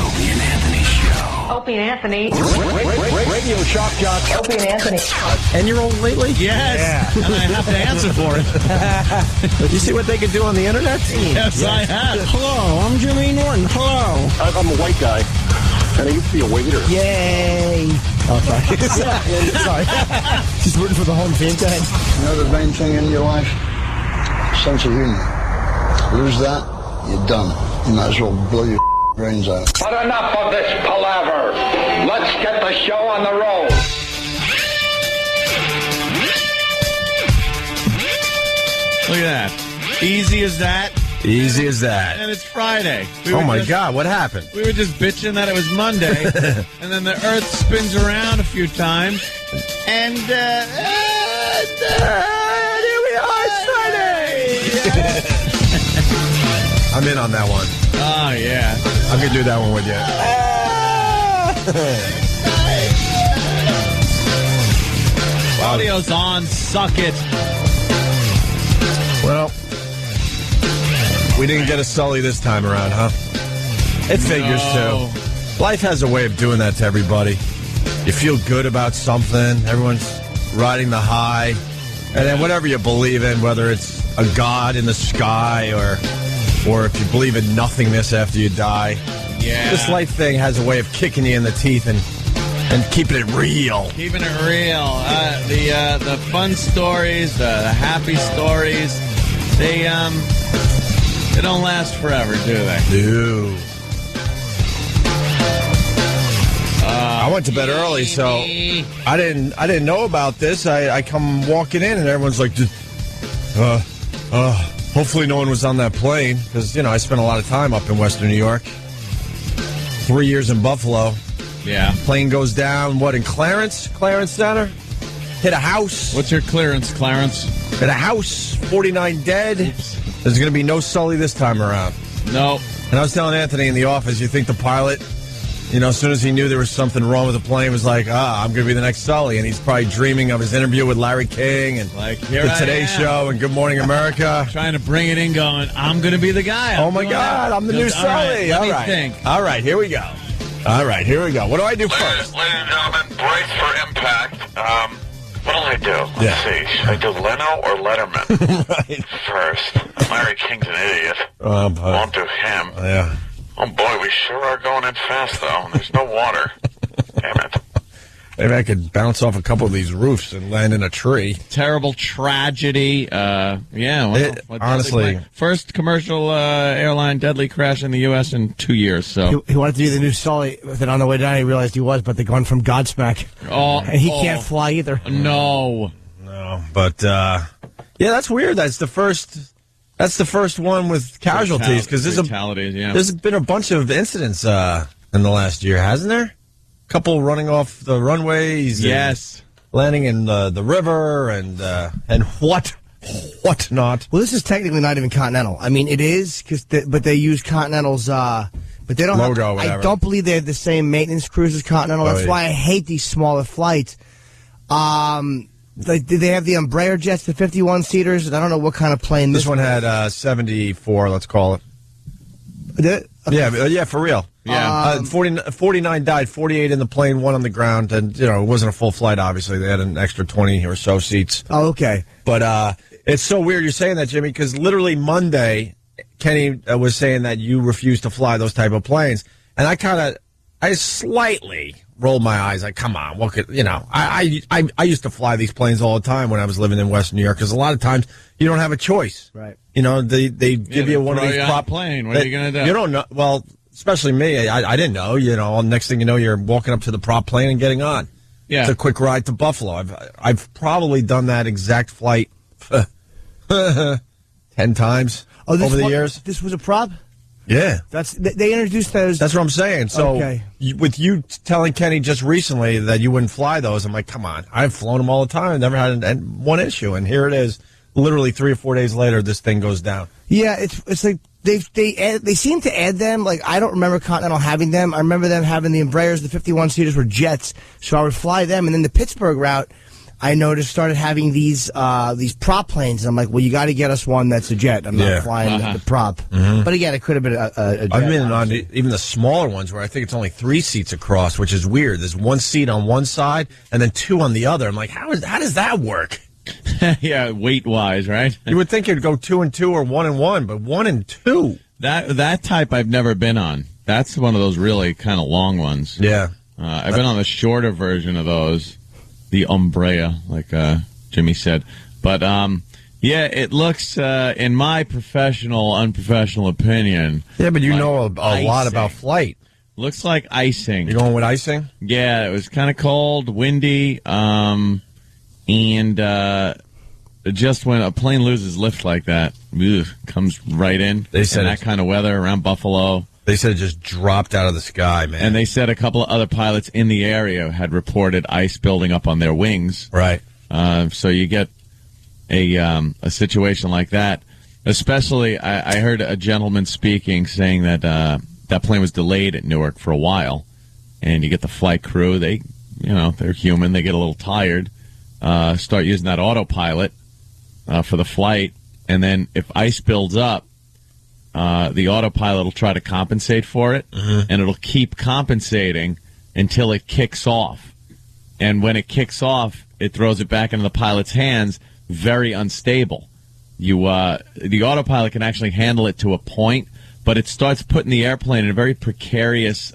Opie and Anthony Show. Opie and Anthony. Radio shock jock. Opie and Anthony. 10-year-old lately? Yes. Yeah. And I have to answer for it. You see what they can do on the internet? Yes, I have. Hello, I'm Jimmy Norton. Hello. I'm a white guy, and I used to be a waiter. Yay. Oh, sorry. Sorry. She's rooting for the home team. Go ahead. You know the main thing in your life? Sense of humor. Lose that, you're done. You might as well blow your brains out. But enough of this palaver. Let's get the show on the road. Look at that. Easy as that. Easy as that. And it's Friday. Oh, my God. What happened? We were just bitching that it was Monday. And then the earth spins around a few times. And, here we are. It's Friday. I'm in on that one. Oh, yeah. I'm going to do that one with you. Audio's on. Suck it. Well, we didn't get a Sully this time around, huh? It figures, too. Life has a way of doing that to everybody. You feel good about something. Everyone's riding the high. And then whatever you believe in, whether it's a god in the sky or if you believe in nothingness after you die. Yeah. This life thing has a way of kicking you in the teeth and keeping it real. Keeping it real. The fun stories, the happy stories, they don't last forever, do they? No. I went to bed early, so I didn't know about this. I come walking in, and everyone's like, hopefully no one was on that plane, because, I spent a lot of time up in Western New York. 3 years in Buffalo. Yeah. Plane goes down, in Clarence Center? Hit a house. What's your clearance, Clarence? Hit a house, 49 dead. Oops. There's going to be no Sully this time around. No. And I was telling Anthony in the office, you think the pilot, as soon as he knew there was something wrong with the plane, was like, I'm going to be the next Sully. And he's probably dreaming of his interview with Larry King and the Today Show and Good Morning America. Trying to bring it in going, I'm going to be the guy. Oh, my God, I'm the new Sully. All right. All right, here we go. All right, here we go. What do I do first? Ladies and gentlemen, brace for impact. What'll I do? Let's see. Should I do Leno or Letterman? Right. First. Larry King's an idiot. Won't do him. Yeah. Oh, boy, we sure are going in fast, though. There's no water. Damn it. Maybe I could bounce off a couple of these roofs and land in a tree. Terrible tragedy. Honestly. First commercial airline deadly crash in the U.S. in 2 years. So He wanted to be the new Sully, then on the way down he realized he was, but they're going from Godsmack. And he can't fly either. No. But, that's weird. That's the first one with casualties, because there's been a bunch of incidents in the last year, hasn't there? Couple running off the runways. Yes. Landing in the river and what not. Well, this is technically not even Continental. I mean, it is, but they use Continental's, but they don't logo, whatever. I don't believe they have the same maintenance crews as Continental. That's why I hate these smaller flights. They have the Embraer jets, the 51-seaters, and I don't know what kind of plane this one had 74, let's call it. Yeah, for real. Yeah. 49 died, 48 in the plane, 1 on the ground, and, it wasn't a full flight, obviously. They had an extra 20 or so seats. Oh, okay. But it's so weird you're saying that, Jimmy, because literally Monday, Kenny was saying that you refuse to fly those type of planes. And I slightly rolled my eyes, like, come on, what could, I used to fly these planes all the time when I was living in Western New York, because a lot of times you don't have a choice. Right. They give you one of these prop plane. What are you going to do? You don't know. Well, especially me, I didn't know. Next thing you know, you're walking up to the prop plane and getting on. Yeah. It's a quick ride to Buffalo. I've probably done that exact flight 10 times over the years. This was a prop? Yeah. They introduced those. That's what I'm saying. So okay. With you telling Kenny just recently that you wouldn't fly those, I'm like, come on. I've flown them all the time. I've never had one issue. And here it is. Literally 3 or 4 days later, this thing goes down. Yeah, it's like they seem to add them. Like, I don't remember Continental having them. I remember them having the Embraers, the 51-seaters were jets, so I would fly them. And then the Pittsburgh route, I noticed started having these prop planes. I'm like, well, you got to get us one that's a jet. I'm not flying the prop. Mm-hmm. But again, it could have been a jet. I've been on even the smaller ones where I think it's only 3 seats across, which is weird. There's 1 seat on one side and then 2 on the other. I'm like, how does that work? Yeah, weight-wise, right? You would think it'd go 2 and 2 or 1 and 1, but 1 and 2. That type I've never been on. That's one of those really kind of long ones. Yeah. I've been on the shorter version of those, the Umbrea, like Jimmy said. But, yeah, it looks, in my unprofessional opinion. Yeah, but you like know a lot about flight. Looks like icing. You going with icing? Yeah, it was kind of cold, windy, and just when a plane loses lift like that, comes right in. They said that kind of weather around Buffalo. They said it just dropped out of the sky, man. And they said a couple of other pilots in the area had reported ice building up on their wings. Right. So you get a situation like that. Especially, I heard a gentleman speaking saying that that plane was delayed at Newark for a while, and you get the flight crew. They're human. They get a little tired. Start using that autopilot for the flight, and then if ice builds up, the autopilot will try to compensate for it, and it'll keep compensating until it kicks off. And when it kicks off, it throws it back into the pilot's hands, very unstable. The autopilot can actually handle it to a point, but it starts putting the airplane in a very precarious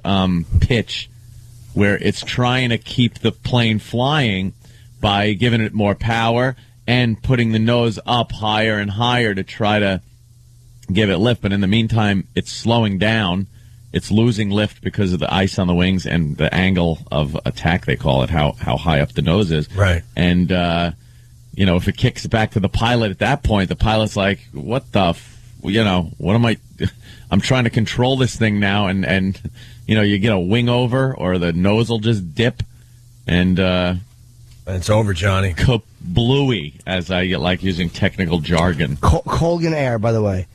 pitch where it's trying to keep the plane flying by giving it more power and putting the nose up higher and higher to try to give it lift. But in the meantime, it's slowing down. It's losing lift because of the ice on the wings and the angle of attack, they call it, how high up the nose is. Right. And, if it kicks back to the pilot at that point, the pilot's like, what the, what am I, I'm trying to control this thing now. And you get a wing over or the nose will just dip and it's over, Johnny. Kablooey, as I like using technical jargon. Colgan Air, by the way.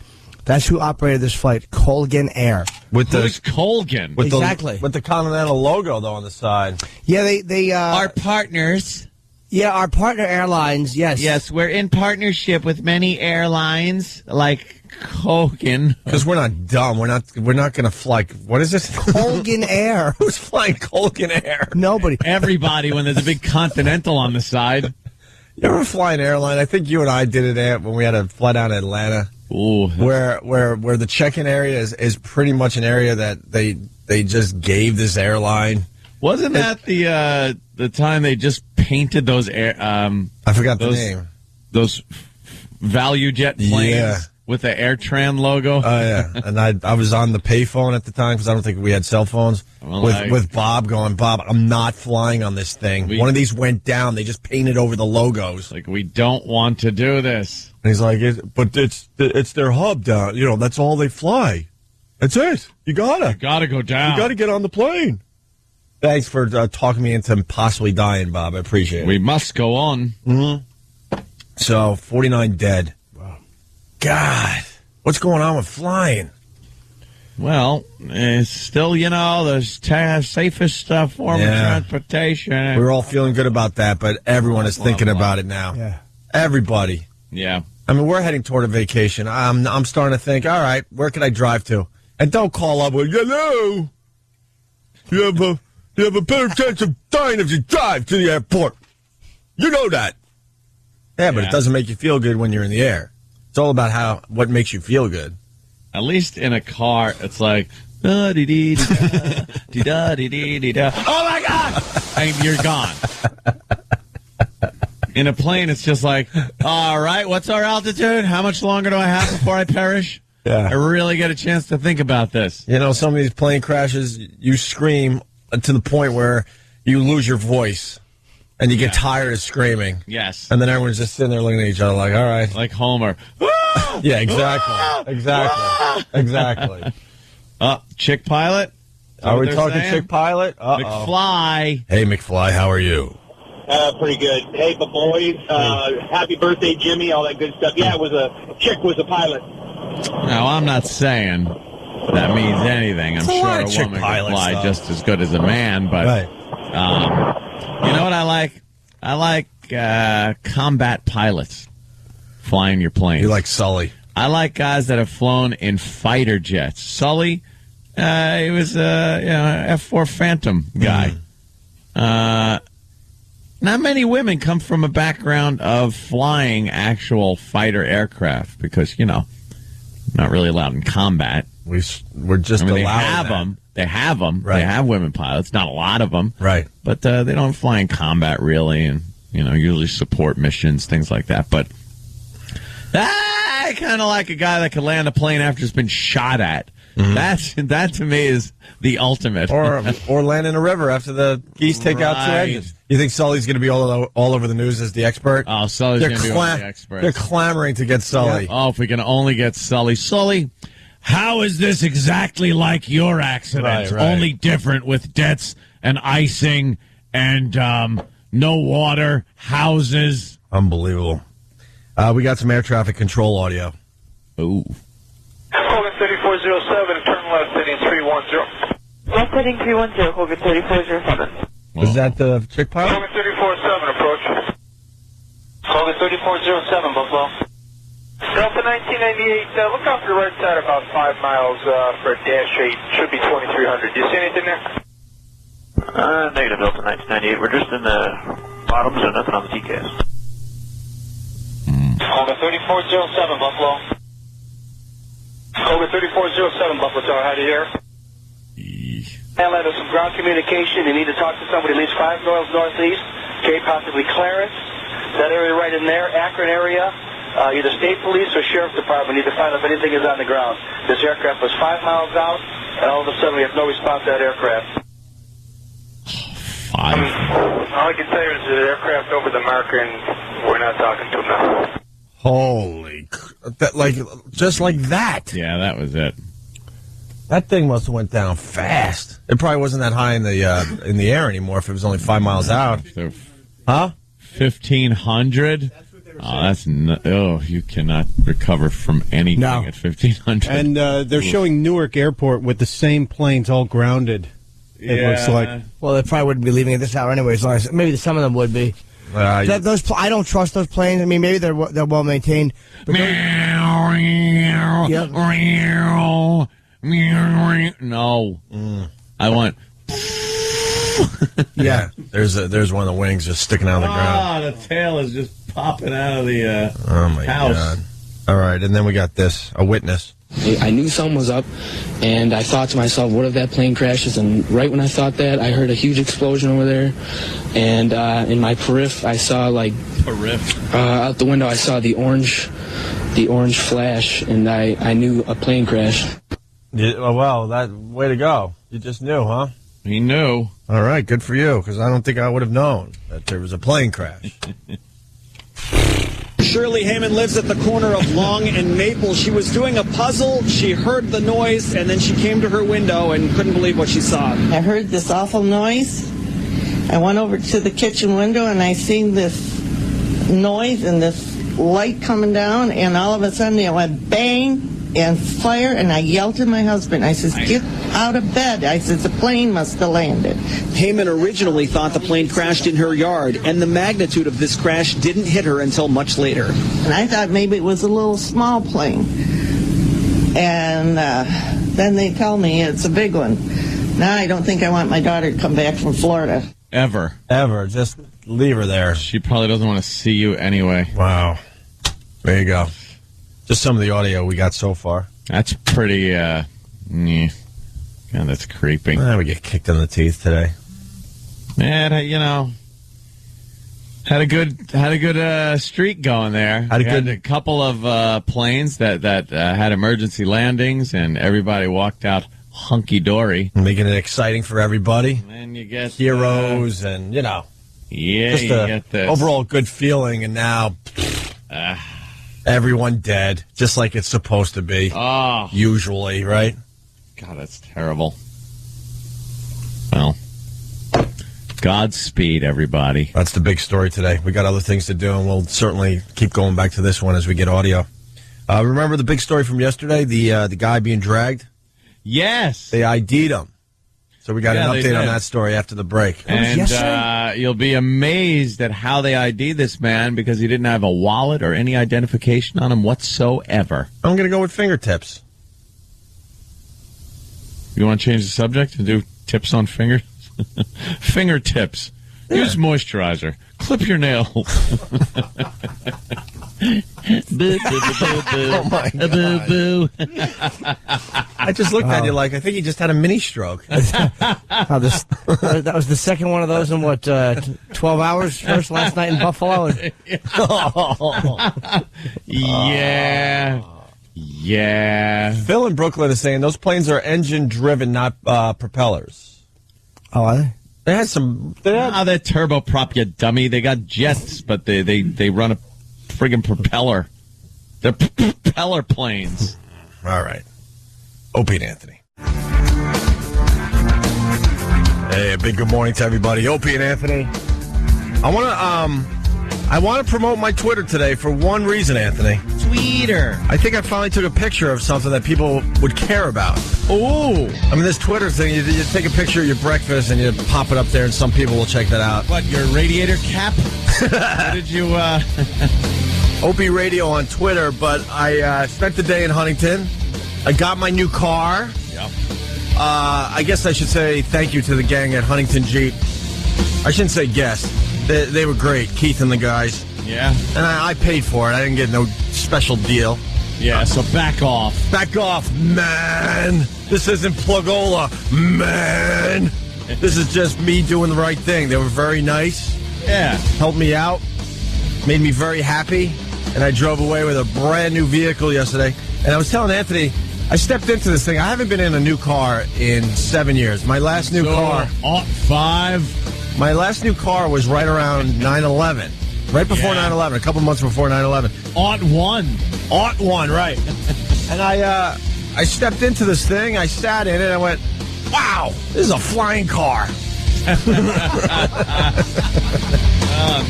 That's who operated this flight, Colgan Air. Who's Colgan? Exactly. With the Continental logo, though, on the side. Yeah, they our partners. Yeah, our partner airlines, yes. Yes, we're in partnership with many airlines, like Colgan. Because we're not dumb. We're not going to fly. What is it? Colgan Air. Who's flying Colgan Air? Nobody. Everybody when there's a big Continental on the side. You ever fly an airline? I think you and I did it when we had to fly down to Atlanta. Ooh. Where the check-in area is pretty much an area that they just gave this airline. Wasn't that the time they just painted those I forgot the name. Those value jet planes with the AirTran logo? Oh, yeah. And I was on the payphone at the time because I don't think we had cell phones. Well, with Bob going, Bob, I'm not flying on this thing. One of these went down. They just painted over the logos. Like, we don't want to do this. And he's like, but it's their hub down. That's all they fly. That's it. You gotta go down. You gotta get on the plane. Thanks for talking me into possibly dying, Bob. I appreciate it. We must go on. Mm-hmm. So, 49 dead. Wow. God, what's going on with flying? Well, it's still, the safest form of transportation. We're all feeling good about that, but everyone is thinking about it now. Yeah. Everybody. Yeah. I mean, we're heading toward a vacation. I'm starting to think, all right, where can I drive to? And don't call up with, hello. You have a better chance of dying if you drive to the airport. You know that. Yeah, but it doesn't make you feel good when you're in the air. It's all about what makes you feel good. At least in a car, it's like, da-dee-dee-dee-da, dee-da-dee-dee-dee-da. Oh, my God! And you're gone. In a plane, it's just like, all right, what's our altitude? How much longer do I have before I perish? Yeah. I really get a chance to think about this. Some of these plane crashes, you scream to the point where you lose your voice and you get tired of screaming. Yes. And then everyone's just sitting there looking at each other like, all right. Like Homer. Yeah, exactly. Exactly. Chick pilot? Are we talking chick pilot? McFly. Hey, McFly, how are you? Pretty good. Hey, the boys. Happy birthday, Jimmy. All that good stuff. Yeah, Chick was a pilot. No, I'm not saying that means anything. I'm sure a woman can fly just as good as a man, but you know what I like? I like combat pilots flying your planes. You like Sully. I like guys that have flown in fighter jets. Sully, he was a F-4 Phantom guy. Not many women come from a background of flying actual fighter aircraft because, not really allowed in combat. We're just allowed. They have them. They have them. Right. They have women pilots. Not a lot of them. Right. But they don't fly in combat really, and usually support missions, things like that. But I kind of like a guy that can land a plane after it's been shot at. Mm-hmm. That to me is the ultimate. Or land in a river after the geese take out two engines. You think Sully's going to be all over the news as the expert? Oh, Sully's going to be the expert. They're clamoring to get Sully. Yeah. Oh, if we can only get Sully. Sully, how is this exactly like your accident? Right. Only different with debts and icing and no water, houses. Unbelievable. We got some air traffic control audio. Ooh. Colgan 3407, turn left, heading 310. Left heading 310, Colgan 3407. Is that the chick pilot? Colgan 3407, approach. Colgan 3407, Buffalo. Delta 1998, look off your right side about 5 miles for a dash 8. Should be 2300. Do you see anything there? Negative, Delta 1998. We're just in the bottom, so nothing on the TCAS. Colgan 3407, Buffalo. Colgan 3407, Buffalo Tower, how do you hear? Atlanta, there's some ground communication. You need to talk to somebody at least 5 miles northeast. Okay, possibly Clarence. That area right in there, Akron area. Either state police or sheriff's department need to find out if anything is on the ground. This aircraft was 5 miles out, and all of a sudden we have no response to that aircraft. All I can tell you is the aircraft over the marker, and we're not talking to them now. Holy, just like that. Yeah, that was it. That thing must have went down fast. It probably wasn't that high in the air anymore if it was only 5 miles out. So, huh? 1,500. You cannot recover from anything at 1,500. And they're showing Newark Airport with the same planes all grounded. It looks like. Well, they probably wouldn't be leaving at this hour anyway. Maybe some of them would be. I don't trust those planes. I mean, maybe they're well maintained. No, I want. Yeah, there's one of the wings just sticking out of the ground. The tail is just popping out of the house. God. All right, and then we got this, a witness. I knew something was up, and I thought to myself, what if that plane crashes? And right when I thought that, I heard a huge explosion over there, and in my periph, I saw out the window, I saw the orange flash, and I knew a plane crashed. Yeah, well, way to go. You just knew, huh? He knew. All right, good for you, because I don't think I would have known that there was a plane crash. Shirley Heyman lives at the corner of Long and Maple. She was doing a puzzle. She heard the noise, and then she came to her window and couldn't believe what she saw. I heard this awful noise. I went over to the kitchen window, and I seen this noise and this light coming down, and all of a sudden it went bang and fire, and I yelled to my husband. I says, get out of bed. I says, the plane must have landed. Heyman originally thought the plane crashed in her yard, and the magnitude of this crash didn't hit her until much later. And I thought maybe it was a little small plane. And then they tell me it's a big one. Now I don't think I want my daughter to come back from Florida. Ever. Just leave her there. She probably doesn't want to see you anyway. Wow. There you go. Just some of the audio we got so far. That's pretty, God, that's creepy. We get kicked in the teeth today. Yeah, had a good streak going there. Had a couple of planes that had emergency landings, and everybody walked out hunky-dory. Making it exciting for everybody. And you get heroes and, Yeah, just you get this. Overall good feeling, and now... everyone dead, just like it's supposed to be. Oh. Usually, right? God, that's terrible. Well, Godspeed, everybody. That's the big story today. We got other things to do, and we'll certainly keep going back to this one as we get audio. Remember the big story from yesterday, the guy being dragged? Yes. They ID'd him. So we got an they update on did. that story after the break. And you'll be amazed at how they ID'd this man because he didn't have a wallet or any identification on him whatsoever. I'm going to go with fingertips. You want to change the subject and do tips on fingers? Fingertips. Use moisturizer. Clip your nails. Oh, my God. I just looked at you like, I think he just had a mini stroke. That was the second one of those in, 12 hours? First last night in Buffalo? Yeah. Phil in Brooklyn is saying those planes are engine-driven, not propellers. Oh, are they? They had some... They're turboprop, you dummy. They got jets, but they run a friggin' propeller. They're propeller planes. All right. Opie and Anthony. Hey, a big good morning to everybody. Opie and Anthony. I want to promote my Twitter today for one reason, Anthony. Twitter. I think I finally took a picture of something that people would care about. Oh. I mean, this Twitter thing, you take a picture of your breakfast and you pop it up there, and some people will check that out. What, your radiator cap? What did you... Opie Radio on Twitter, but I spent the day in Huntington. I got my new car. Yep. I guess I should say thank you to the gang at Huntington Jeep. I shouldn't say guest. They were great, Keith and the guys. Yeah. And I paid for it. I didn't get no special deal. Yeah, so back off. Back off, man. This isn't Plugola, man. This is just me doing the right thing. They were very nice. Yeah. Helped me out. Made me very happy. And I drove away with a brand new vehicle yesterday. And I was telling Anthony, I stepped into this thing. I haven't been in a new car in 7 years. My last new car... 5. My last new car was right around 9/11. Right before 9/11, a couple months before 9/11. 1, right. And I stepped into this thing, I sat in it, and I went, wow, this is a flying car. Nice.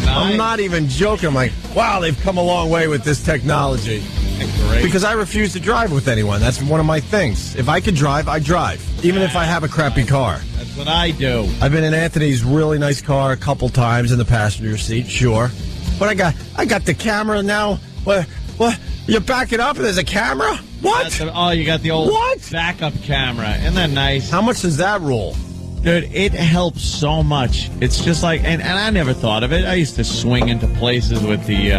I'm not even joking. I'm like, wow, they've come a long way with this technology. Great. Because I refuse to drive with anyone. That's one of my things. If I could drive, I drive, even if I have a crappy car. That's what I do. I've been in Anthony's really nice car a couple times in the passenger seat, sure. But I got the camera now. What? You back it up and there's a camera? What? You got the old backup camera. Isn't that nice? How much does that roll? Dude, it helps so much. It's just like, and I never thought of it. I used to swing into places with the,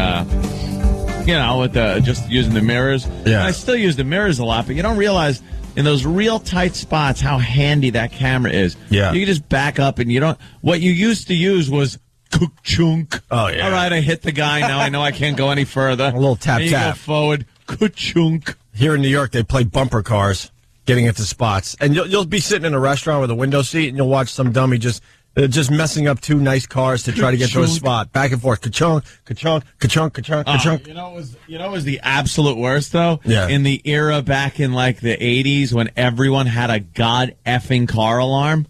just using the mirrors. Yeah. I still use the mirrors a lot, but you don't realize in those real tight spots how handy that camera is. Yeah. You can just back up and what you used to use was ka-chunk. Oh, yeah. All right, I hit the guy. Now I know I can't go any further. A little tap, and you tap. go forward. Ka-chunk. Here in New York, they play bumper cars, getting into spots. And you'll be sitting in a restaurant with a window seat, and you'll watch some dummy just messing up two nice cars to try to get to a spot. Back and forth. Ka-chunk, ka-chunk, ka-chunk, ka-chunk, ka-chunk. You know what was the absolute worst, though? Yeah. In the era back in, like, the 80s when everyone had a god-effing car alarm.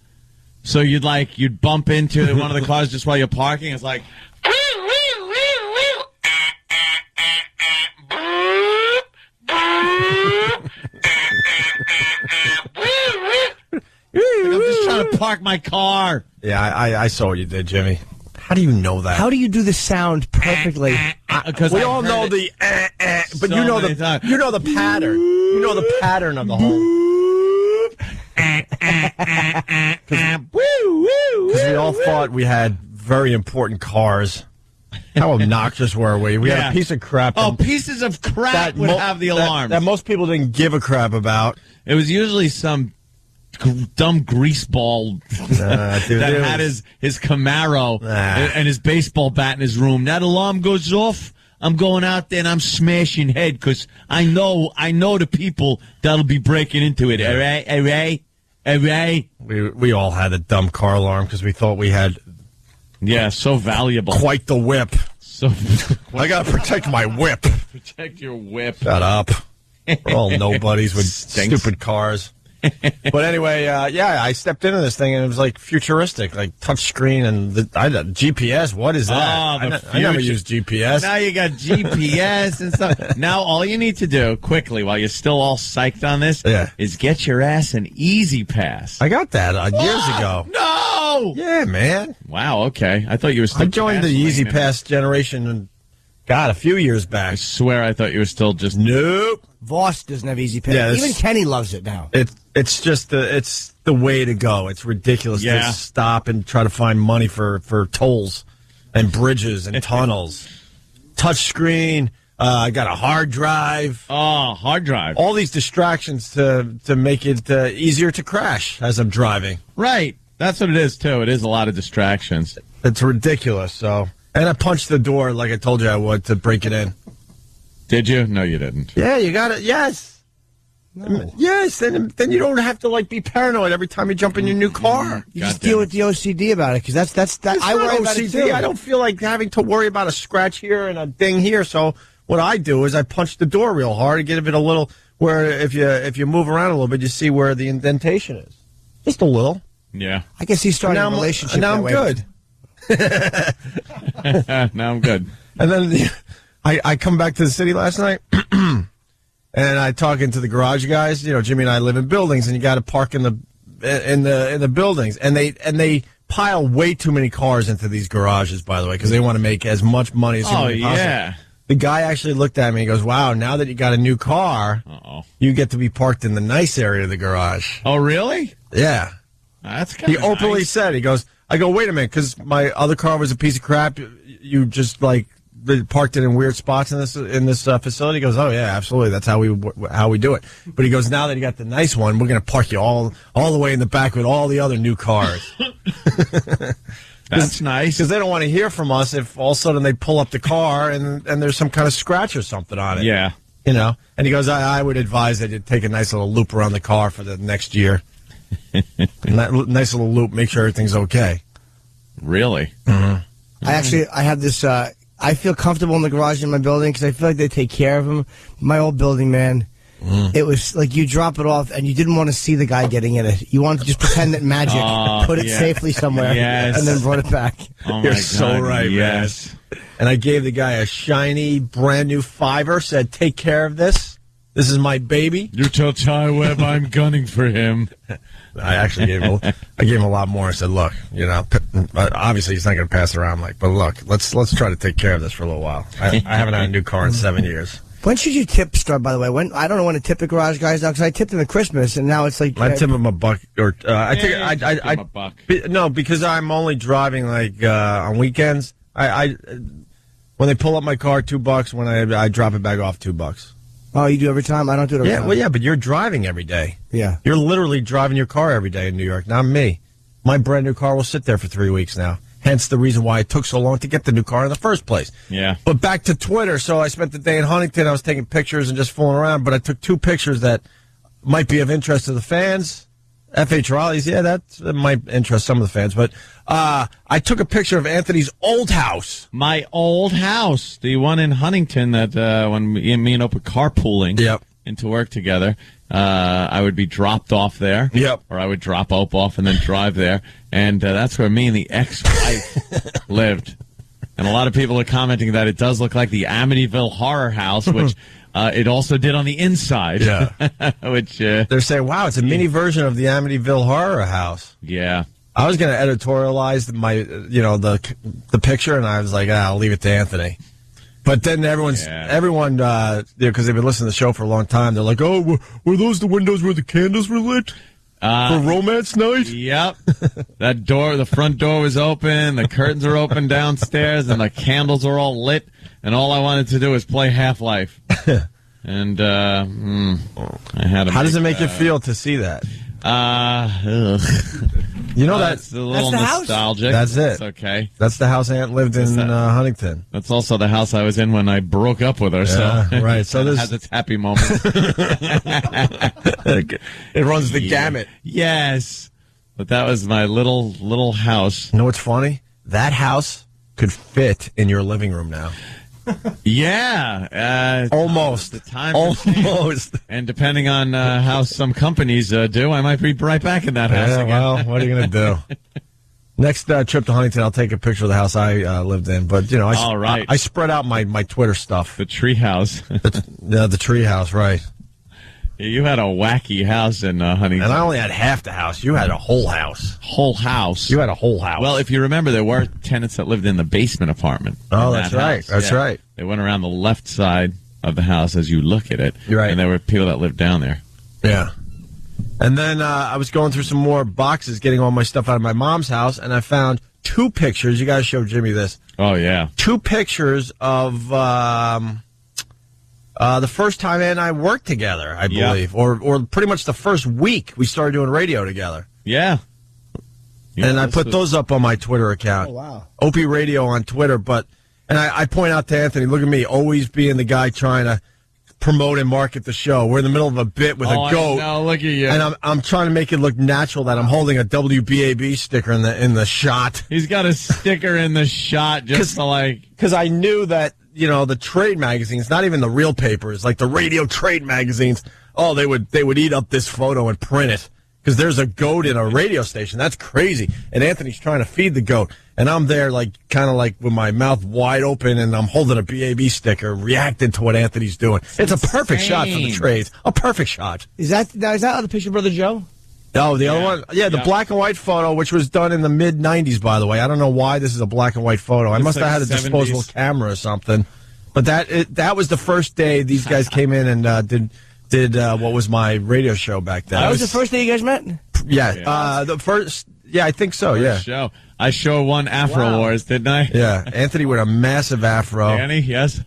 So you'd bump into one of the cars just while you're parking. It's like... I'm just trying to park my car. Yeah, I saw what you did, Jimmy. How do you know that? How do you do the sound perfectly? Because we all know the but you know the pattern. You know the pattern of the whole. Because we all thought we had very important cars. How obnoxious were we? We had a piece of crap. Oh, pieces of crap would have the alarms. That most people didn't give a crap about. It was usually some dumb greaseball that had his Camaro and his baseball bat in his room. That alarm goes off, I'm going out there and I'm smashing head because I know the people that'll be breaking into it. All right. We all had a dumb car alarm because we thought we had so valuable. Quite the whip. So I got to protect my whip. Protect your whip. Shut up. We're all nobodies with stupid cars. But anyway, I stepped into this thing and it was like futuristic, like touch screen and GPS. What is that? I never used GPS. Now you got GPS and stuff. Now all you need to do quickly, while you're still all psyched on this, is get your ass an Easy Pass. I got that years ago. No! Yeah, man. Wow, okay. I thought you were still I joined the Easy Pass generation, a few years back. I swear I thought you were still just... Nope. Voss doesn't have Easy Pass. Yeah, even Kenny loves it now. It's just the way to go. It's ridiculous to stop and try to find money for tolls and bridges and tunnels. Touchscreen. I got a hard drive. Oh, hard drive. All these distractions to make it easier to crash as I'm driving. Right. That's what it is, too. It is a lot of distractions. It's ridiculous. So, and I punched the door like I told you I would to break it in. Did you? No, you didn't. Yeah, you got it. Yes. No. Yes, and then you don't have to be paranoid every time you jump in your new car. You just deal with the OCD about it, because that's I worry about it too. I don't feel like having to worry about a scratch here and a ding here. So what I do is I punch the door real hard and give it a little where if you move around a little bit, you see where the indentation is. Just a little. Yeah. I guess he's starting a relationship. Now I'm good. Now I'm good. And then I come back to the city last night, and I talking to the garage guys. You know, Jimmy and I live in buildings, and you got to park in the buildings, and they pile way too many cars into these garages. By the way, because they want to make as much money as humanly possible. Yeah. The guy actually looked at me and goes, "Wow, now that you got a new car, you get to be parked in the nice area of the garage." Oh, really? Yeah. That's kind of He openly said, he goes, I go, wait a minute, because my other car was a piece of crap. You just parked it in weird spots in this facility. He goes, oh yeah, absolutely. That's how we do it. But he goes, now that you got the nice one, we're going to park you all the way in the back with all the other new cars. That's nice. Because they don't want to hear from us if all of a sudden they pull up the car and there's some kind of scratch or something on it. Yeah. You know? And he goes, I would advise that you take a nice little loop around the car for the next year. Nice little loop, make sure everything's okay. Really? Mm-hmm. I have this, I feel comfortable in the garage in my building because I feel like they take care of them. My old building, man, it was like you drop it off and you didn't want to see the guy getting in it. You wanted to just pretend that magic, put it safely somewhere, and then brought it back. Oh You're my so God, right, yes. man. And I gave the guy a shiny, brand new $5, said, take care of this. This is my baby. You tell Ty Webb I'm gunning for him. I actually gave him a lot more. I said, look, you know, obviously he's not going to pass it around. But look, let's try to take care of this for a little while. I haven't had a new car in 7 years. When should you tip start, by the way? I don't know when to tip the garage guys now, because I tipped them at Christmas, and now it's like... I tip them a buck, or I tip him a buck. No, because I'm only driving, on weekends. When they pull up my car, $2. When I drop it back off, $2. Oh, you do every time? I don't do it every time. Well, yeah, but you're driving every day. Yeah. You're literally driving your car every day in New York, not me. My brand new car will sit there for 3 weeks now. Hence the reason why it took so long to get the new car in the first place. Yeah. But back to Twitter. So I spent the day in Huntington. I was taking pictures and just fooling around, but I took 2 pictures that might be of interest to the fans. F.H. Raleigh's, yeah, that might interest some of the fans. But I took a picture of Anthony's old house. My old house. The one in Huntington that when me and Opie carpooling into work together, I would be dropped off there. Yep. Or I would drop Ope off and then drive there. And that's where me and the ex-wife lived. And a lot of people are commenting that it does look like the Amityville Horror House, which... it also did on the inside. Yeah. Which they're saying, wow, it's a mini version of the Amityville Horror House. Yeah. I was going to editorialize the picture, and I was like, I'll leave it to Anthony. But then everyone, because they've been listening to the show for a long time, they're like, oh, were those the windows where the candles were lit? For romance night? Yep. That door, the front door was open, the curtains are open downstairs, and the candles are all lit, and all I wanted to do was play Half-Life. And I had to How does it make you feel to see that? You know that's a little nostalgic. That's it. It's okay. That's the house Aunt lived in Huntington. That's also the house I was in when I broke up with her. Yeah, so right. So this has its happy moments. It runs the gamut. Yes, but that was my little house. You know what's funny? That house could fit in your living room now. Yeah. Almost. The time Almost. And depending on how some companies do, I might be right back in that house again. Well, what are you going to do? Next trip to Huntington, I'll take a picture of the house I lived in. But, All right. I spread out my Twitter stuff. The tree house. The tree house, right. You had a wacky house in Huntington. And I only had half the house. You had a whole house. Whole house. You had a whole house. Well, if you remember, there were tenants that lived in the basement apartment. Oh, that's right. That's right. They went around the left side of the house as you look at it. You're right. And there were people that lived down there. Yeah. And then I was going through some more boxes, getting all my stuff out of my mom's house, and I found 2 pictures. You got to show Jimmy this. Oh, yeah. 2 pictures of the first time Ann and I worked together, I believe, or pretty much the first week we started doing radio together. Yeah. And I put those up on my Twitter account. Oh, wow. Opie Radio on Twitter. And I point out to Anthony, look at me, always being the guy trying to promote and market the show. We're in the middle of a bit with a goat. No, look at you. And I'm trying to make it look natural that I'm holding a WBAB sticker in the shot. He's got a sticker in the shot just to like... Because I knew that, the trade magazines, not even the real papers, like the radio trade magazines, they would eat up this photo and print it. Because there's a goat in a radio station. That's crazy. And Anthony's trying to feed the goat. And I'm there kind of like with my mouth wide open and I'm holding a BAB sticker reacting to what Anthony's doing. It's a perfect shot for the trades. A perfect shot. Is that other picture, Brother Joe? Oh, the other one? Yeah, the black and white photo, which was done in the mid-'90s, by the way. I don't know why this is a black and white photo. I must have had a disposable camera or something. But that was the first day these guys came in and did what was my radio show back then. That was the first day you guys met? Yeah. The first... Yeah, I think so, yeah. Show. I sure won Afro Wars, didn't I? Yeah, Anthony with a massive afro. Annie, yes.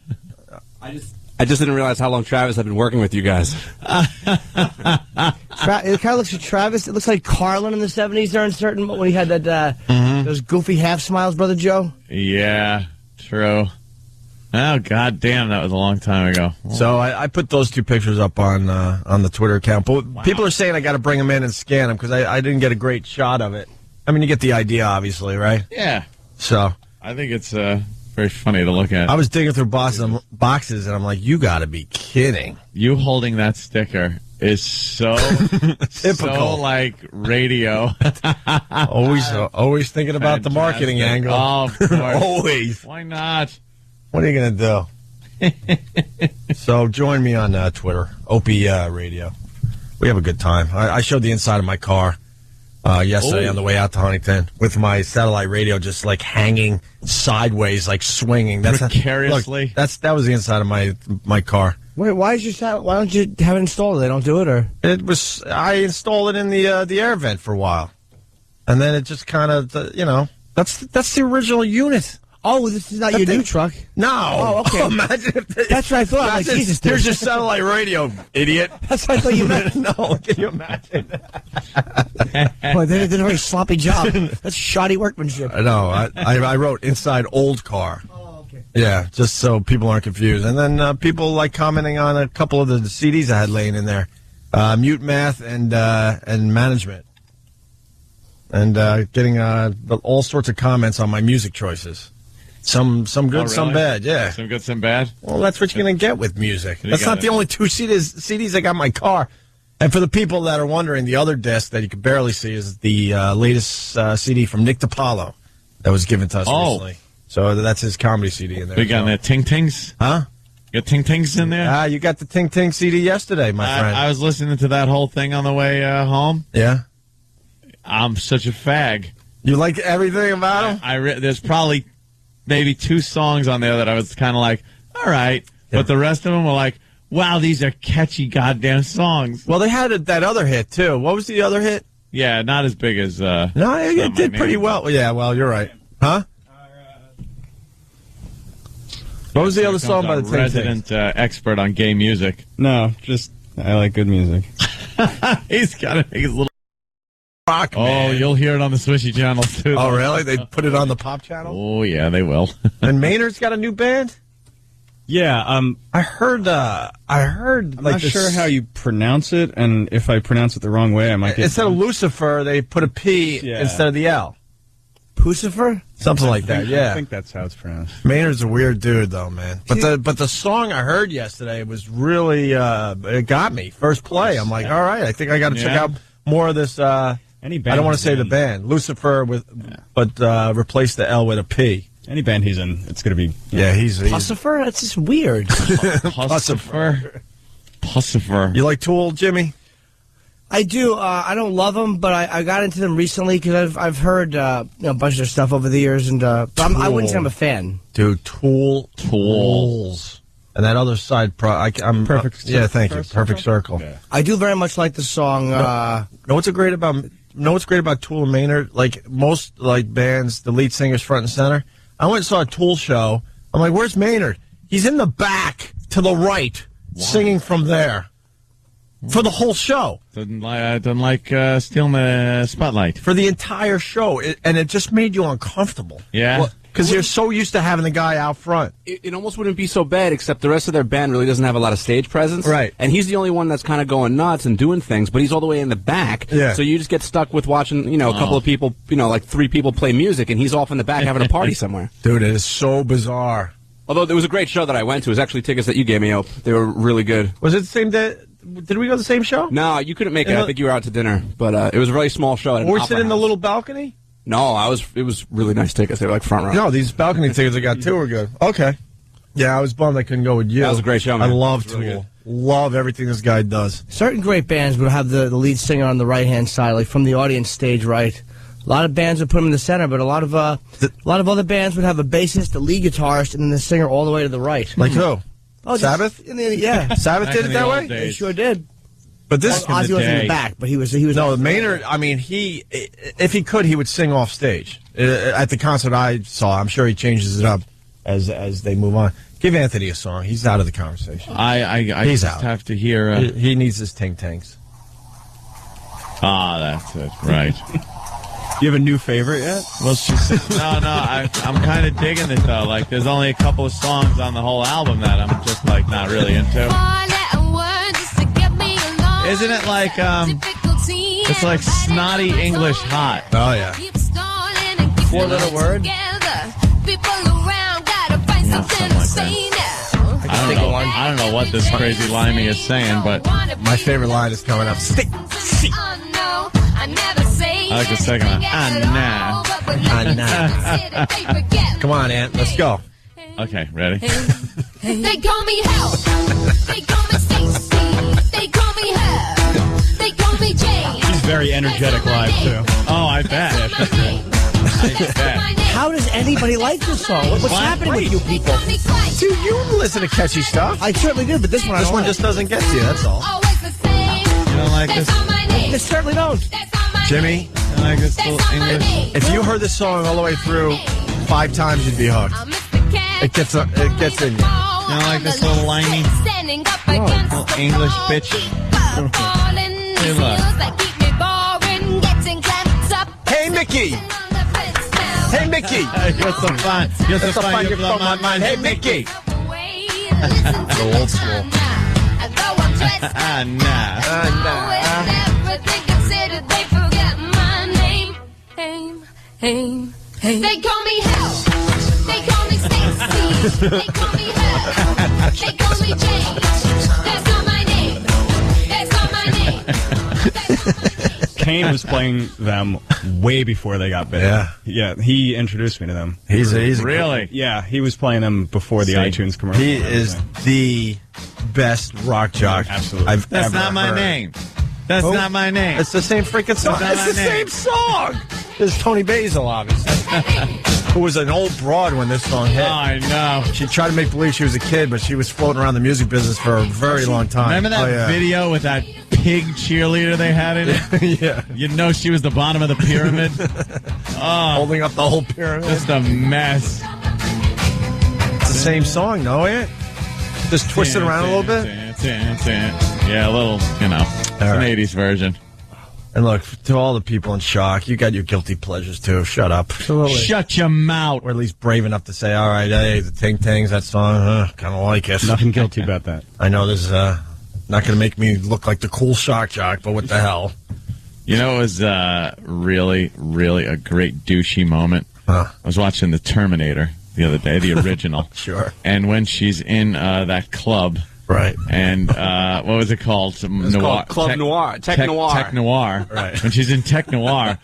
I just didn't realize how long Travis had been working with you guys. It kind of looks like Travis. It looks like Carlin in the 70s during certain when he had that those goofy half smiles, Brother Joe. Yeah, true. Oh, God damn, that was a long time ago. So I put those 2 pictures up on the Twitter account. But people are saying I got to bring them in and scan them because I didn't get a great shot of it. I mean, you get the idea, obviously, right? Yeah. So I think it's very funny to look at. I was digging through boxes, and I'm like, you got to be kidding. You holding that sticker is so typical, so like radio. always thinking about the marketing angle. Oh, of course. Always. Why not? What are you going to do? So join me on Twitter, Opie Radio. We have a good time. I showed the inside of my car yesterday on the way out to Huntington with my satellite radio just like hanging sideways, like swinging. That's precariously. That was the inside of my car. Wait, why don't you have it installed? They don't do it, or I installed it in the air vent for a while, and then it just kind of that's the original unit. Oh, this is not your new truck? No. Oh, okay. Imagine if that's what I thought. Like, Jesus, here's your satellite radio, idiot. That's what I thought you meant. No, can you imagine? Boy, they did a very sloppy job. That's shoddy workmanship. No, I wrote inside old car. Oh, okay. Yeah, just so people aren't confused. And then people like commenting on a couple of the CDs I had laying in there. Mute Math and Management. And getting all sorts of comments on my music choices. Some good, some bad, yeah. Some good, some bad? Well, that's what you're going to get with music. That's not the only 2 CDs I got in my car. And for the people that are wondering, the other disc that you can barely see is the latest CD from Nick DiPaolo that was given to us recently. So that's his comedy CD in there. We got that Ting Tings? Huh? You got Ting Tings in there? You got the Ting Ting CD yesterday, my friend. I was listening to that whole thing on the way home. Yeah? I'm such a fag. You like everything about him? There's probably maybe 2 songs on there that I was kind of like, all right. Yeah. But the rest of them were like, wow, these are catchy goddamn songs. Well, they had that other hit, too. What was the other hit? Yeah, not as big as... no, it did pretty well. Yeah, well, you're right. Huh? What was the other song by the Ting Tings? Resident expert on gay music. No, just I like good music. He's got to make his little... Rock, man. Oh, you'll hear it on the Swishy channel, too. Oh, really? They put it on the pop channel? Oh, yeah, they will. And Maynard's got a new band? Yeah, I heard. I'm not sure how you pronounce it, and if I pronounce it the wrong way, I might get... Instead of Lucifer, they put a P instead of the L. Pucifer? Something like that, yeah. I think that's how it's pronounced. Maynard's a weird dude, though, man. But the song I heard yesterday was really it got me first play. I'm like, all right, I think I got to check out more of this. Any band I don't want to say the band Lucifer but replace the L with a P. Any band he's in, it's going to be. Yeah, he's Pucifer? That's just weird. Pucifer. You like Tool, Jimmy? I do. I don't love them, but I got into them recently because I've heard a bunch of their stuff over the years, and I wouldn't say I'm a fan. Dude, Tools. And that other side, I'm Perfect. Yeah, thank you. Perfect Circle. Yeah. I do very much like the song. Know what's great about Tool and Maynard? Like most bands, the lead singer's front and center. I went and saw a Tool show. I'm like, where's Maynard? He's in the back to the right, singing from there. For the whole show. Doesn't like stealing the spotlight. For the entire show. And it just made you uncomfortable. Yeah. Because you're so used to having the guy out front. It almost wouldn't be so bad, except the rest of their band really doesn't have a lot of stage presence. Right. And he's the only one that's kind of going nuts and doing things, but he's all the way in the back. Yeah. So you just get stuck with watching, a couple of people, like 3 people play music, and he's off in the back having a party somewhere. Dude, it is so bizarre. Although there was a great show that I went to. It was actually tickets that you gave me, Ope. They were really good. Was it the same day? Did we go to the same show? No, you couldn't make it. I think you were out to dinner. But it was a really small show. Were we sitting in the little balcony? No, it was really nice tickets. They were like front row. No, these balcony tickets I got too were good. Okay. Yeah, I was bummed I couldn't go with you. That was a great show, man. I love Really Tool. Love everything this guy does. Certain great bands would have the lead singer on the right-hand side, like from the audience stage right. A lot of bands would put him in the center, but a lot of other bands would have a bassist, the lead guitarist, and then the singer all the way to the right. Like who? Oh, Sabbath? Yeah. Sabbath did it that way? They sure did. But this Ozzy was in the back, but he was no Maynard. I mean, if he could, he would sing off stage at the concert I saw. I'm sure he changes it up as they move on. Give Anthony a song. He's out of the conversation. He's just out. Have to hear. He needs his ting tangs. That's it. Right. You have a new favorite yet? Well, she said, no. I'm kind of digging it though. Like, there's only a couple of songs on the whole album that I'm just not really into. Isn't it like it's like snotty English hot? Oh yeah. 4-letter word. I don't know what this crazy limey is saying, but my favorite line is coming up. Stick. I like the second one. Come on, Ant. Let's go. Okay, ready? They call me Hell. They call me Stacy. They call me Her. They call me Jane. She's very energetic live, too. Oh, I bet. How does anybody like this song? What's happening with you people? Dude, you listen to catchy stuff. I certainly do, but this one just doesn't get to you, that's all. You don't like this? I certainly don't. Jimmy? I like this little English. If you heard this song all the way through 5 times, you'd be hooked. It gets in you. You don't like this little limey? Little English bitch. Hey, look. Hey, Mickey! Hey, Mickey! You're so fun. You're so fun. You blow my mind. Hey, Mickey! The old school. They call me Hell. They call me Stacy. They call me Her. They call me Jane. That's not my name. That's not my name. Kane was playing them way before they got big. Yeah, he introduced me to them. He's really? Yeah, he was playing them before the iTunes commercial. He is the best rock jock I've That's ever not my heard. name. That's not my name. It's the same freaking song. That's not It's the my name. same song. This is Tony Basil, obviously. Who was an old broad when this song hit. Oh, I know. She tried to make believe she was a kid, but she was floating around the music business for a very long time. Remember that video with that pig cheerleader they had in it? Yeah. You know she was the bottom of the pyramid? Holding up the whole pyramid. Just a mess. It's the same song, no? Just twist it around a little bit? Yeah, a little, It's an 80s version. And look, to all the people in shock, you got your guilty pleasures too. Shut up. Absolutely. Shut your mouth. Or at least brave enough to say, all right, hey, the Ting Tangs, that song, kind of like it. Nothing guilty about that. I know this is not going to make me look like the cool shock jock, but what the hell? You know, it was really, really a great douchey moment. I was watching The Terminator the other day, the original. Sure. And when she's in that club. Right. And what was it called? It's called Club Noir. Tech Noir. Tech Noir. Right. When she's in Tech Noir,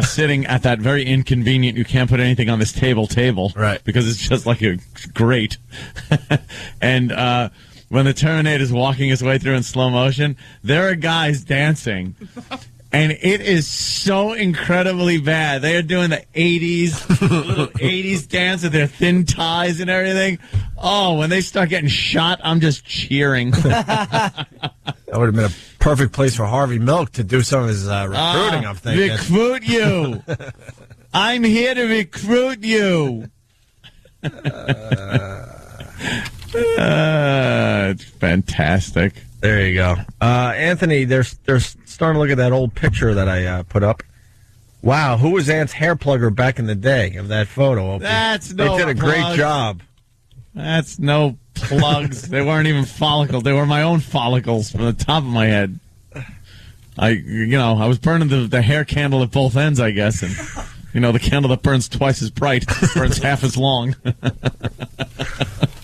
sitting at that very inconvenient, you can't put anything on this table. Right. Because it's just like a grate. And when the Terminator's walking his way through in slow motion, there are guys dancing. And it is so incredibly bad. They are doing the 80s, little 80s dance with their thin ties and everything. Oh, when they start getting shot, I'm just cheering. That would have been a perfect place for Harvey Milk to do some of his recruiting, I'm thinking. Recruit you. I'm here to recruit you. It's fantastic. There you go. Anthony, they're starting to look at that old picture that I put up. Wow, who was Ant's hair plugger back in the day of that photo? Opie? They did a great job. That's no plugs. They weren't even follicles. They were my own follicles from the top of my head. I was burning the hair candle at both ends, I guess, and the candle that burns twice as bright burns half as long.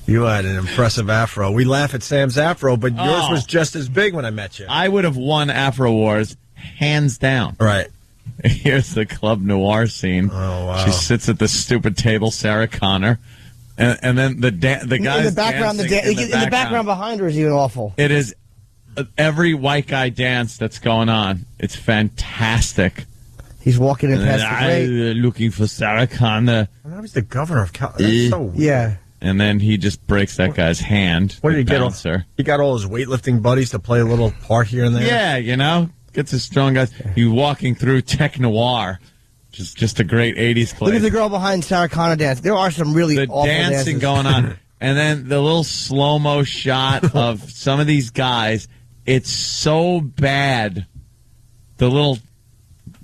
You had an impressive afro. We laugh at Sam's afro, but yours was just as big when I met you. I would have won Afro Wars hands down. Right. Here's the Club Noir scene. Oh, wow. She sits at the stupid table, Sarah Connor, and then the guys in the background. In the background behind her is even awful. It is every white guy dance that's going on. It's fantastic. He's walking in past the grate. Looking for Sarah Connor. Now he's the governor of California. That's so weird. Yeah. And then he just breaks that guy's hand. What did he get? He got all his weightlifting buddies to play a little part here and there. Yeah, gets his strong guys. He's walking through Tech Noir, which is just a great 80s place. Look at the girl behind Sarah Connor dance. There are some really awful dancing dances going on. And then the little slow-mo shot of some of these guys. It's so bad. The little...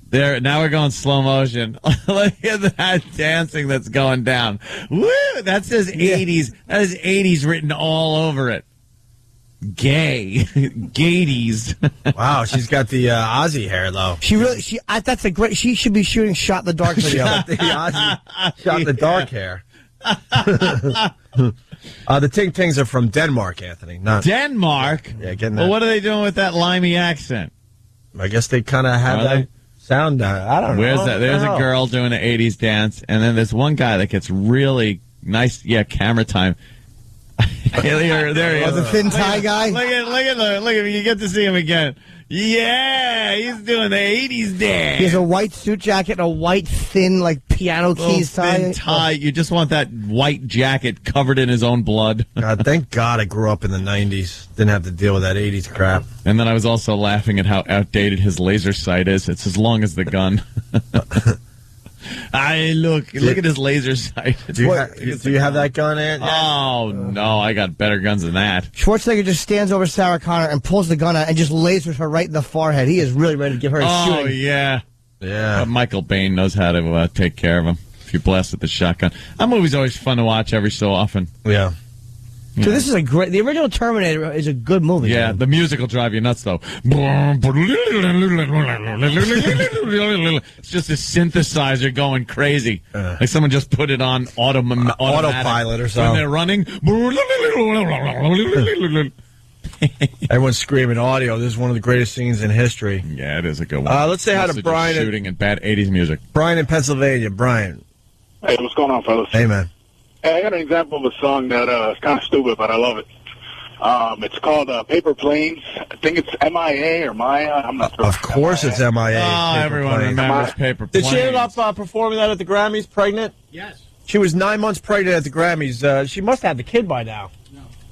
There, now we're going slow motion. Look at that dancing that's going down. Woo! That says 80s. That is 80s written all over it. Gay. Gaities. Wow, she's got the Ozzy hair, though. That's a great... She should be shooting Shot in the Dark video. The Ozzy Shot in the Dark hair. The Ting Tings are from Denmark, Anthony. Not Denmark? Yeah, getting that. Well, what are they doing with that limey accent? I guess they kind of have that... sound, I don't know. Where's that? There's a girl doing an 80s dance, and then there's one guy that gets really nice, camera time. There he is. The thin tie guy? Look at him. You get to see him again. Yeah, he's doing the 80s dance. He has a white suit jacket and a white, thin, piano keys tie. Thin tie. You just want that white jacket covered in his own blood. God, thank God I grew up in the 90s. Didn't have to deal with that 80s crap. And then I was also laughing at how outdated his laser sight is. It's as long as the gun. Look at his laser sight. Do you have that gun, Ant? Oh, no, I got better guns than that. Schwarzenegger just stands over Sarah Connor and pulls the gun out and just lasers her right in the forehead. He is really ready to give her a shooting. Oh, yeah. Yeah. Michael Bain knows how to take care of him if you blast with the shotgun. That movie's always fun to watch every so often. Yeah. So this is the original Terminator is a good movie. Yeah, man. the music will drive you nuts, though. It's just a synthesizer going crazy. Like someone just put it on autopilot or something. When they're running. Everyone's screaming audio. This is one of the greatest scenes in history. Yeah, it is a good one. Let's say hi to Brian. Shooting and bad 80s music. Brian in Pennsylvania. Brian. Hey, what's going on, fellas? Hey, man. Hey, I got an example of a song that is kind of stupid, but I love it. It's called Paper Planes. I think it's MIA or Maya. I'm not sure. Of course it's MIA. Oh, everyone remembers Paper Planes. Did she end up performing that at the Grammys, pregnant? Yes. She was 9 months pregnant at the Grammys. She must have the kid by now.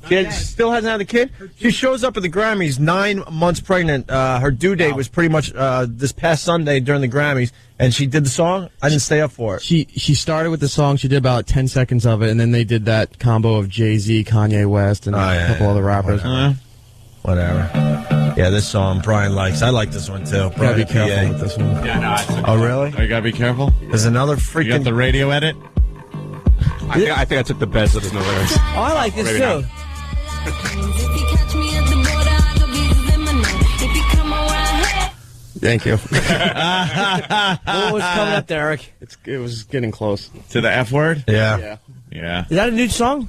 She still hasn't had the kid? She shows up at the Grammys 9 months pregnant. Her due date was pretty much this past Sunday during the Grammys, and she did the song. I didn't stay up for it. She started with the song. She did about 10 seconds of it, and then they did that combo of Jay-Z, Kanye West, and a couple other rappers. Whatever. Yeah, this song Brian likes. I like this one, too. Gotta be careful with this one. Yeah, no, really? Oh, you gotta be careful? There's another freaking... You got the radio edit? I think I took the best of the lyrics. Oh, I like this, too. Thank you. What was coming up, Derek? It was getting close. To the F word? Yeah. Yeah. Is that a new song?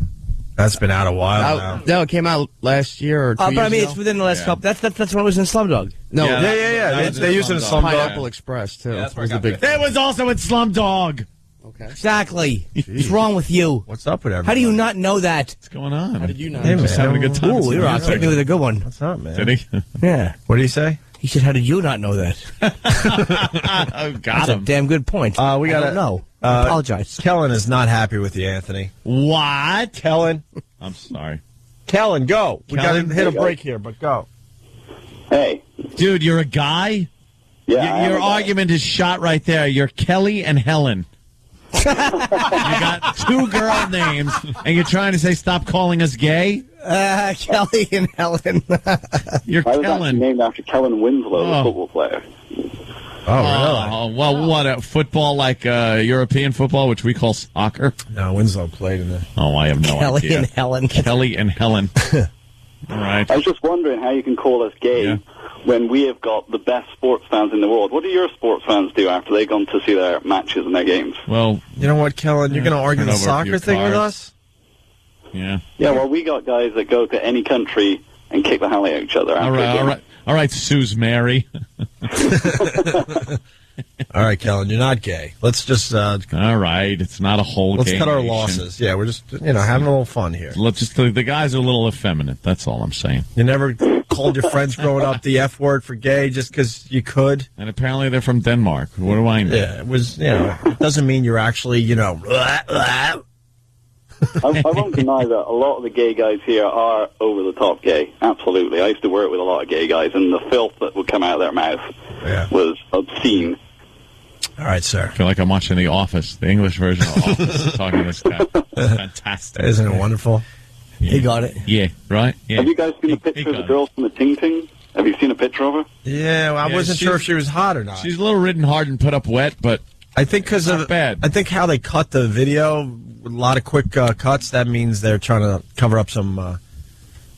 That's been out a while now. No, it came out last year or 2 years But I mean, ago. it's within the last couple. That's when it was in Slumdog. No, Yeah. They use it in Slumdog. Pineapple Express, too. that's where was I the got big it. That was also in Slumdog. Okay. Exactly. What's wrong with you? What's up with everybody? How do you not know that? What's going on? How did you know? Hey, Just man. having a good time. Ooh, you're out. Hit me with a good one. What's up, man? Did he? Yeah. What did he say? He said, "How did you not know that?" Oh, got That's a him. damn good point. We I gotta don't know. I apologize. Kellen is not happy with you, Anthony. What? Kellen, I'm sorry. Kellen, go. We Kellen? gotta hit a break here, but go. Hey. Dude, you're a guy? Yeah. Your argument is shot right there. You're Kelly and Helen. You got two girl names, and you're trying to say stop calling us gay? Kelly and Helen. You're I was actually Kellen. named after Kellen Winslow, Oh. a football player. Oh, well, what, football like European football, which we call soccer? No, Winslow played in there. Oh, I have no Kelly idea. and Helen. Kelly and Helen. All right. I was just wondering how you can call us gay when we have got the best sports fans in the world. What do your sports fans do after they've gone to see their matches and their games? Well, you know what, Kellen? You're going to argue turn the over soccer your thing with cards. us? Yeah. Yeah, well, we got guys that go to any country and kick the hell out of each other. All right, Suze Mary. All right, Kellen, you're not gay. Let's just all right, it's not a whole let's gay cut our nation. losses. Yeah, we're just having a little fun here. Let's just the guys are a little effeminate. That's all I'm saying. You never called your friends growing up the F word for gay just because you could? And apparently they're from Denmark. What do I know? Yeah, it was, it doesn't mean you're actually, I won't deny that a lot of the gay guys here are over-the-top gay. Absolutely. I used to work with a lot of gay guys, and the filth that would come out of their mouth was obscene. All right, sir. I feel like I'm watching The Office, the English version of Office, talking to this guy. Fantastic. Isn't it wonderful? He got it. Yeah, right? Yeah. Have you guys seen a picture of the girl from the Ting Ting? Have you seen a picture of her? Yeah, well, I wasn't sure if she was hot or not. She's a little ridden hard and put up wet, but I think because of bad. I think how they cut the video, a lot of quick cuts. That means they're trying to cover up some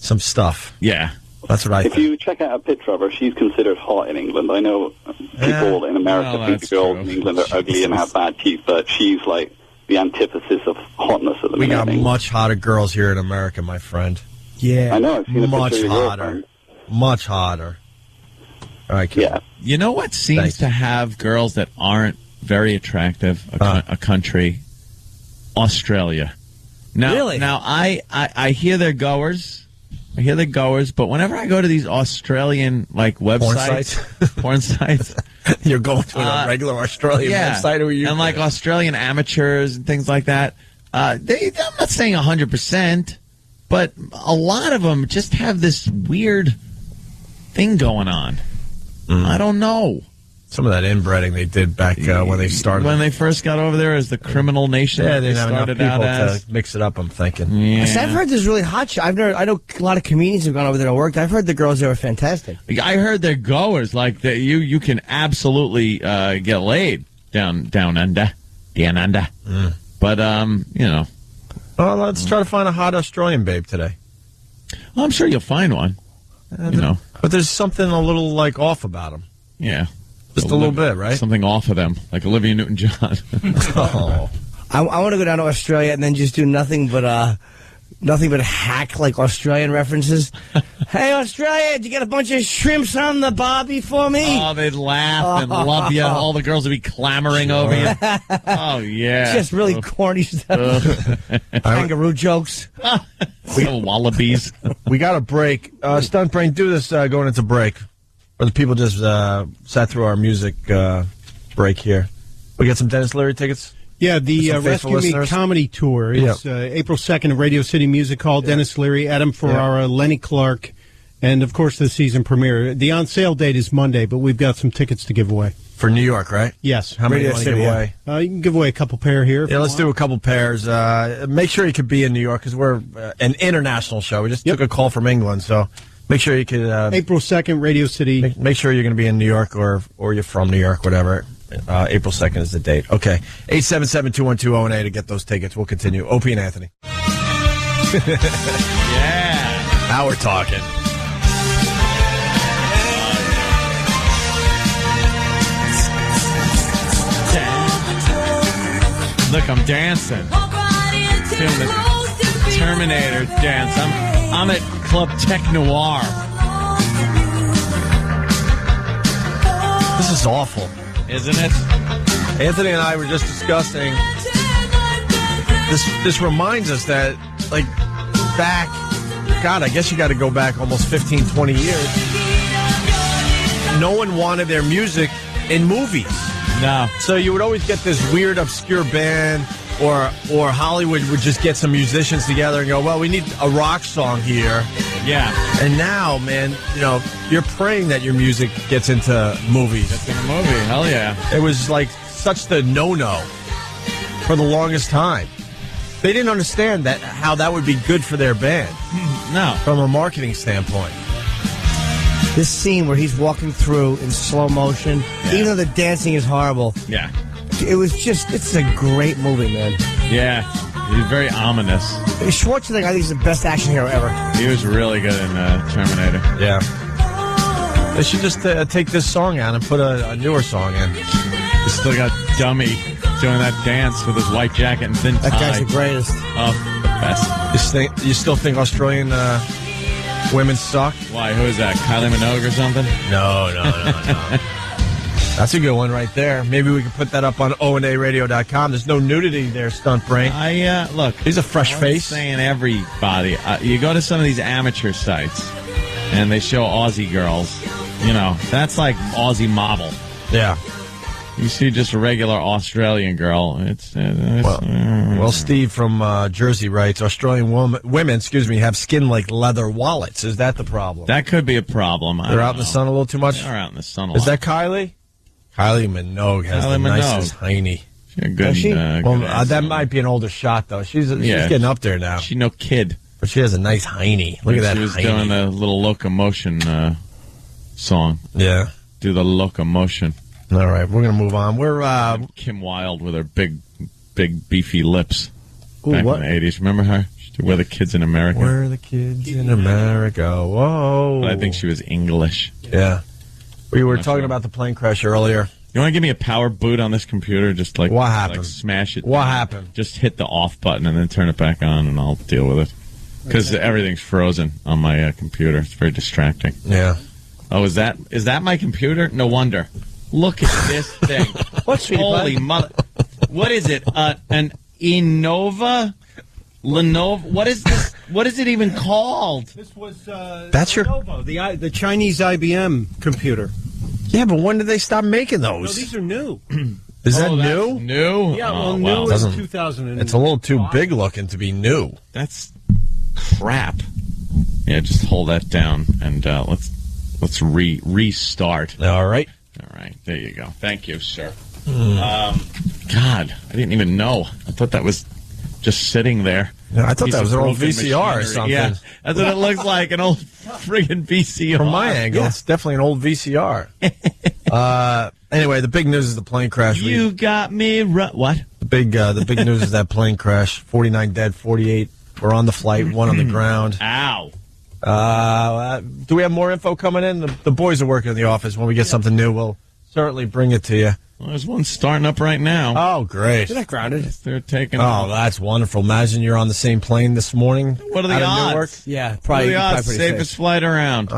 stuff. Yeah, that's what I If think. you check out a picture of her, she's considered hot in England. I know people in America think the girls in England are ugly and have bad teeth, but she's like the antithesis of hotness at the We minute. got much hotter girls here in America, my friend. Yeah, I know. I've seen a much picture of your hotter, girlfriend. much hotter. All right, Kevin. Yeah. You know what seems to have girls that aren't very attractive? A country, Australia. Now, Really? Now, I hear they're goers. I hear they're goers, but whenever I go to these Australian websites, porn sites, you're going to a regular Australian website, or you and like Australian amateurs and things like that. I'm not saying 100%, but a lot of them just have this weird thing going on. I don't know. Some of that inbreeding they did back when they started. When they first got over there as the criminal nation, Yeah, that they they didn't have enough started out people as. to mix it up, I'm thinking. Yeah. I've heard there's really hot. I know a lot of comedians have gone over there and worked. I've heard the girls there are fantastic. I heard they're goers. Like that, you can absolutely get laid down under. But Well, let's try to find a hot Australian babe today. I'm sure you'll find one. But there's something a little off about them. Yeah. Just a little bit, right? Something off of them, like Olivia Newton-John. Oh. I want to go down to Australia and then just do nothing but hack like Australian references. Hey, Australia, did you get a bunch of shrimps on the barbie for me? Oh, they'd laugh and love you. All the girls would be clamoring over you. Oh, yeah. Just really corny stuff. Kangaroo jokes. Wallabies. We got a break. Stunt Brain, do this going into break. Or the people just sat through our music break here. We got some Dennis Leary tickets? Yeah, the For some faithful Rescue Me listeners? comedy tour. It's April 2nd at Radio City Music Hall. Dennis Leary, Adam Ferrara, Lenny Clark, and, of course, the season premiere. The on-sale date is Monday, but we've got some tickets to give away. For New York, right? Yes. How many do you want to give away? You can give away a couple pair here. Yeah, let's do a couple pairs. Make sure you could be in New York because we're an international show. We just took a call from England, so make sure you could. April 2nd, Radio City. Make sure you're going to be in New York or you're from New York, whatever. April 2nd is the date. Okay. 877-212-08 to get those tickets. We'll continue. Opie and Anthony. Yeah. Now we're talking. Look, I'm dancing. Doing the Terminator dance. I'm at Club Tech Noir. This is awful. Isn't it? Anthony and I were just discussing this reminds us that, like, back, God, I guess you got to go back almost 15, 20 years. No one wanted their music in movies. No. So you would always get this weird, obscure band, or Hollywood would just get some musicians together and go, well, we need a rock song here. Yeah. And now, man, you know, you're praying that your music gets into movies. Gets in a movie, hell yeah. It was like such the no-no for the longest time. They didn't understand that how that would be good for their band. No. From a marketing standpoint. This scene where he's walking through in slow motion, even though the dancing is horrible. Yeah. It's a great movie, man. Yeah. He's very ominous. Schwarzenegger, I think, is the best action hero ever. He was really good in Terminator. Yeah. They should just take this song out and put a newer song in. You still got Dummy doing that dance with his white jacket and thin tie. That guy's the greatest. Oh, the best. You still think Australian women suck? Why? Who is that? Kylie Minogue or something? No. That's a good one right there. Maybe we can put that up on onaradio.com. There's no nudity there, Stunt Brain. Look. He's a fresh face. I'm saying everybody. You go to some of these amateur sites, and they show Aussie girls. You know, that's like Aussie model. Yeah. You see just a regular Australian girl. Well, Steve from Jersey writes, Australian women, have skin like leather wallets. Is that the problem? That could be a problem. They're out in the sun a little too much? They're out in the sun a lot. Is that Kylie? Kylie Minogue has the nicest hiney. That might be an older shot, though. She's getting up there now. She's no kid. But she has a nice hiney. Look at that hiney. She was doing a little locomotion song. Yeah. Do the locomotion. All right, we're going to move on. We're Kim Wilde with her big, beefy lips. Ooh, back what? in the 80s. Remember her? We're the Kids in America. We're the Kids in America. Whoa. But I think she was English. Yeah. We were talking about the plane crash earlier. You want to give me a power boot on this computer? Just like what happened? Like smash it. What happened? Just hit the off button and then turn it back on, and I'll deal with it. Because everything's frozen on my computer. It's very distracting. Yeah. Oh, is that my computer? No wonder. Look at this thing. What's holy mother? What is it? An Innova? Lenovo? What is this? What is it even called? This was that's your Lenovo, the Chinese IBM computer. Yeah, but when did they stop making those? No, these are new. Is that new? New? Yeah, well, new is 2000. It's a little too big looking to be new. That's crap. Yeah, just hold that down and let's restart. All right. All right, there you go. Thank you, sir. God, I didn't even know. I thought that was just sitting there. Yeah, I thought that was an old VCR or something. Yeah, that's what it looks like, an old friggin' VCR. From my angle, it's definitely an old VCR. Anyway, the big news is the plane crash. You got me what? The big news is that plane crash. 49 dead, 48 were on the flight, one on the ground. Ow. Do we have more info coming in? The boys are working in the office. When we get something new, we'll certainly bring it to you. Well, there's one starting up right now. Oh, great. They're not grounded. They're taking Oh, that's wonderful. Imagine you're on the same plane this morning. What are the odds? Yeah, probably. What are the odds? Safest flight around.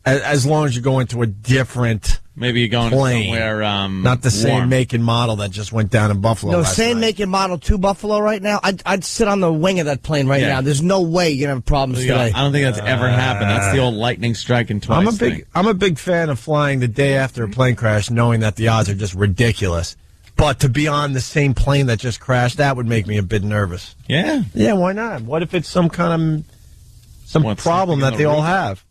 As long as you go into a different Maybe you're going plane. somewhere not the same warm. make and model that just went down in Buffalo. No, last same night. make and model to Buffalo right now. I'd sit on the wing of that plane right now. There's no way you're gonna have problems today. I don't think that's ever happened. That's the old lightning striking twice thing. I'm a big fan of flying the day after a plane crash, knowing that the odds are just ridiculous. But to be on the same plane that just crashed, that would make me a bit nervous. Yeah. Yeah, why not? What if it's some kind of problem that they all have?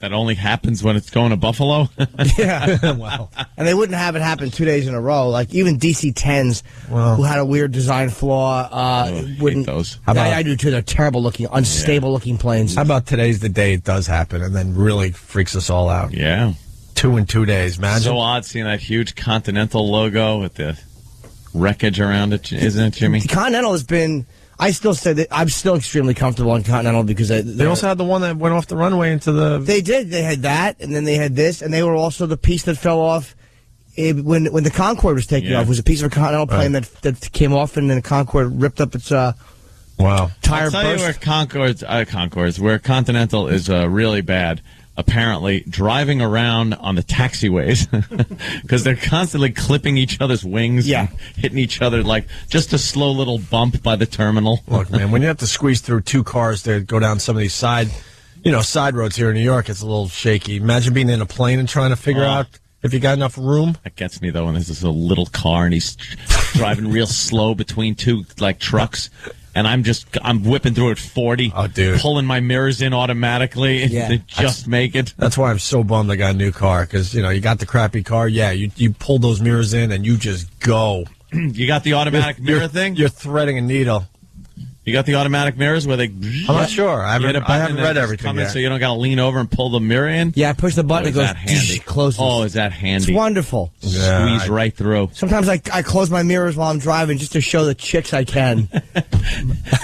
That only happens when it's going to Buffalo? Yeah. Well, and they wouldn't have it happen 2 days in a row. Like even DC-10s, who had a weird design flaw, wouldn't. Those. I do too. They're terrible looking, unstable looking planes. How about today's the day it does happen and then really freaks us all out? Yeah. 2 in 2 days, imagine. So odd seeing that huge Continental logo with the wreckage around it, isn't it, Jimmy? Continental has been. I still say that I'm still extremely comfortable on Continental because they also had the one that went off the runway into the. They did. They had that, and then they had this, and they were also the piece that fell off when the Concorde was taking off, it was a piece of a Continental plane that came off, and then the Concorde ripped up its tire I'll tell burst. you where Concords, where Continental is really bad. Apparently, driving around on the taxiways because they're constantly clipping each other's wings, and hitting each other like just a slow little bump by the terminal. Look, man, when you have to squeeze through two cars to go down some of these side roads here in New York, it's a little shaky. Imagine being in a plane and trying to figure out if you got enough room. That gets me though when there's this little car and he's driving real slow between two trucks. And I'm whipping through at 40, pulling my mirrors in automatically to just make it. That's why I'm so bummed I got a new car, because, you got the crappy car. Yeah, you pull those mirrors in and you just go. You got the automatic mirror thing? You're threading a needle. You got the automatic mirrors where they... I'm not sure. I haven't read everything yet. So you don't got to lean over and pull the mirror in? Yeah, push the button, it goes, closes. Oh, is that handy? It's wonderful. Yeah, squeeze right through. Sometimes I close my mirrors while I'm driving just to show the chicks I can.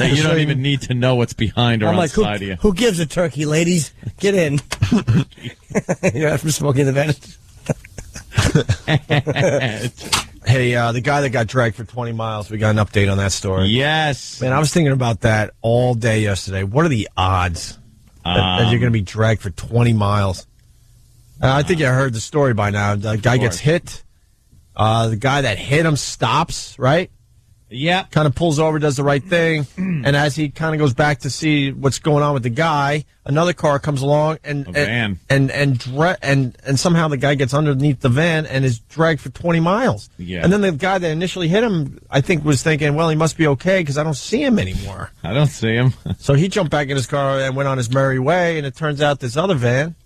You don't even need to know what's behind or on side of you. Who gives a turkey, ladies? Get in. You're after smoking the vent. Hey, the guy that got dragged for 20 miles, we got an update on that story. Yes. Man, I was thinking about that all day yesterday. What are the odds that you're going to be dragged for 20 miles? I think you heard the story by now. The guy gets hit. The guy that hit him stops, right? Yeah. Kind of pulls over, does the right thing. And as he kind of goes back to see what's going on with the guy, another car comes along and somehow the guy gets underneath the van and is dragged for 20 miles. Yeah. And then the guy that initially hit him, I think, was thinking, well, he must be okay because I don't see him anymore. I don't see him. So he jumped back in his car and went on his merry way, and it turns out this other van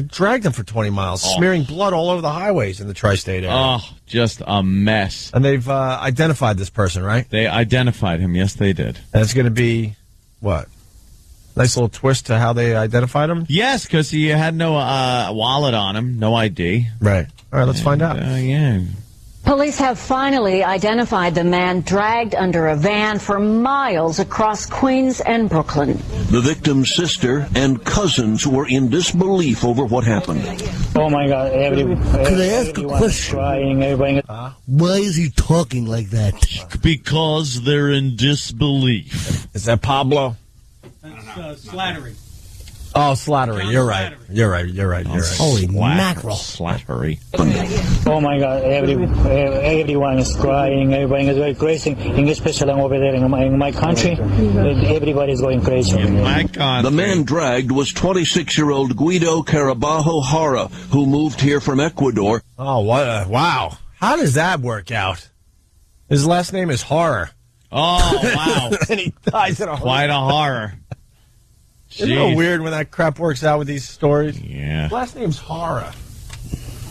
dragged him for 20 miles, smearing blood all over the highways in the tri-state area. Oh, just a mess. And they've identified this person, right? They identified him. Yes, they did. And it's going to be, what? Nice little twist to how they identified him? Yes, because he had no wallet on him, no ID. Right. All right, let's find out. Yeah. Police have finally identified the man dragged under a van for miles across Queens and Brooklyn. The victim's sister and cousins were in disbelief over what happened. Oh my God! Could I ask a question? Why is he talking like that? Because they're in disbelief. Is that Pablo? That's Slattery. Oh, Slattery. You're right. You're right. Holy mackerel. Slattery. Oh my God, everyone is crying, everyone is going crazy, especially over there in my country, everybody is going crazy. In my country. The man dragged was 26-year-old Guido Caraballo Jara, who moved here from Ecuador. Oh, wow. How does that work out? His last name is Horror. Oh, wow. And he dies in a Quite a horror. Isn't it weird when that crap works out with these stories? Yeah. His last name's Horror.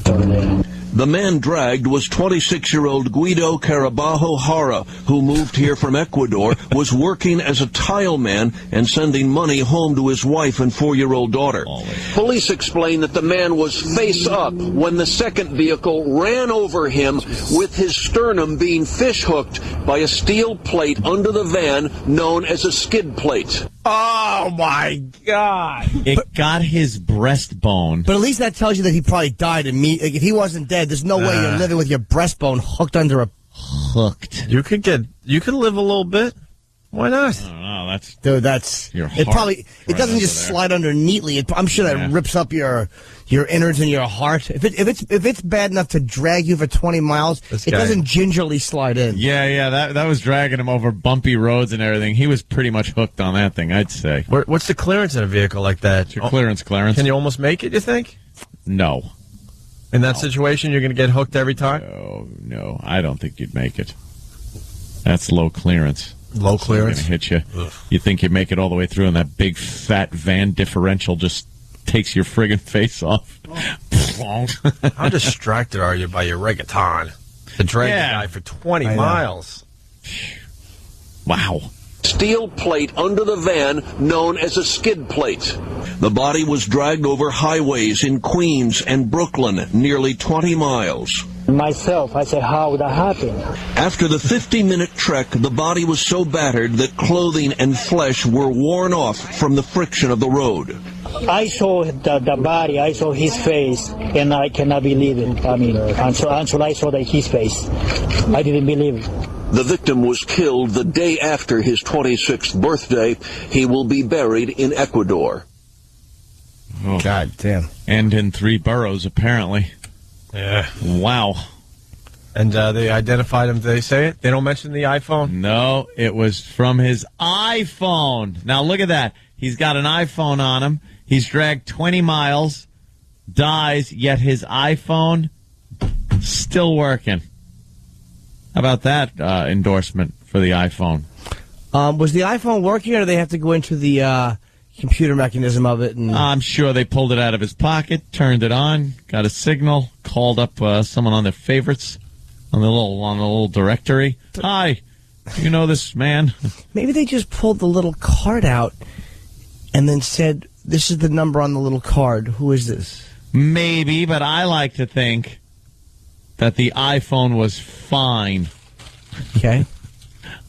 The man dragged was 26-year-old Guido Caraballo Jara, who moved here from Ecuador, was working as a tile man and sending money home to his wife and 4-year-old daughter. Police explain that the man was face up when the second vehicle ran over him with his sternum being fish hooked by a steel plate under the van known as a skid plate. Oh, my God. It got his breastbone. But at least that tells you that he probably died immediately. Like, if he wasn't dead, there's no way you're living with your breastbone hooked under a... Hooked. You could live a little bit. Why not? I don't know. That's your it. heart It doesn't just slide under neatly. I'm sure that rips up your innards and your heart. If it's bad enough to drag you for 20 miles, it doesn't gingerly slide in. Yeah. That was dragging him over bumpy roads and everything. He was pretty much hooked on that thing, I'd say. What's the clearance in a vehicle like that? What's your clearance? Can you almost make it, you think? No. In that situation, you're going to get hooked every time? No. I don't think you'd make it. That's low clearance. Low clearance? Going to hit you. Ugh. You think you make it all the way through, and that big fat van differential just takes your friggin' face off. How distracted are you by your reggaeton to drag the guy for 20 miles? Wow. Steel plate under the van known as a skid plate. The body was dragged over highways in Queens and Brooklyn, nearly 20 miles. myself. I said, how would that happen? After the 50-minute trek, the body was so battered that clothing and flesh were worn off from the friction of the road. I saw the body, I saw his face, and I cannot believe it. I mean, until I saw his face, I didn't believe it. The victim was killed the day after his 26th birthday. He will be buried in Ecuador. Oh. God damn. And in 3 boroughs, apparently. Yeah. Wow. And they identified him. Did they say it? They don't mention the iPhone? No, it was from his iPhone. Now, look at that. He's got an iPhone on him. He's dragged 20 miles, dies, yet his iPhone still working. How about that endorsement for the iPhone? Was the iPhone working, or do they have to go into the computer mechanism of it? And I'm sure they pulled it out of his pocket, turned it on, got a signal, called up someone on their favorites on the little directory. Hi, you know this man? Maybe they just pulled the little card out and then said, "This is the number on the little card. Who is this?" Maybe, but I like to think that the iPhone was fine. Okay.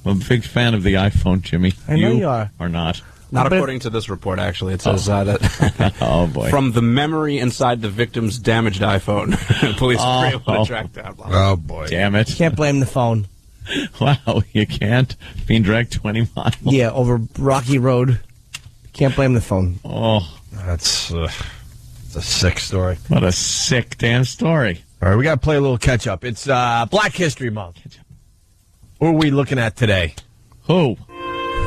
I'm a big fan of the iPhone, Jimmy. I know you are. Or not. Not according to this report, actually. It says that oh, boy. From the memory inside the victim's damaged iPhone, police were able to track down. Oh, boy. Damn it. Can't blame the phone. Wow, you can't? Being dragged 20 miles. Yeah, over Rocky Road. Can't blame the phone. Oh. That's it's a sick story. What a sick damn story. All right, we got to play a little catch-up. It's Black History Month. Who are we looking at today? Who?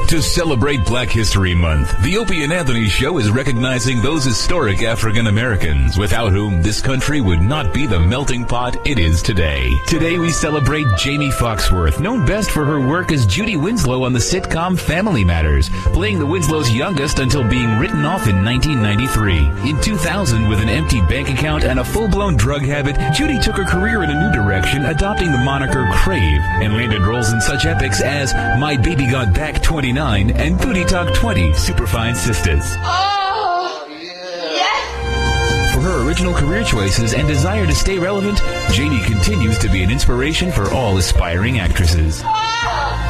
To celebrate Black History Month, the Opie and Anthony Show is recognizing those historic African Americans without whom this country would not be the melting pot it is today. Today we celebrate Jamie Foxworth, known best for her work as Judy Winslow on the sitcom Family Matters, playing the Winslow's youngest until being written off in 1993. In 2000, with an empty bank account and a full-blown drug habit, Judy took her career in a new direction, adopting the moniker Crave, and landed roles in such epics as My Baby Got Back 29 and Booty Talk 20, Superfine Sisters. Oh, yes. For her original career choices and desire to stay relevant, Janie continues to be an inspiration for all aspiring actresses.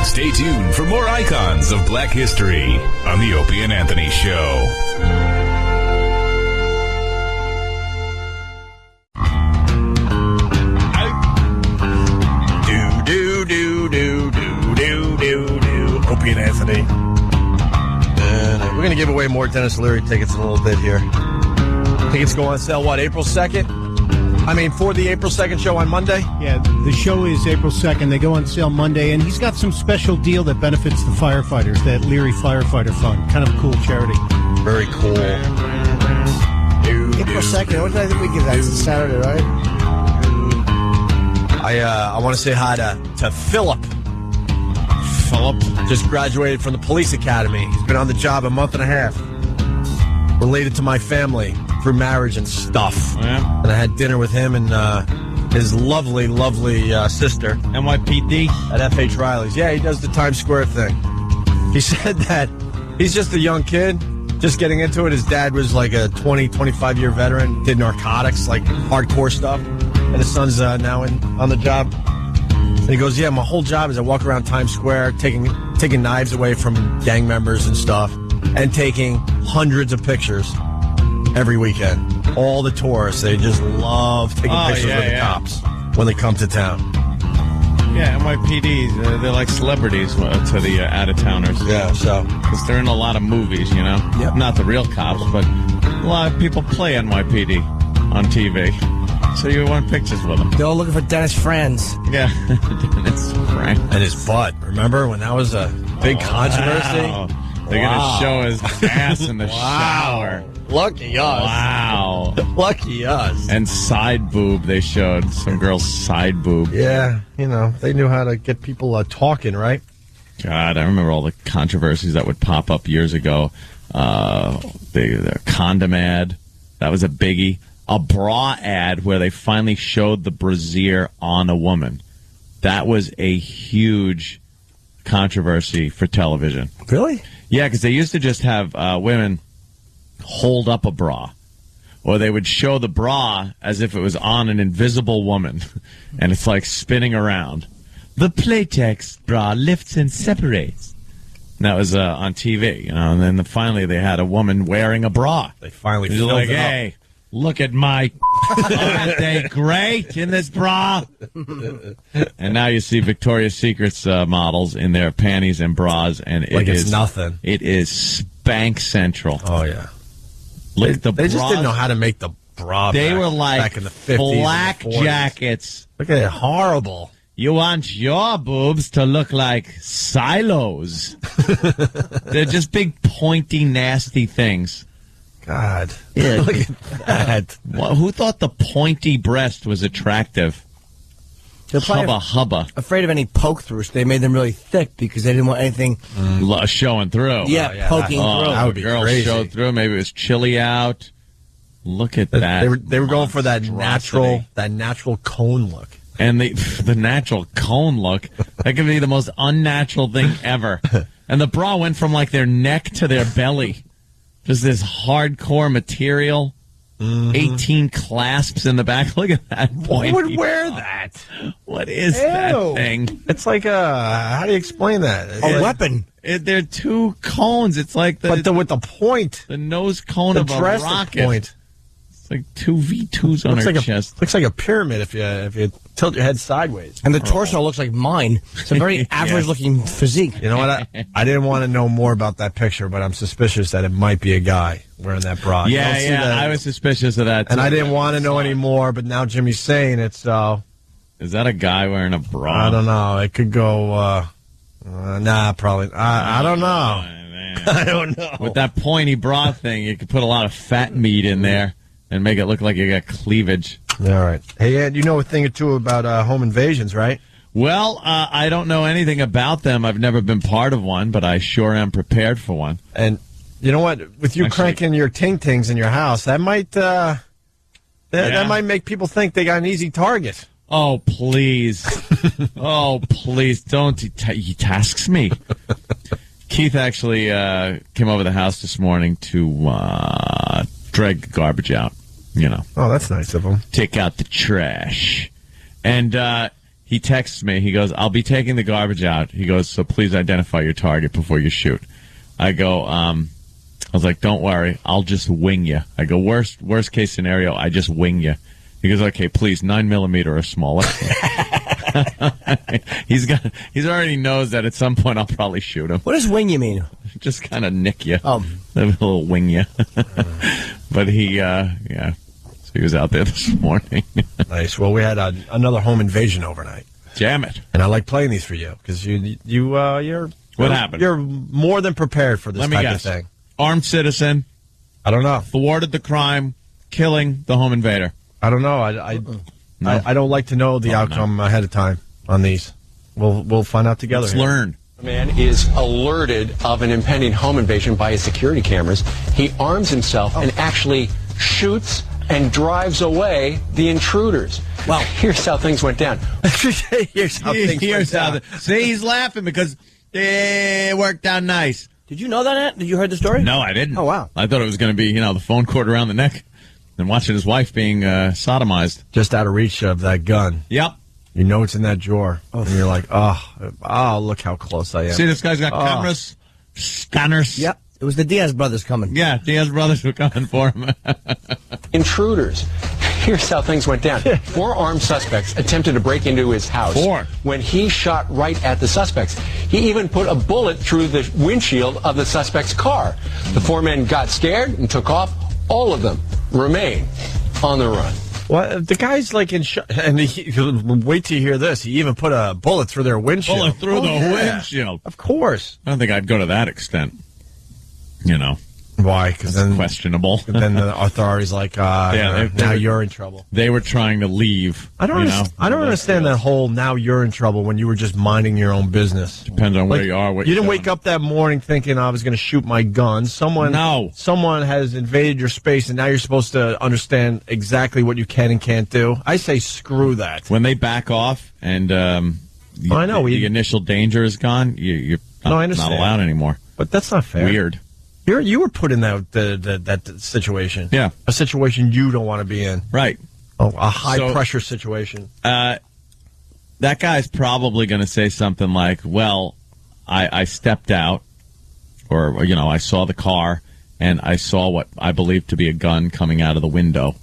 Stay tuned for more icons of Black history on the Opie and Anthony Show. Opie and Anthony. And we're going to give away more Dennis Leary tickets in a little bit here. Tickets go on sale, what, April 2nd? I mean, for the April 2nd show on Monday? Yeah, the show is April 2nd. They go on sale Monday, and he's got some special deal that benefits the firefighters, that Leary Firefighter Fund. Kind of a cool charity. Very cool. April 2nd. What day of the week is that? It's a Saturday, right? I want to say hi to Philip. Philip just graduated from the police academy. He's been on the job a month and a half. Related to my family through marriage and stuff. Yeah. And I had dinner with him and his lovely, lovely sister. NYPD? At F.H. Riley's. Yeah, he does the Times Square thing. He said that he's just a young kid, just getting into it. His dad was like a 20, 25-year veteran, did narcotics, like hardcore stuff. And his son's now on the job. And he goes, yeah, my whole job is I walk around Times Square taking knives away from gang members and stuff and taking hundreds of pictures every weekend. All the tourists, they just love taking pictures with the cops when they come to town. Yeah, NYPD, they're like celebrities to the out-of-towners. Yeah, so. Because they're in a lot of movies, you know? Yep. Not the real cops, but a lot of people play NYPD on TV. So you want pictures with him. They're all looking for Dennis Franz. Yeah, Dennis Franz. And his butt. Remember when that was a big controversy? Wow. They're going to show his ass in the shower. Lucky us. Wow. Lucky us. And side boob, they showed. Some girl's side boob. Yeah, you know, they knew how to get people talking, right? God, I remember all the controversies that would pop up years ago. The condom ad, that was a biggie. A bra ad where they finally showed the brassiere on a woman. That was a huge controversy for television. Really? Yeah, because they used to just have women hold up a bra or they would show the bra as if it was on an invisible woman, and it's like spinning around. The Playtex bra lifts and separates. And that was on TV, and then finally they had a woman wearing a bra. They finally filled like, hey, look at my, aren't they great in this bra? And now you see Victoria's Secret's models in their panties and bras, and it's nothing. It is spank central. Oh, yeah. Look at the They just didn't know how to make the bra They back, were like back in the 50s flak and the 40s. jackets. Look at it. Horrible. You want your boobs to look like silos. They're just big, pointy, nasty things. God. Yeah. Look at that. Well, who thought the pointy breast was attractive? They're probably Hubba. afraid of any poke-throughs. They made them really thick because they didn't want anything showing through. Yeah, poking through. That would be girl crazy. showed through. Maybe it was chilly out. Look at that. They were going for that natural cone look. And the natural cone look, that could be the most unnatural thing ever. And the bra went from like their neck to their belly. Just this hardcore material. 18 clasps in the back. Look at that point. Who would wear that? What is that thing? It's like how do you explain that? A weapon. They're two cones. It's like with the point. The nose cone of a rocket. Point. It's like two V2s on her chest. Looks like a pyramid if you tilt your head sideways. And the torso looks like mine. It's a very average-looking physique. You know what? I didn't want to know more about that picture, but I'm suspicious that it might be a guy wearing that bra. I was suspicious of that, too. And I didn't want to know any more, but now Jimmy's saying it, so... Is that a guy wearing a bra? I don't know. It could go... nah, probably... I don't know. I don't know. With that pointy bra thing, you could put a lot of fat meat in there and make it look like you got cleavage. All right. Hey, Ed, you know a thing or two about home invasions, right? Well, I don't know anything about them. I've never been part of one, but I sure am prepared for one. And you know what? With you cranking your ting-tings in your house, that might that might make people think they got an easy target. Oh, please. Oh, please. Don't. He tasks me. Keith actually came over the house this morning to drag the garbage out. You know. Oh, that's nice of him. Take out the trash. And he texts me. He goes, I'll be taking the garbage out. He goes, so please identify your target before you shoot. I go, I was like, don't worry. I'll just wing you. I go, worst case scenario, I just wing you. He goes, okay, please, 9mm or smaller. He's already knows that at some point I'll probably shoot him. What does wing you mean? Just kind of nick you. Oh. A little wing you. But he, so he was out there this morning. Nice. Well, we had another home invasion overnight. Jam it. And I like playing these for you because you're what happened? You're more than prepared for this Let me type guess. of thing. Armed citizen. I don't know. Thwarted the crime, killing the home invader. I don't know. I don't like to know the outcome ahead of time on these. We'll find out together. Let's learn. A man is alerted of an impending home invasion by his security cameras. He arms himself and actually shoots and drives away the intruders. Well, here's how things went down. Here's how things went down. See, he's laughing because it worked out nice. Did you know that, Ant? Did you heard the story? No, I didn't. Oh, wow. I thought it was going to be, the phone cord around the neck and watching his wife being sodomized. Just out of reach of that gun. Yep. You know it's in that drawer. And you're like, oh, look how close I am. See, this guy's got cameras, scanners. Yep. It was the Diaz brothers coming. Yeah, Diaz brothers were coming for him. Intruders. Here's how things went down. 4 armed suspects attempted to break into his house. 4. When he shot right at the suspects. He even put a bullet through the windshield of the suspect's car. The 4 men got scared and took off. All of them remain on the run. Well, the guy's like in and wait till you hear this. He even put a bullet through their windshield. Bullet through the windshield. Of course. I don't think I'd go to that extent. Why? Because then questionable. Then the authorities like, now you're in trouble. They were trying to leave. I don't understand that whole now you're in trouble when you were just minding your own business. Depends on where you are. You didn't wake up that morning thinking I was going to shoot my gun. Someone has invaded your space, and now you're supposed to understand exactly what you can and can't do. I say screw that. When they back off and I know the initial danger is gone, you're not allowed anymore. But that's not fair. Weird. You were put in that situation. Yeah. A situation you don't want to be in. Right. Oh, a high-pressure situation. That guy's probably going to say something like, well, I stepped out, or, I saw the car, and I saw what I believe to be a gun coming out of the window,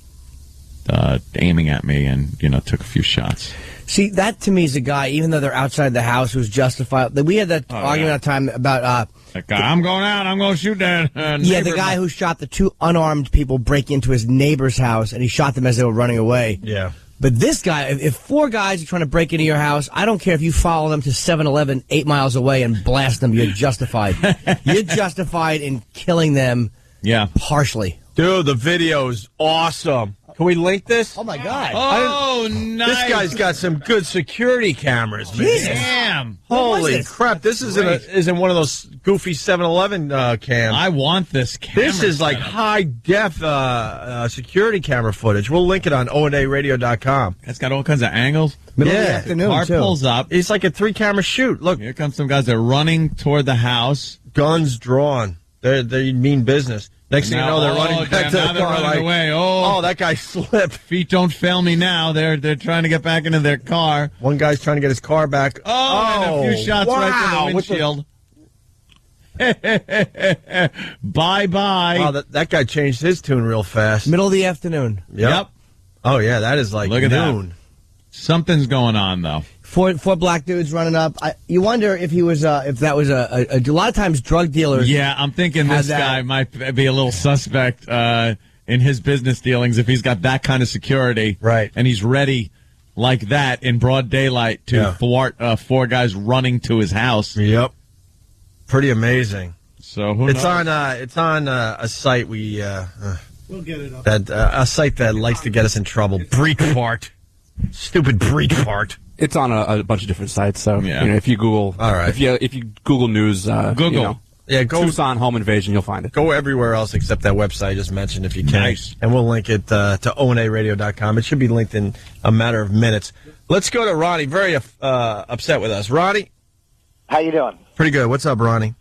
aiming at me, and, took a few shots. See, that to me is a guy, even though they're outside the house, who's justified. We had that argument at the time about... that guy, I'm going out, I'm going to shoot that the guy who shot the 2 unarmed people breaking into his neighbor's house, and he shot them as they were running away. Yeah. But this guy, if 4 guys are trying to break into your house, I don't care if you follow them to 7-Eleven 8 miles away and blast them, you're justified. You're justified in killing them partially. Dude, the video is awesome. Can we link this? Oh, my God. Oh, nice. This guy's got some good security cameras, man. Jesus. Damn. Holy crap. This isn't one of those goofy 7-Eleven cams. I want this camera. This is like high-def security camera footage. We'll link it on onaradio.com. It's got all kinds of angles. Middle of the afternoon, Car too. pulls up. It's like a 3-camera shoot. Look. Here comes some guys. They're running toward the house. Guns drawn. They mean business. Next thing you know, they're running back to the car. Running away. Oh, that guy slipped. Feet don't fail me now. They're trying to get back into their car. One guy's trying to get his car back. Oh, and a few shots right to the windshield. Bye-bye. Wow, that guy changed his tune real fast. Middle of the afternoon. Yep. Oh, yeah, that is like Look at noon. That. Something's going on, though. Four black dudes running up. You wonder if he was, if that was a lot of times drug dealers. Yeah, I'm thinking this guy might be a little suspect in his business dealings if he's got that kind of security. Right. And he's ready like that in broad daylight to thwart 4 guys running to his house. Yep. Pretty amazing. So who knows? It's on a site we'll get it up. A site that likes to get us in trouble. Breitbart. Stupid Breitbart. It's on a bunch of different sites, so if you Google, all right. if you Google news, Google, go Tucson home invasion, you'll find it. Go everywhere else except that website I just mentioned if you can. Nice. And we'll link it to onaradio.com. It should be linked in a matter of minutes. Let's go to Ronnie. Very upset with us. Ronnie, how you doing? Pretty good. What's up, Ronnie?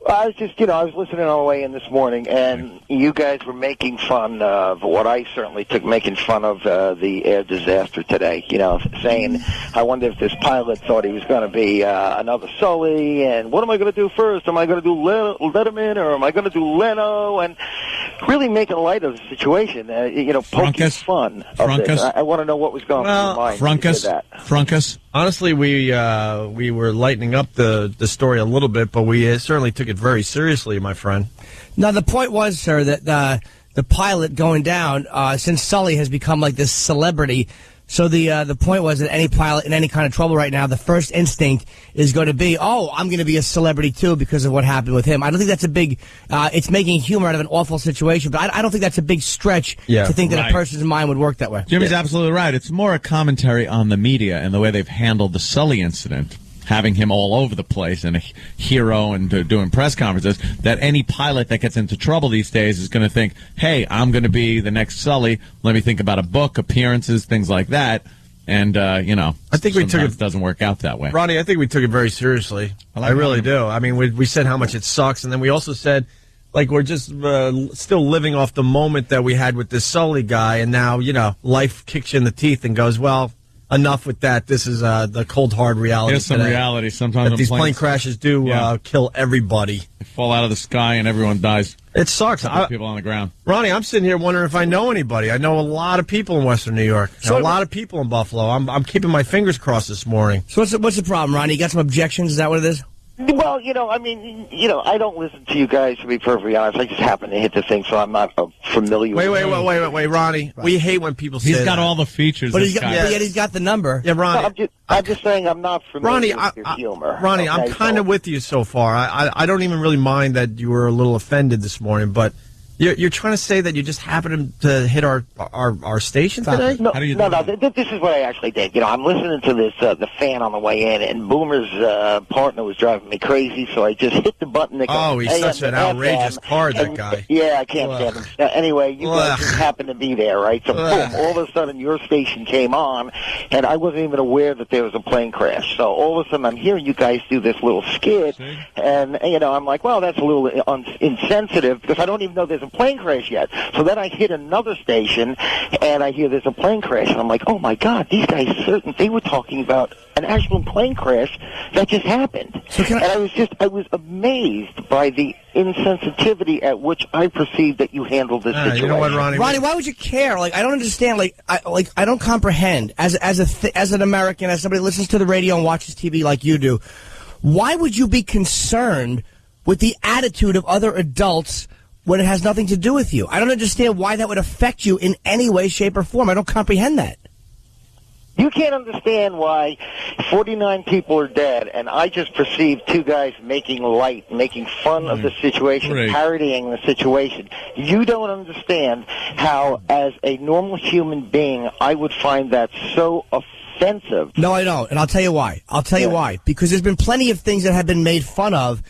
I was just, I was listening all the way in this morning, and you guys were making fun of what I certainly took making fun of the air disaster today. Saying, I wonder if this pilot thought he was going to be another Sully, and what am I going to do first? Am I going to do Letterman, or am I going to do Leno? And really making light of the situation, poking fun of this. I want to know what was going through your mind. Frunkus. Honestly, we were lightening up the story a little bit, but we certainly took it very seriously, my friend. Now, the point was, sir, that the pilot going down, since Sully has become like this celebrity, so the point was that any pilot in any kind of trouble right now, the first instinct is going to be, I'm going to be a celebrity too because of what happened with him. I don't think that's a big, it's making humor out of an awful situation, but I don't think that's a big stretch to think that a person's mind would work that way. Jimmy's absolutely right. It's more a commentary on the media and the way they've handled the Sully incident, having him all over the place and a hero and doing press conferences, that any pilot that gets into trouble these days is going to think, hey, I'm going to be the next Sully. Let me think about a book, appearances, things like that. And, I think we took it doesn't work out that way. Ronnie, I think we took it very seriously. I really do. I mean, we said how much it sucks, and then we also said, like, we're just still living off the moment that we had with this Sully guy, and now, life kicks you in the teeth and goes, well, enough with that. This is the cold, hard reality. There's some today. reality. Sometimes that these plane crashes do kill everybody. They fall out of the sky and everyone dies. It sucks. People on the ground. Ronnie, I'm sitting here wondering if I know anybody. I know a lot of people in Western New York. So a lot of people in Buffalo. I'm keeping my fingers crossed this morning. So what's the problem, Ronnie? You got some objections? Is that what it is? Well, I don't listen to you guys, to be perfectly honest. I just happen to hit the thing, so I'm not familiar with it. Wait, Ronnie. Right. We hate when people say He's got all the features. But yet he's got the number. Yeah, Ronnie. No, I'm just saying I'm not familiar with your humor. Ronnie, okay, I'm kind of with you so far. I don't even really mind that you were a little offended this morning, but You're trying to say that you just happened to hit our station today? No, this is what I actually did. You know, I'm listening to this the fan on the way in, and Boomer's partner was driving me crazy, so I just hit the button that goes, oh, he's such an outrageous card, that guy. Yeah, I can't stand him. Anyway, you guys just happened to be there, right? So boom, all of a sudden your station came on, and I wasn't even aware that there was a plane crash. So all of a sudden I'm hearing you guys do this little skit, and you know, I'm like, well, that's a little insensitive because I don't even know there's a plane crash yet. So then I hit another station, and I hear there's a plane crash, and I'm like, oh my God, these guys they were talking about an actual plane crash that just happened. And I was amazed by the insensitivity at which I perceived that you handled this situation. You know what, Ronnie? Ronnie, why would you care? Like, I don't understand. I don't comprehend as an American, as somebody who listens to the radio and watches TV like you do. Why would you be concerned with the attitude of other adults when it has nothing to do with you? I don't understand why that would affect you in any way, shape, or form. I don't comprehend that. You can't understand why 49 people are dead, and I just perceived two guys making fun of the situation, parodying the situation. You don't understand how, as a normal human being, I would find that so offensive. No, I don't, and I'll tell you why. Why. Because there's been plenty of things that have been made fun of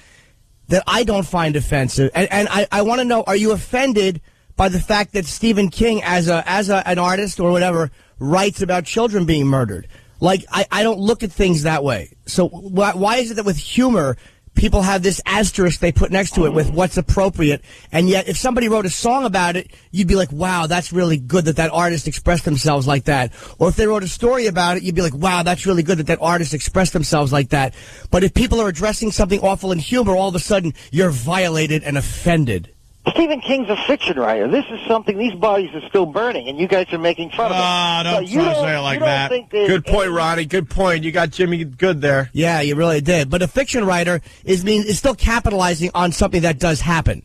that I don't find offensive. And I want to know, are you offended by the fact that Stephen King, as an artist or whatever, writes about children being murdered? Like, I don't look at things that way. So why is it that with humor, people have this asterisk they put next to it with what's appropriate, and yet if somebody wrote a song about it, you'd be like, wow, that's really good that artist expressed themselves like that. Or if they wrote a story about it, you'd be like, wow, that's really good that artist expressed themselves like that. But if people are addressing something awful in humor, all of a sudden you're violated and offended. Stephen King's a fiction writer. This is something, these bodies are still burning, and you guys are making fun of it. Don't say it like that. Good point, Ronnie. Good point. You got Jimmy good there. Yeah, you really did. But a fiction writer is still capitalizing on something that does happen.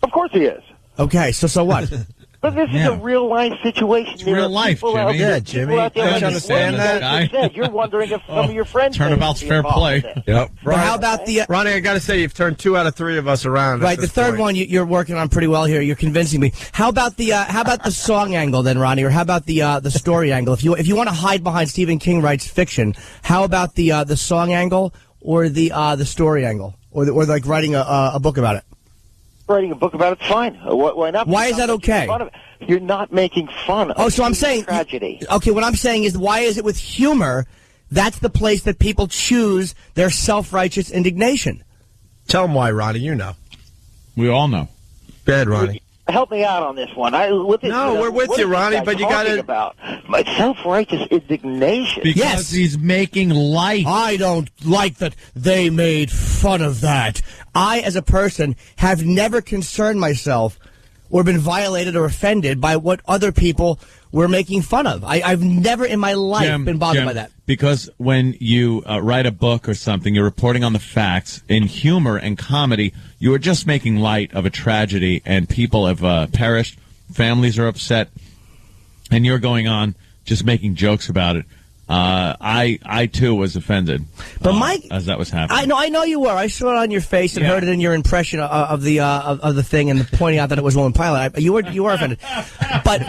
Of course he is. Okay, so what? But this is a real-life situation. It's real life, Jimmy. Yeah, Jimmy. Don't you understand that? You're wondering if some of your friends... Turnabout's fair play. Yep. But how about the... Ronnie, I got to say, you've turned 2 out of 3 of us around. Right, the third one you're working on pretty well here. You're convincing me. How about the song angle then, Ronnie, or how about the story angle? If you want to hide behind Stephen King writes fiction, how about the song angle or the story angle, or like writing a book about it? Writing a book about it's fine. Why not? Why is that okay? You're not making fun of I'm saying tragedy. Okay, what I'm saying is, why is it with humor? That's the place that people choose their self-righteous indignation. Tell them why, Ronnie. You know. We all know. Bad, Ronnie. Help me out on this one. We're with you, Ronnie, but you got to... about my self-righteous indignation. Because he's making light. I don't like that they made fun of that. I, as a person, have never concerned myself or been violated or offended by what other people were making fun of. I've never in my life been bothered by that. Because when you write a book or something, you're reporting on the facts. In humor and comedy, you are just making light of a tragedy, and people have perished, families are upset, and you're going on just making jokes about it. I too was offended, but Mike, as that was happening. I know you were. I saw it on your face and heard it in your impression of the thing and pointing out that it was Woman Pilot. You were offended, but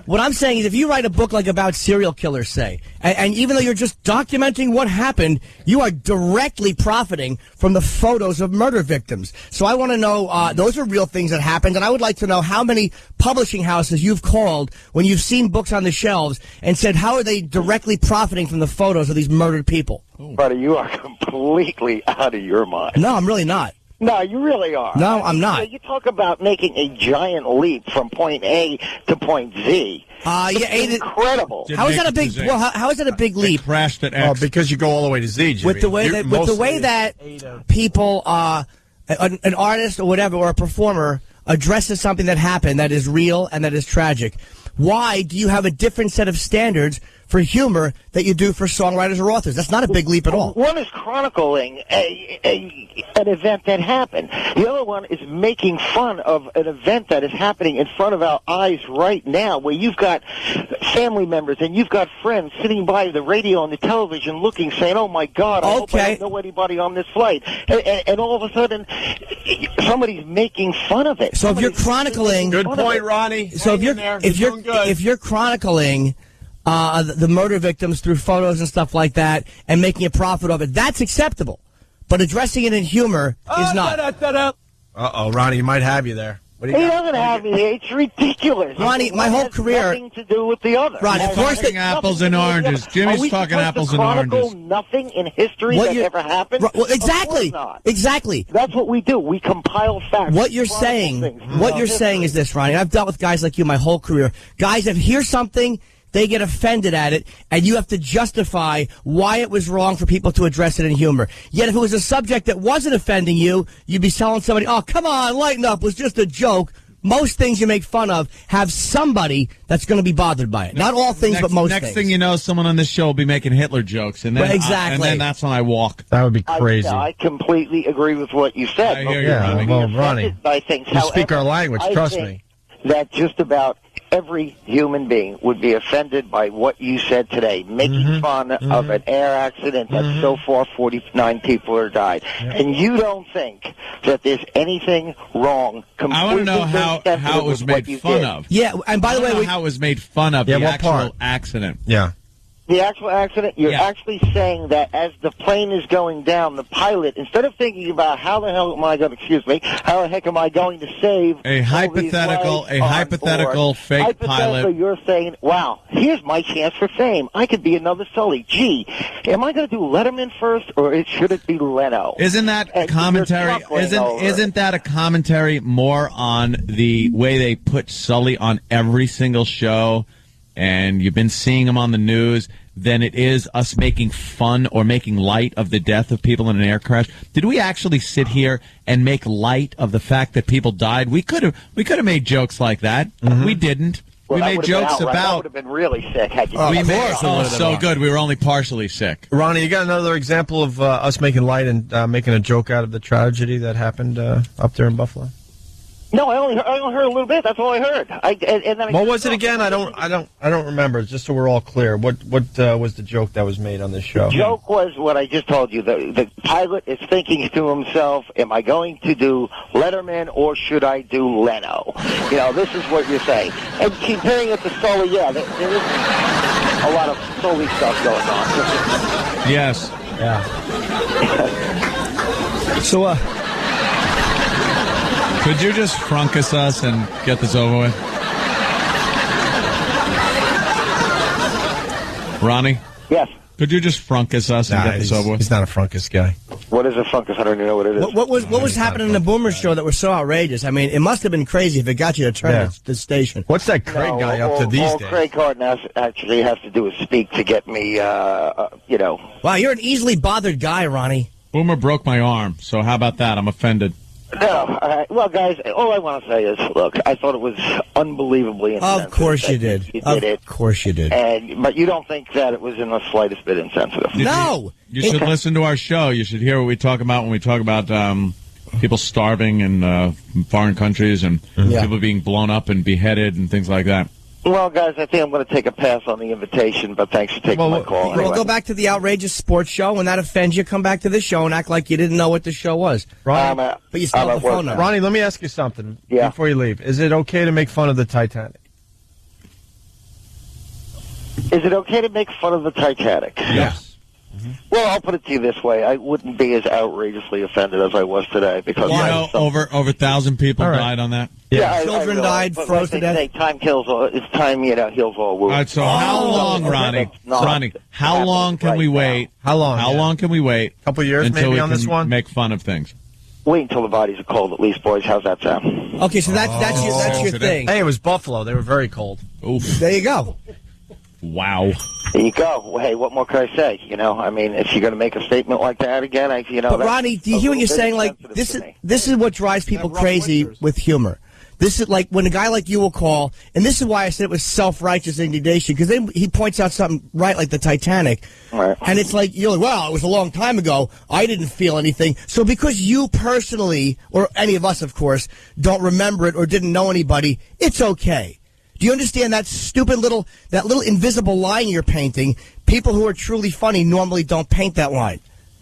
what I'm saying is, if you write a book like about serial killers, say, and even though you're just documenting what happened, you are directly profiting from the photos of murder victims. So I want to know, those are real things that happened, and I would like to know how many publishing houses you've called when you've seen books on the shelves and said, how are they directly profiting from the photos of these murdered people? Buddy, you are completely out of your mind. No, I'm really not. No, you really are. No, I'm not. You talk about making a giant leap from point A to point Z. It's incredible. How is that a big? Well, how is that a big leap? Crashed at X. Oh, because you go all the way to Z, Jimmy. With the way that people, an artist or whatever, or a performer addresses something that happened that is real and that is tragic. Why do you have a different set of standards for humor that you do for songwriters or authors. That's not a big leap at all. One is chronicling an event that happened. The other one is making fun of an event that is happening in front of our eyes right now, where you've got family members and you've got friends sitting by the radio and the television looking, saying, oh, my God, I hope I don't know anybody on this flight. And all of a sudden, somebody's making fun of it. So if you're chronicling... Good point, Ronnie. So if you're chronicling the murder victims through photos and stuff like that and making a profit of it, that's acceptable. But addressing it in humor is not. Uh-oh, Ronnie, he might have you there. What do you He got? doesn't have me. It's ridiculous. Ronnie, my whole career... Nothing to do with the other. Ronnie, of course... Talking apples and oranges. Jimmy's talking apples and oranges. Nothing in history that ever happened? Well, exactly. Of course not. Exactly. That's what we do. We compile facts. What you're saying is this, Ronnie. I've dealt with guys like you my whole career. Guys that hear something, they get offended at it, and you have to justify why it was wrong for people to address it in humor. Yet if it was a subject that wasn't offending you, you'd be telling somebody, oh, come on, lighten up, it was just a joke. Most things you make fun of have somebody that's going to be bothered by it. Not all things, but most things. Next thing you know, someone on this show will be making Hitler jokes, and then exactly. And then that's when I walk. That would be crazy. I completely agree with what you said. I hear you, Ronnie. Well, Ronnie, you speak our However, language, I trust think me. That just about every human being would be offended by what you said today, making fun of an air accident that so far 49 people have died. And you don't think that there's anything wrong. I want to know how it was made fun of. Yeah, and by the way, how it was made fun of, the actual accident. Yeah. The actual accident, you're actually saying that as the plane is going down, the pilot, instead of thinking about how the heck am I going to save a hypothetical fake pilot. You're saying, wow, here's my chance for fame. I could be another Sully. Gee, am I going to do Letterman first, or should it be Leno? Isn't that a commentary? Isn't that a commentary more on the way they put Sully on every single show? And you've been seeing him on the news, than it is us making fun or making light of the death of people in an air crash? Did we actually sit here and make light of the fact that people died? We could have made jokes like that. We didn't. Well, we made jokes about. That would about. have been really sick. Had you so good. We were only partially sick. Ronnie, you got another example of us making light and making a joke out of the tragedy that happened up there in Buffalo? No, I only heard a little bit. That's all I heard. And then what was it again? I don't remember. Just so we're all clear, what was the joke that was made on this show? The joke was what I just told you. The pilot is thinking to himself, "Am I going to do Letterman or should I do Leno?" You know, this is what you're saying. And comparing it to Sully, yeah, there is a lot of Sully stuff going on. Yes. Yeah. So, could you just frunkus us and get this over with? Ronnie? Yes. Could you just frunkus us and get this over with? He's not a frunkus guy. What is a frunkus? I don't even know what it is. What was happening in the Boomer show that was so outrageous? I mean, it must have been crazy if it got you to turn the station. What's that Craig guy up to these days? All Craig Carton actually has to do is speak to get me, you know. Wow, you're an easily bothered guy, Ronnie. Boomer broke my arm, so how about that? I'm offended. No, well, guys, all I want to say is, look, I thought it was unbelievably insensitive. Of course you did. Of course you did. But you don't think that it was in the slightest bit insensitive? No! You should listen to our show. You should hear what we talk about when we talk about people starving in foreign countries and people being blown up and beheaded and things like that. Well, guys, I think I'm going to take a pass on the invitation, but thanks for taking my call. We'll go back to the outrageous sports show. When that offends you, come back to this show and act like you didn't know what the show was. Ronnie, but you still have the phone number. Ronnie, let me ask you something before you leave. Is it okay to make fun of the Titanic? Is it okay to make fun of the Titanic? Yes. Well, I'll put it to you this way. I wouldn't be as outrageously offended as I was today. Because over 1,000 people died on that? Yeah, children died, froze to death. Time kills all. It's time, heals all wounds. All right, so how long, Ronnie? Ronnie, how long can we wait? How long? How long can we wait? A couple years, until maybe we on this can one. Make fun of things. Wait until the bodies are cold, at least, boys. How's that sound? Okay, so that's your thing. Hey, it was Buffalo. They were very cold. Oof. There you go. Wow. There you go. Well, hey, what more could I say? I mean, if you're going to make a statement like that again, But Ronnie, do you hear what you're saying? Like this is what drives people crazy with humor. This is like when a guy like you will call, and this is why I said it was self-righteous indignation, because then he points out something right like the Titanic, and it's like, you're like, well, it was a long time ago. I didn't feel anything. So because you personally, or any of us, of course, don't remember it or didn't know anybody, it's okay. Do you understand that that little invisible line you're painting? People who are truly funny normally don't paint that line.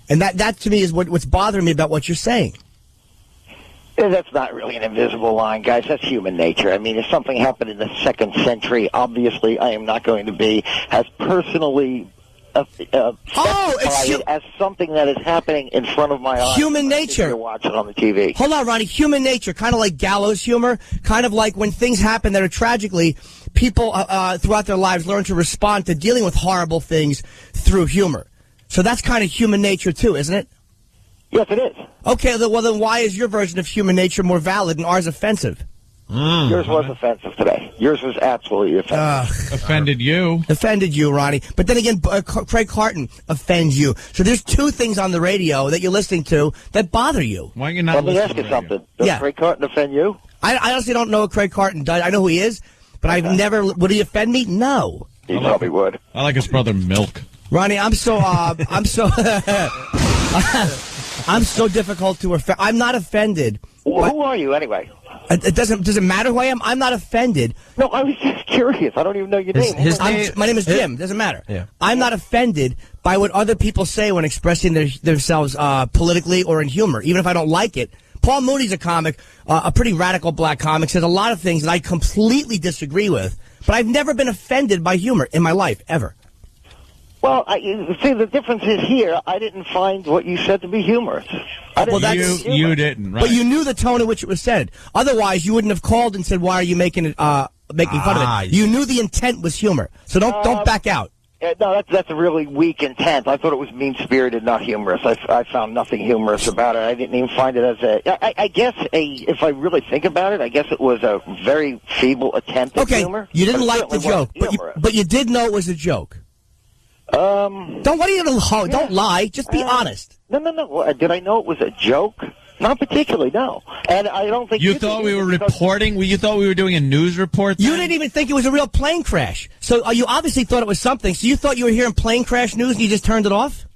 And that to me is what's bothering me about what you're saying. That's not really an invisible line, guys. That's human nature. I mean, if something happened in the 2nd century, obviously I am not going to be as personally it as something that is happening in front of my eyes. Human nature. You're watching on the TV. Hold on, Ronnie. Human nature, kind of like gallows humor, kind of like when things happen that are tragically, people throughout their lives learn to respond to dealing with horrible things through humor. So that's kind of human nature too, isn't it? Yes, it is. Okay, well then why is your version of human nature more valid and ours offensive? Yours was offensive today. Yours was absolutely offensive. Offended you. Offended you, Ronnie. But then again, Craig Carton offends you. So there's two things on the radio that you're listening to that bother you. Why are you not listening? Let me listening ask you something. Does Craig Carton offend you? I honestly don't know what Craig Carton does. I know who he is, but I've never... Would he offend me? No. He probably would. I like his brother Milk. Ronnie, I'm so difficult to offend. I'm not offended. Well, who are you anyway? Does it matter who I am? I'm not offended. No, I was just curious. I don't even know your name. My name is Jim. Doesn't matter. Yeah. I'm not offended by what other people say when expressing themselves politically or in humor, even if I don't like it. Paul Mooney's a comic, a pretty radical black comic, says a lot of things that I completely disagree with, but I've never been offended by humor in my life, ever. Well, see, the difference is here, I didn't find what you said to be humorous. You didn't, right? But you knew the tone in which it was said. Otherwise, you wouldn't have called and said, why are you making fun of it? You knew the intent was humor. So don't back out. No, that's a really weak intent. I thought it was mean-spirited, not humorous. I found nothing humorous about it. I didn't even find it as I guess if I really think about it, I guess it was a very feeble attempt at humor. Okay, you didn't like the joke, but you did know it was a joke. Don't lie. Just be honest. No. Did I know it was a joke? Not particularly, no. And I don't think you thought we were reporting. You thought we were doing a news report. You didn't even think it was a real plane crash. So you obviously thought it was something. So you thought you were hearing plane crash news and you just turned it off?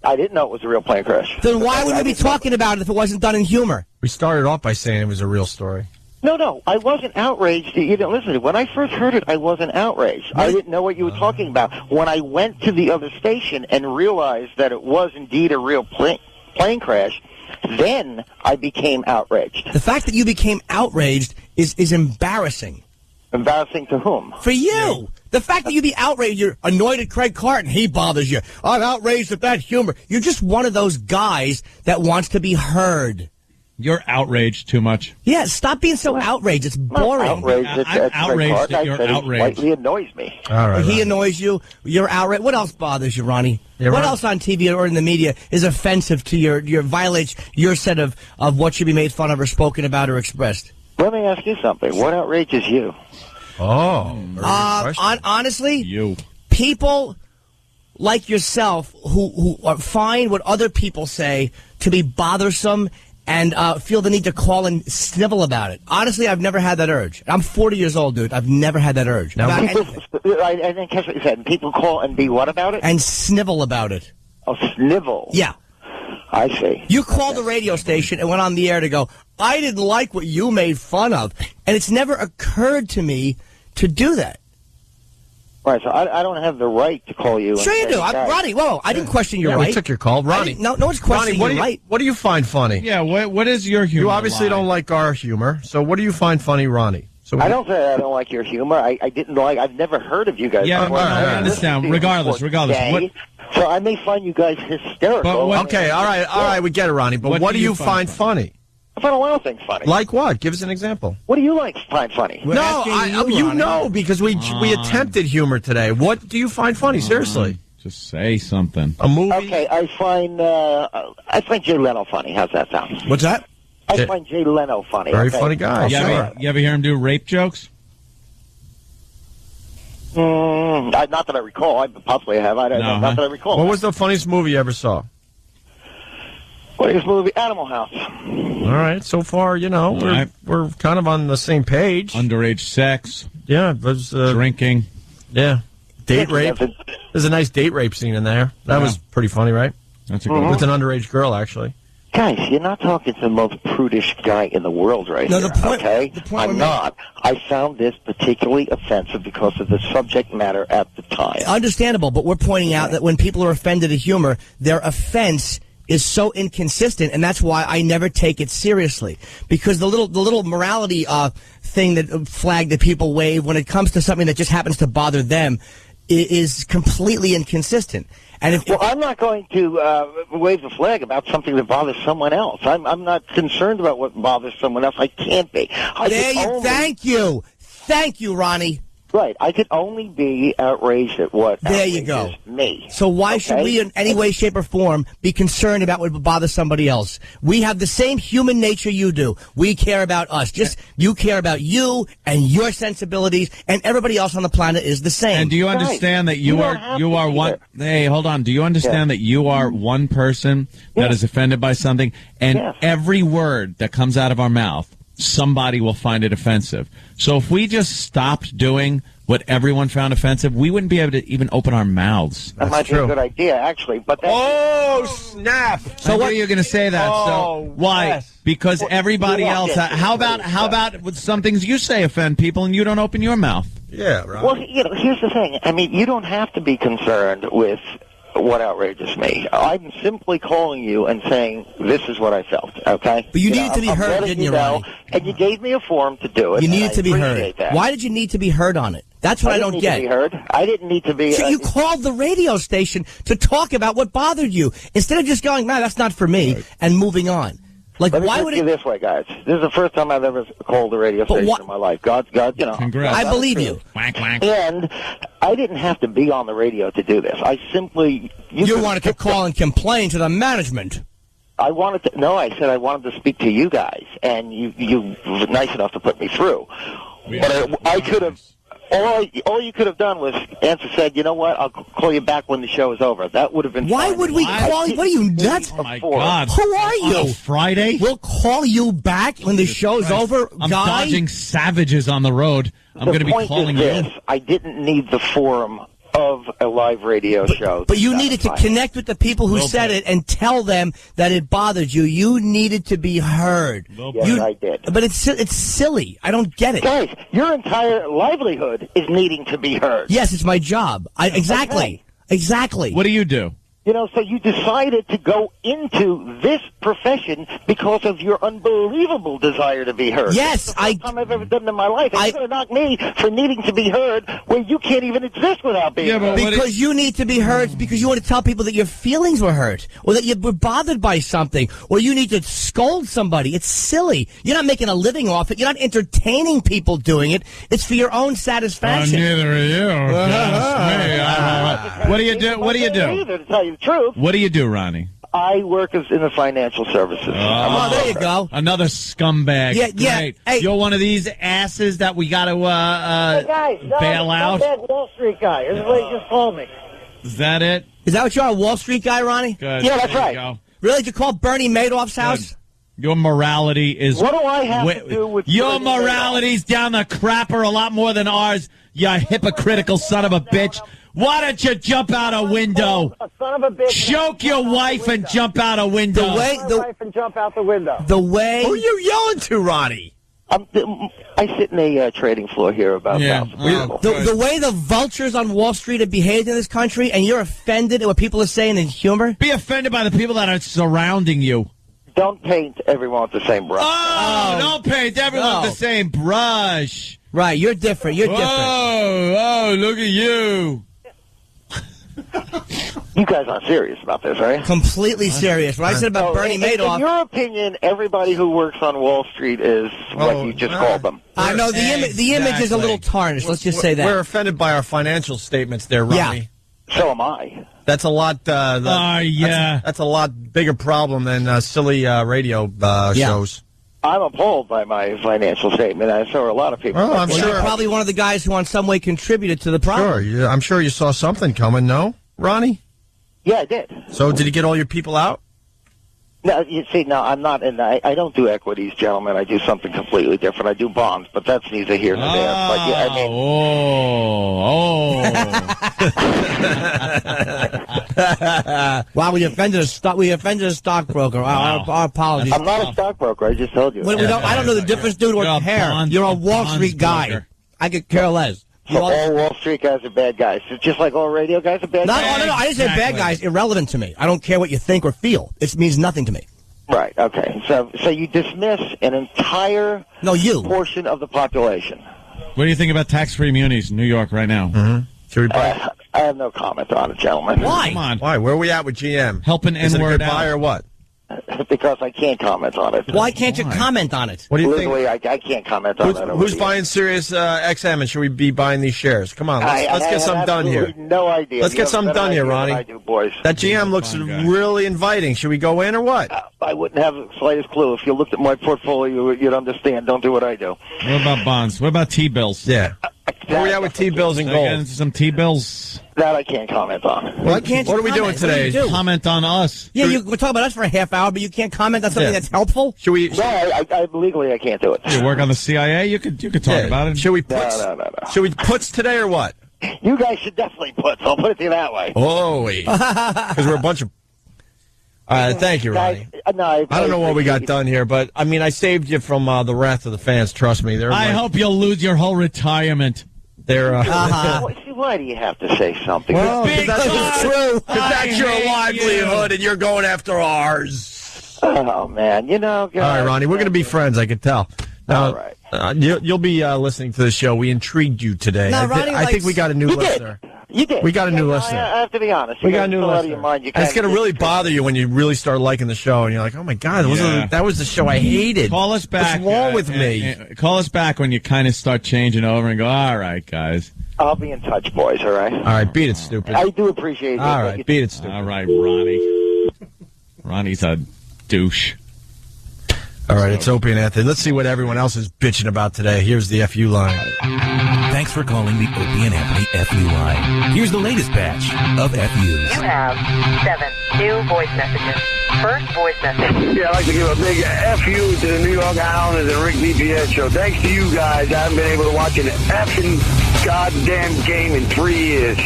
I didn't know it was a real plane crash. Then why would we be talking about it if it wasn't done in humor? We started off by saying it was a real story. No, I wasn't outraged. You didn't listen to it. When I first heard it, I wasn't outraged. I didn't know what you were talking about. When I went to the other station and realized that it was indeed a real plane crash, then I became outraged. The fact that you became outraged is embarrassing. Embarrassing to whom? For you. The fact that you be outraged, you're annoyed at Craig Carton, he bothers you. I'm outraged at that humor. You're just one of those guys that wants to be heard. You're outraged too much. Yeah, stop being so outraged. It's boring. I'm outraged that you're outraged. It slightly annoys me. All right. He annoys you. You're outraged. What else bothers you, Ronnie? Yeah, what else on TV or in the media is offensive to your violates your set of what should be made fun of or spoken about or expressed? Let me ask you something. What outrages you? Honestly, you people like yourself who find what other people say to be bothersome and feel the need to call and snivel about it. Honestly, I've never had that urge. I'm 40 years old, dude. I've never had that urge. I didn't catch what you said. People call and be what about it? And snivel about it. Oh, snivel. Yeah. I see. You called the radio station and went on the air to go, I didn't like what you made fun of. And it's never occurred to me to do that. Right, so I don't have the right to call you. Sure you do. Ronnie, whoa, I didn't question your right. We took your call. Ronnie. No one's questioning your right. What do you find funny? Yeah, what is your humor? You obviously don't like our humor, so what do you find funny, Ronnie? So I don't say I don't like your humor. I didn't like. I've never heard of you guys. Yeah, I understand. Regardless. So I may find you guys hysterical. Okay, all right, we get it, Ronnie. But what do you find funny? I find a lot of things funny. Like what? Give us an example. What do you find funny? You know, because we attempted humor today. What do you find funny? Seriously. Just say something. A movie? Okay, I find Jay Leno funny. How's that sound? What's that? I find Jay Leno funny. Very funny guy. You ever hear him do rape jokes? Not that I recall. I possibly have. Not that I recall. What was the funniest movie you ever saw? Latest movie, Animal House. All right. So far, we're kind of on the same page. Underage sex. Yeah. There's drinking. Yeah. Date rape. There's a nice date rape scene in there. That was pretty funny, right? That's a good one. With an underage girl, actually. Guys, you're not talking to the most prudish guy in the world right here, okay? I'm not. I found this particularly offensive because of the subject matter at the time. Understandable, but we're pointing out that when people are offended at humor, their offense is so inconsistent, and that's why I never take it seriously. Because the little morality thing that flag that people wave when it comes to something that just happens to bother them is completely inconsistent. And I'm not going to wave the flag about something that bothers someone else. I'm not concerned about what bothers someone else. I can't be. Thank you, Ronnie. Right. I could only be outraged at what there you go. Me. So why should we, in any way, shape, or form, be concerned about what would bother somebody else? We have the same human nature you do. We care about us. Just you care about you and your sensibilities, and everybody else on the planet is the same. And do you understand that you are one? Hey, hold on. Do you understand that you are one person that is offended by something, and every word that comes out of our mouth, somebody will find it offensive. So if we just stopped doing what everyone found offensive, we wouldn't be able to even open our mouths. That might be a good idea, actually. But snap! So what are you going to say that? Oh, so why? yes. Because everybody else. How about with some things you say offend people and you don't open your mouth? Yeah, right. Well, here's the thing. I mean, you don't have to be concerned with what outrages me. I'm simply calling you and saying this is what I felt, okay? But you needed to be heard, didn't you, Ronnie? And you gave me a forum to do it. You needed to be heard. That. Why did you need to be heard on it? That's what I don't get. To be heard. I didn't need to be. So you called the radio station to talk about what bothered you instead of just going, "Man, that's not for me," and moving on. Like, why would it? This way, guys. This is the first time I've ever called a radio station in my life. God, Congrats. I believe you. Quack, quack. And I didn't have to be on the radio to do this. I simply you wanted to call and complain to the management. I wanted to. No, I said I wanted to speak to you guys, and you were nice enough to put me through. But I could have. All you could have done was said, you know what, I'll call you back when the show is over. That would have been Why fine. would we call you? What are you, nuts? Oh, my God. Who are you? On a Friday? We'll call you back when the show's over, I'm guy. dodging savages on the road. I'm going to be calling you. I didn't need the forum of a live radio show. But you needed to connect with the people who said it and tell them that it bothered you. You needed to be heard. Yes, I did. But it's silly. I don't get it. Guys, your entire livelihood is needing to be heard. Yes, it's my job. Exactly. What do you do? So you decided to go into this profession because of your unbelievable desire to be heard. Yes, That's the first time I've ever done it in my life. And you're going to knock me for needing to be heard where you can't even exist without being heard. Because you need to be heard, because you want to tell people that your feelings were hurt, or that you were bothered by something, or you need to scold somebody. It's silly. You're not making a living off it. You're not entertaining people doing it. It's for your own satisfaction. Neither are you. What do you do? What do you do? Either, to tell you the truth. What do you do, Ronnie? I work in the financial services. Oh, there you go. Another scumbag. Yeah. Great. Hey. You're one of these asses that we got to bail out. That Wall Street guy. This is what he just called me. Is that it? Is that what you're, a Wall Street guy, Ronnie? Good. Yeah, that's There you right. go. Really? Did you call Bernie Madoff's house? Your morality is... What do I have to do with... Your morality's down the crapper a lot more than ours, you hypocritical son of a bitch. Why don't you jump out a window? Son of a bitch. Choke your wife and jump out a window. Wife and jump out the window. The way... Who are you yelling to, Ronnie? I sit in a trading floor here about the way the vultures on Wall Street have behaved in this country, and you're offended at what people are saying in humor? Be offended by the people that are surrounding you. Don't paint everyone with the same brush. Don't paint everyone with the same brush. Right, you're different. You're different. Oh, look at you. You guys aren't serious about this, right? Completely serious. What I said about Bernie Madoff. In your opinion, everybody who works on Wall Street is what you just called them. I know the image is a little tarnished. Let's just say that. We're offended by our financial statements there, Ronnie. Yeah. So am I. That's a lot. That's a lot bigger problem than silly radio shows. I'm appalled by my financial statement, and so are a lot of people. Oh, I'm sure. You're probably one of the guys who, in some way, contributed to the problem. Sure, yeah, I'm sure you saw something coming. No, Ronnie? Yeah, I did. So, did you get all your people out? No, you see, no, I'm not in. I don't do equities, gentlemen. I do something completely different. I do bonds, but that's neither here nor there. But yeah, I mean, Wow, we offended a stockbroker. Our apologies. I'm not a stockbroker. I just told you. I don't know the difference, dude. Or hair. You're a Wall Street guy. I could care less. So all Wall Street guys are bad guys. It's just like all radio guys are bad guys? No. I didn't say bad guys. Irrelevant to me. I don't care what you think or feel. It means nothing to me. Right, okay. So you dismiss an entire portion of the population. What do you think about tax-free munis in New York right now? Mm-hmm. Should we buy? I have no comment on it, gentlemen. Why? Come on. Why? Where are we at with GM? Helping Is it a N-word good buy out. or what? Because I can't comment on it. Why can't you comment on it? What do you Legally, think? I can't comment on that. Who's buying Sirius XM, and should we be buying these shares? Come on, let's get something done here. No idea. Let's get something done here, Ronnie. I do, boys. That GM looks really inviting. Should we go in or what? I wouldn't have the slightest clue. If you looked at my portfolio, you'd understand. Don't do what I do. What about bonds? What about T-bills? Yeah. Where are we at with T-bills and gold? Some T-bills. That I can't comment on. Why can't you What are we doing comment? What do today? you do? Comment on us. Yeah, we're talking about us for a half hour, but you can't comment on something that's helpful? Should we? No, I legally I can't do it. You work on the CIA? You could talk about it. Should we put? No. Should we puts today or what? You guys should definitely put. I'll put it to you that way. Oh, because we're a bunch of. Thank you, Ronnie. I don't know what we got done here, but I mean, I saved you from the wrath of the fans. Trust me. I hope you'll lose your whole retirement. They're. Why do you have to say something? Well, that's true. Because that's your livelihood, and you're going after ours. Oh man, guys. All right, Ronnie, we're going to be friends. I can tell. Now, all right. You'll be listening to the show. We intrigued you today. No, Ronnie I think we got a new listener. You did. We got a new listener. I have to be honest. We got a new Out of listener. your mind. And it's going to really bother you when you really start liking the show, and you're like, "Oh my God, that was the show I hated." Call us back. What's wrong with me? Call us back when you kind of start changing over and go, "All right, guys." I'll be in touch, boys. All right. All right, beat it, stupid. I do appreciate it. All right, beat it, stupid. All right, Ronnie. Ronnie's a douche. All right, it's Opie and Anthony. Let's see what everyone else is bitching about today. Here's the FU line. Thanks for calling the Opie and Anthony FU line. Here's the latest batch of FUs. You have 7 new voice messages. First voice message. Yeah, I'd like to give a big FU to the New York Islanders and Rick DiPietro show. Thanks to you guys, I haven't been able to watch an effing goddamn game in 3 years.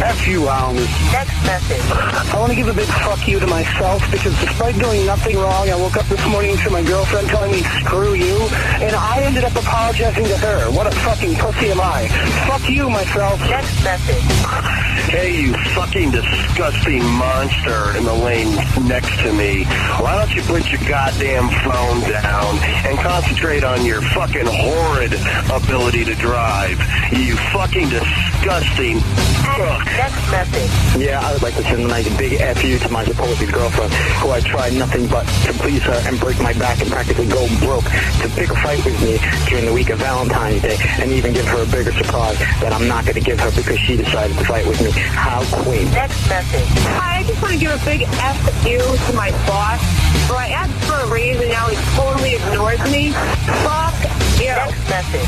F you, Islanders. Next message. I want to give a big fuck you to myself because despite doing nothing wrong, I woke up this morning to my girlfriend telling me, screw you, and I ended up apologizing to her. What a fucking pussy am I? Fuck you, myself. Next message. Hey, you fucking disgusting monster in the lane next to me. Why don't you put your goddamn phone down and concentrate on your fucking horrid ability to drive? You fucking disgusting. Ugh. Next message. Yeah, I would like to send a nice big FU to my supposed girlfriend, who I tried nothing but to please her and break my back and practically go broke to pick a fight with me during the week of Valentine's Day and even give her a bigger surprise that I'm not going to give her because she decided to fight with me. How queen. Next message. Hi, I just want to give a big FU to my boss. So I asked for a raise and now he totally ignores me. Fuck you. Next message.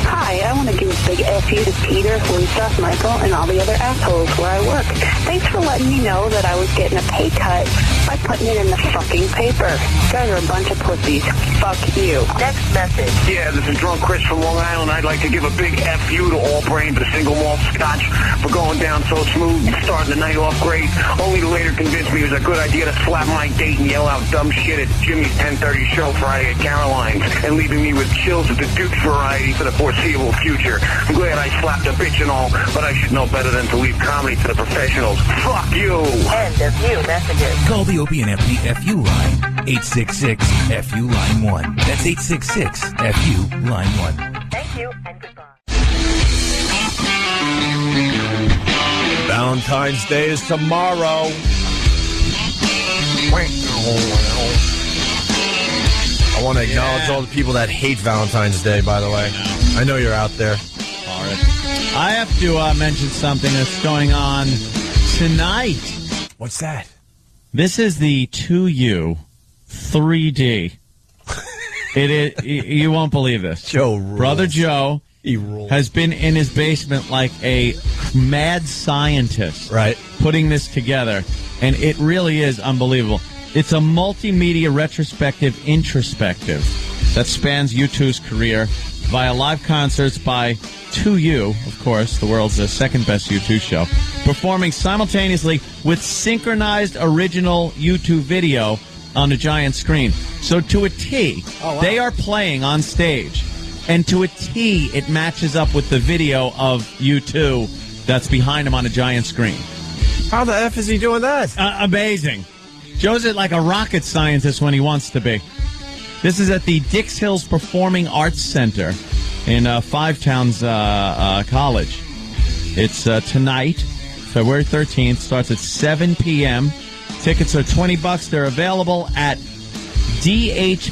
Hi, I want to give a big FU to Peter, Lisa, Michael, and all the other assholes where I work. Thanks for letting me know that I was getting a pay cut by putting it in the fucking paper. You guys are a bunch of pussies. Fuck you. Next message. Yeah, this is Drunk Chris from Long Island. I'd like to give a big FU to All Brain for the single malt scotch for going down so smooth and starting the night off great. Only to later convince me it was a good idea to slap my date and yell out dumb shit at Jimmy's 10:30 show Friday at Caroline's and leaving me with chills at the Duke variety for the foreseeable future. I'm glad I slapped a bitch and all, but I should know better than to leave comedy to the professionals. Fuck you! End of new messages. Call the Opie and Anthony FU line. 866-FU line 1. That's 866-FU line 1. Thank you and goodbye. Valentine's Day is tomorrow. I want to acknowledge all the people that hate Valentine's Day, by the way. I know you're out there. I have to mention something that's going on tonight. What's that? This is the 2U 3D. It is. You won't believe this. Joe rules. Brother Joe has been in his basement like a mad scientist, right? Putting this together, and it really is unbelievable. It's a multimedia retrospective introspective that spans U2's career via live concerts by 2U, of course, the world's second best U2 show, performing simultaneously with synchronized original U2 video on a giant screen. So to a T, they are playing on stage, and to a T, it matches up with the video of U2 that's behind him on a giant screen. How the F is he doing that? Amazing. Joe's like a rocket scientist when he wants to be. This is at the Dix Hills Performing Arts Center in Five Towns College. It's tonight, February 13th. Starts at 7 p.m. Tickets are $20. They're available at dhpac.org.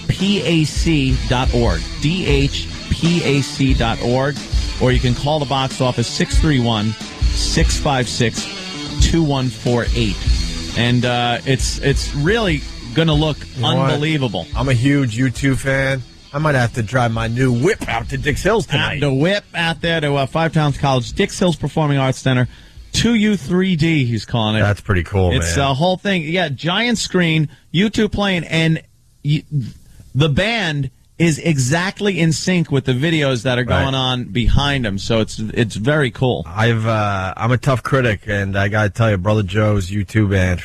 dhpac.org. Or you can call the box office 631-656-2148. And it's really going to look unbelievable. What? I'm a huge U2 fan. I might have to drive my new whip out to Dix Hills tonight. The whip out there to Five Towns College, Dix Hills Performing Arts Center. 2U3D, he's calling it. That's pretty cool, man. It's a whole thing. Yeah, giant screen, U2 playing, and the band is exactly in sync with the videos that are going on behind them. So it's very cool. I'm a tough critic, and I got to tell you, Brother Joe's U2 band.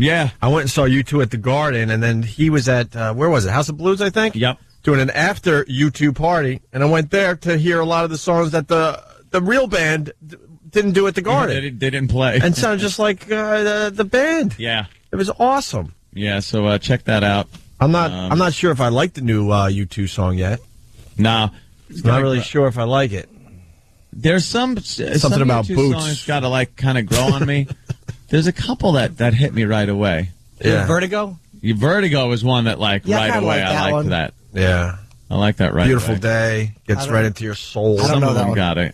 Yeah. I went and saw U2 at the Garden, and then he was at, where was it? House of Blues, I think? Yep. Doing an after U2 party, and I went there to hear a lot of the songs that the real band didn't do at the Garden. They didn't play. And sounded just like the band. Yeah. It was awesome. Yeah, so check that out. I'm not sure if I like the new U2 song yet. No. Not really sure if I like it. There's something about U2 Boots. songs got to kind of grow on me. There's a couple that hit me right away. Yeah. Vertigo? Vertigo was one that right away I liked that. Yeah. I like that right Beautiful away. Day. Gets right into your soul. Some of them got to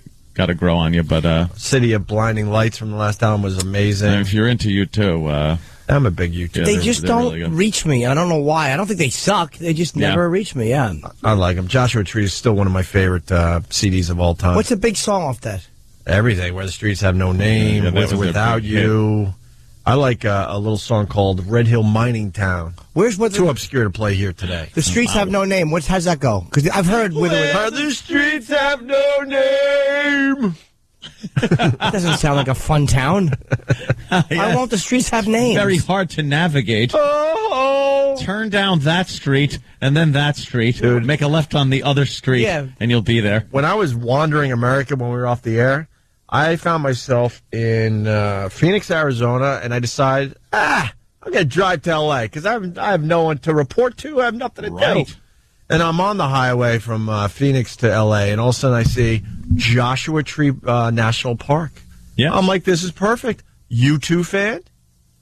grow on you, but City of Blinding Lights from the last album was amazing. And if you're into U2, I'm a big U2. They just don't really reach me. I don't know why. I don't think they suck. They just never reach me. Yeah. I like them. Joshua Tree is still one of my favorite CDs of all time. What's a big song off that? Everything. Where the Streets Have No Name. With or Without You. I like a little song called Red Hill Mining Town. Too obscure to play here today. The Streets Have No Name. How's that go? Because I've heard Where the streets have no name. That doesn't sound like a fun town. I want the streets have names. Very hard to navigate. Oh. Turn down that street and then that street. Dude. Make a left on the other street, and you'll be there. When I was wandering America when we were off the air, I found myself in Phoenix, Arizona, and I decided, I'm going to drive to L.A. because I have no one to report to. I have nothing to do. And I'm on the highway from Phoenix to L.A., and all of a sudden I see Joshua Tree National Park. Yeah. I'm like, this is perfect. U2 fan,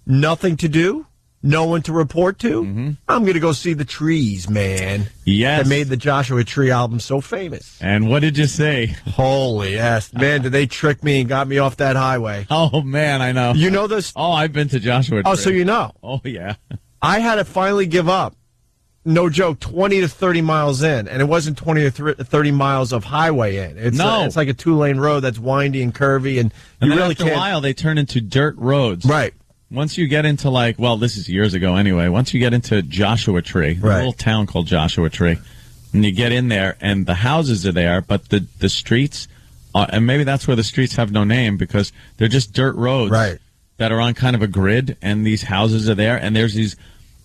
nothing to do, no one to report to. Mm-hmm. I'm going to go see the trees, man. Yes. That made the Joshua Tree album so famous. And what did you say? Holy yes. Man, did they trick me and got me off that highway. Oh, man, I know. You know this? Oh, I've been to Joshua Tree. Oh, so you know. Oh, yeah. I had to finally give up. No joke, 20 to 30 miles in. And it wasn't 20 to 30 miles of highway in. It's like a two-lane road that's windy and curvy. And you really after a while, they turn into dirt roads. Right. Once you get into this is years ago anyway, once you get into Joshua Tree, a little town called Joshua Tree, and you get in there, and the houses are there, but the streets, and maybe that's where the streets have no name, because they're just dirt roads that are on kind of a grid, and these houses are there, and there's these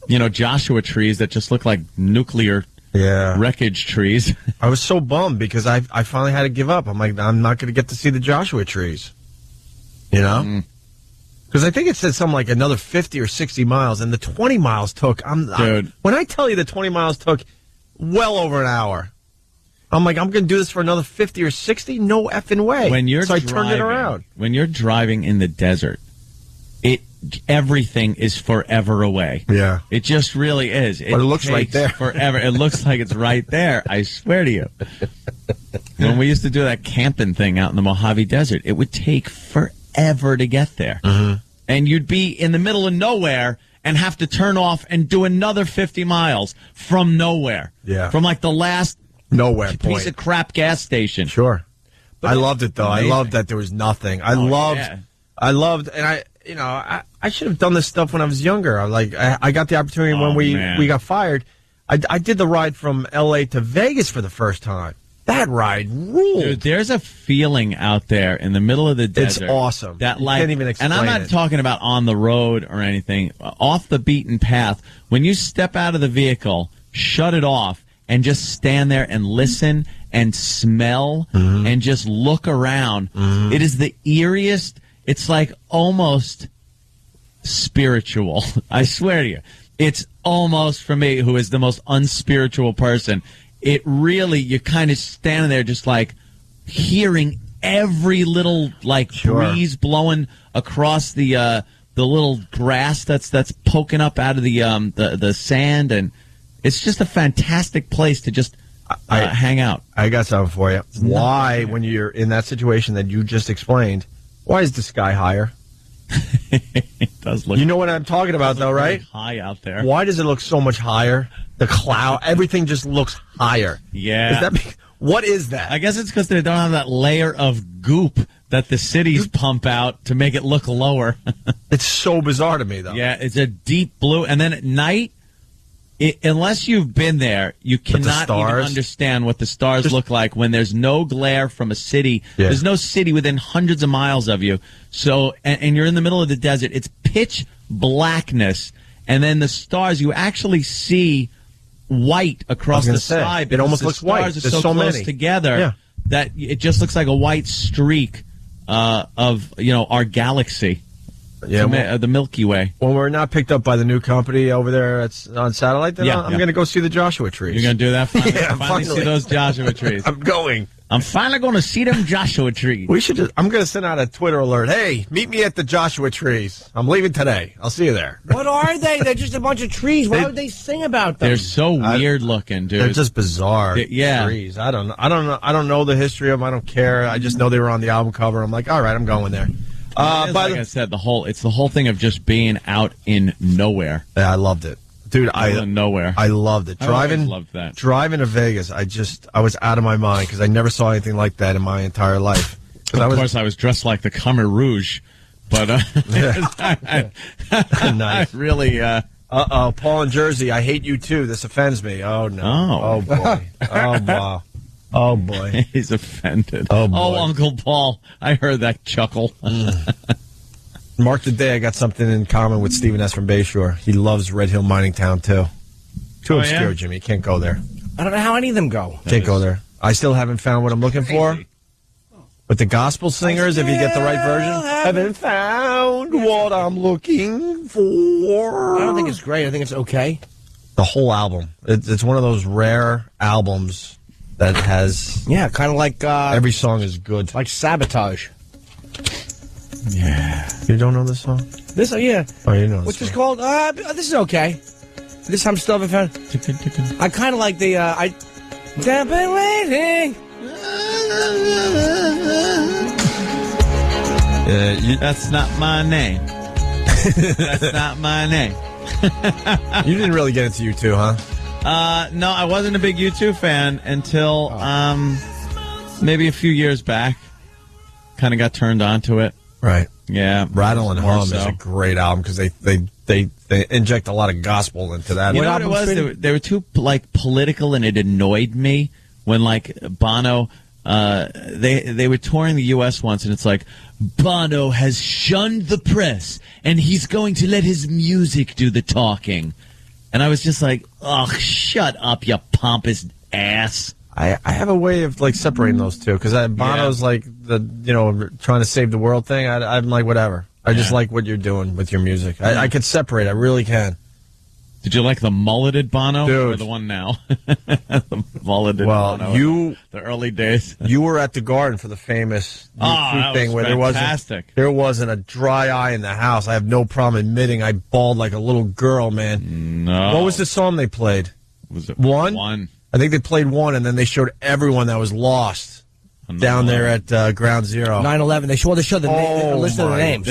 Joshua trees that just look like nuclear wreckage trees. I was so bummed because I finally had to give up. I'm like, I'm not going to get to see the Joshua trees. Because I think it said something like another 50 or 60 miles, and the 20 miles took, when I tell you the 20 miles took well over an hour, I'm like, I'm going to do this for another 50 or 60? No effing way. So I turned it around. When you're driving in the desert, everything is forever away. Yeah. It just really is. But it looks right there. Forever. It looks like it's right there. I swear to you. When we used to do that camping thing out in the Mojave Desert, it would take forever to get there. Mm-hmm. And you'd be in the middle of nowhere and have to turn off and do another 50 miles from nowhere. Yeah. From the last piece point. Of crap gas station. Sure. But I loved it, though. Amazing. I loved that there was nothing. I loved, and I should have done this stuff when I was younger. I got the opportunity when we got fired. I did the ride from L.A. to Vegas for the first time. That ride ruled. Dude, there's a feeling out there in the middle of the desert. It's awesome. That You like, can't even explain and I'm not it. talking about on the road or anything. Off the beaten path. When you step out of the vehicle, shut it off, and just stand there and listen and smell and just look around. It is the eeriest. It's like almost spiritual. I swear to you. It's almost, for me, who is the most unspiritual person, it really, you're kind of standing there just like hearing every little breeze blowing across the little grass that's poking up out of the sand, and it's just a fantastic place to just hang out. I got something for you. Why, when you're in that situation that you just explained, why is the sky higher? It does look. You know what I'm talking about, though, right? High out there. Why does it look so much higher? The cloud, everything just looks higher. Yeah. What is that? I guess it's because they don't have that layer of goop that the cities pump out to make it look lower. It's so bizarre to me, though. Yeah, it's a deep blue, and then at night, unless you've been there, you cannot even understand what the stars look like when there's no glare from a city. Yeah. There's no city within hundreds of miles of you. So, and you're in the middle of the desert. It's pitch blackness, and then the stars, you actually see white across the sky. It almost looks white. The stars are There's so so close many. together that it just looks like a white streak of our galaxy. Yeah, the Milky Way. When we're not picked up by the new company over there on satellite, then I'm going to go see the Joshua trees. You're going to do that? Finally see those Joshua trees. I'm going. I'm finally going to see them Joshua trees. I'm going to send out a Twitter alert. Hey, meet me at the Joshua trees. I'm leaving today. I'll see you there. What are they? They're just a bunch of trees. Why would they sing about them? They're so weird looking, dude. They're just bizarre. Yeah. Trees. I don't know. I don't know the history of them. I don't care. I just know they were on the album cover. I'm like, all right, I'm going there. Like I said, it's the whole thing of just being out in nowhere. Yeah, I loved it, dude. Nowhere. I loved it. Driving to Vegas. I was out of my mind because I never saw anything like that in my entire life. Of course, I was dressed like the Khmer Rouge, but nice. Really. Paul in Jersey. I hate you too. This offends me. Oh no. Oh boy. Oh wow. Oh, boy. He's offended. Oh, boy. Oh, Uncle Paul. I heard that chuckle. Mark the day I got something in common with Stephen S. from Bayshore. He loves Red Hill Mining Town, too. Too obscure, yeah? Jimmy. Can't go there. I don't know how any of them go. Can't go there. I still haven't found what I'm looking for. But the gospel singers, if you get the right version, haven't found what I'm looking for. I don't think it's great. I think it's okay. The whole album. It's one of those rare albums that has... Yeah, kind of like... every song is good. Like Sabotage. Yeah. You don't know this song? This, yeah. Oh, you know this What's song. this called? This is okay. This I'm still haven't found. I kind of like the... I've been waiting. That's not my name. That's not my name. You didn't really get into U2, huh? No, I wasn't a big U2 fan until maybe a few years back. Kind of got turned on to it. Right. Yeah. Rattle and more Hum is a great album because they inject a lot of gospel into that. You know what it was? They were too political, and it annoyed me when Bono. They were touring the U.S. once, and it's like, Bono has shunned the press, and he's going to let his music do the talking. And I was just like, ugh, shut up, you pompous ass. I have a way of separating those two because Bono's trying to save the world thing. I'm like, whatever. I just like what you're doing with your music. I could separate. I really can. Did you like the mulleted Bono? Dude. Or the one now? The mulleted Bono. The early days. You were at the Garden for the famous that thing was where fantastic. there wasn't a dry eye in the house. I have no problem admitting I bawled like a little girl, man. No. What was the song they played? Was it One? One. I think they played One, and then they showed everyone that was lost down there at Ground Zero. 9/11. They showed the list of the names.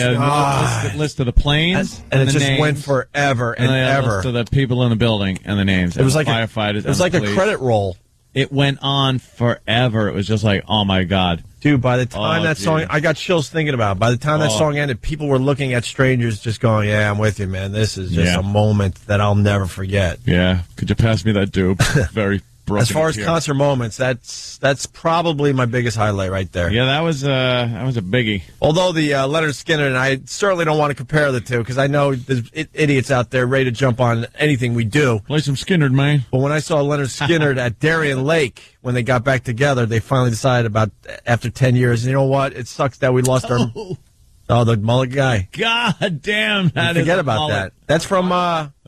List of the planes and it the just names, went forever and ever. List of the people in the building and the names. It was like firefighters. It was like a credit roll. It went on forever. It was just like, oh my God. Dude, by the time that dude. song, I got chills thinking about it. By the time that song ended, people were looking at strangers just going, yeah, I'm with you, man. This is just a moment that I'll never forget. Yeah. Could you pass me that dupe? Very broken. As far as here. concert moments, that's probably my biggest highlight right there. Yeah, that was a biggie. Although the Leonard Skinner, and I certainly don't want to compare the two, because I know there's idiots out there ready to jump on anything we do. Play some Skinner, man. But when I saw Leonard Skinner at Darien Lake, when they got back together, they finally decided about after 10 years, you know what? It sucks that we lost our... Oh, the mullet guy. God damn, that Forget about that. That's from...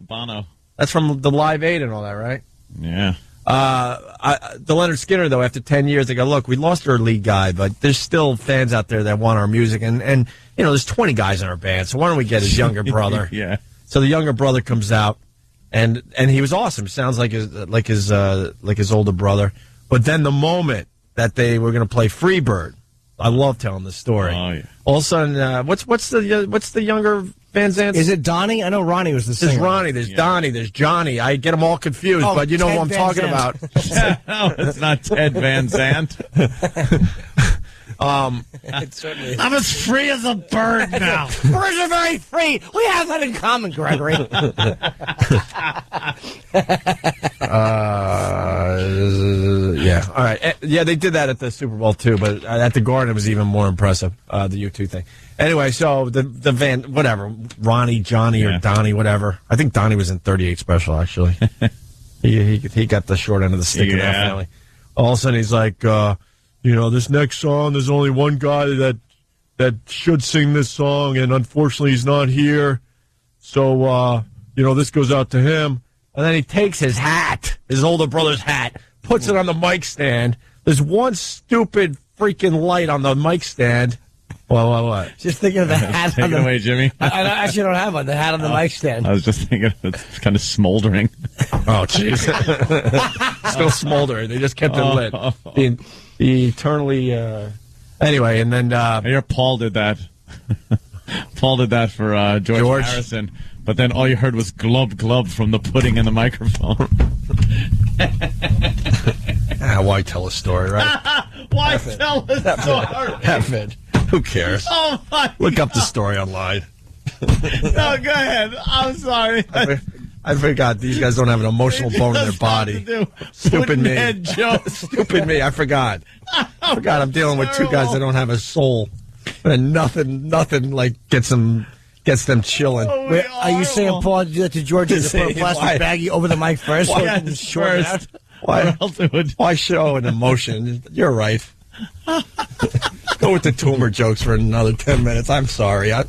Bono. That's from the Live Aid and all that, right? Yeah. The Leonard Skinner, though, after 10 years, they go, look, we lost our lead guy, but there's still fans out there that want our music. And you know, there's 20 guys in our band, so why don't we get his younger brother? Yeah. So the younger brother comes out, and he was awesome. Sounds like his older brother. But then the moment that they were going to play Freebird, I love telling this story. Oh, yeah. All of a sudden, what's the younger Van Zandt? Is it Donnie? I know Ronnie was the singer. There's Ronnie, there's Donnie, there's Johnny. I get them all confused, but you know Ted who I'm Van talking Zandt. about. No, it's not Ted Van Zandt. I'm as free as a bird now. Birds are very free. We have that in common, Gregory. Yeah. All right. Yeah, they did that at the Super Bowl too, but at the Garden it was even more impressive. The U2 thing. Anyway, so the Van, whatever, Ronnie, Johnny, or Donnie, whatever. I think Donnie was in 38 Special actually. he got the short end of the stick in that family. All of a sudden he's like, this next song, there's only one guy that should sing this song, and unfortunately he's not here. So this goes out to him. And then he takes his hat, his older brother's hat, puts it on the mic stand. There's one stupid freaking light on the mic stand. What? Just thinking of the hat Take on it the... away, Jimmy. I actually don't have one. The hat on the mic stand. I was just thinking it's kind of smoldering. Oh, jeez. Still smoldering. They just kept it lit. The eternally... Anyway, and then... I hear Paul did that. Paul did that for George Harrison. But then all you heard was glub, glub from the pudding in the microphone. Why tell a story, right? Why tell a story? F it. Who cares? Oh, my Look up the story online. No, go ahead. I'm sorry. I forgot. These guys don't have an emotional bone in their body. Stupid me. Stupid me. I forgot. I'm dealing with two guys that don't have a soul. And nothing like gets them chilling. Are you saying Paul did that to George to put a plastic baggie over the mic first? Why show an emotion? You're right. Go with the tumor jokes for another 10 minutes. I'm sorry. I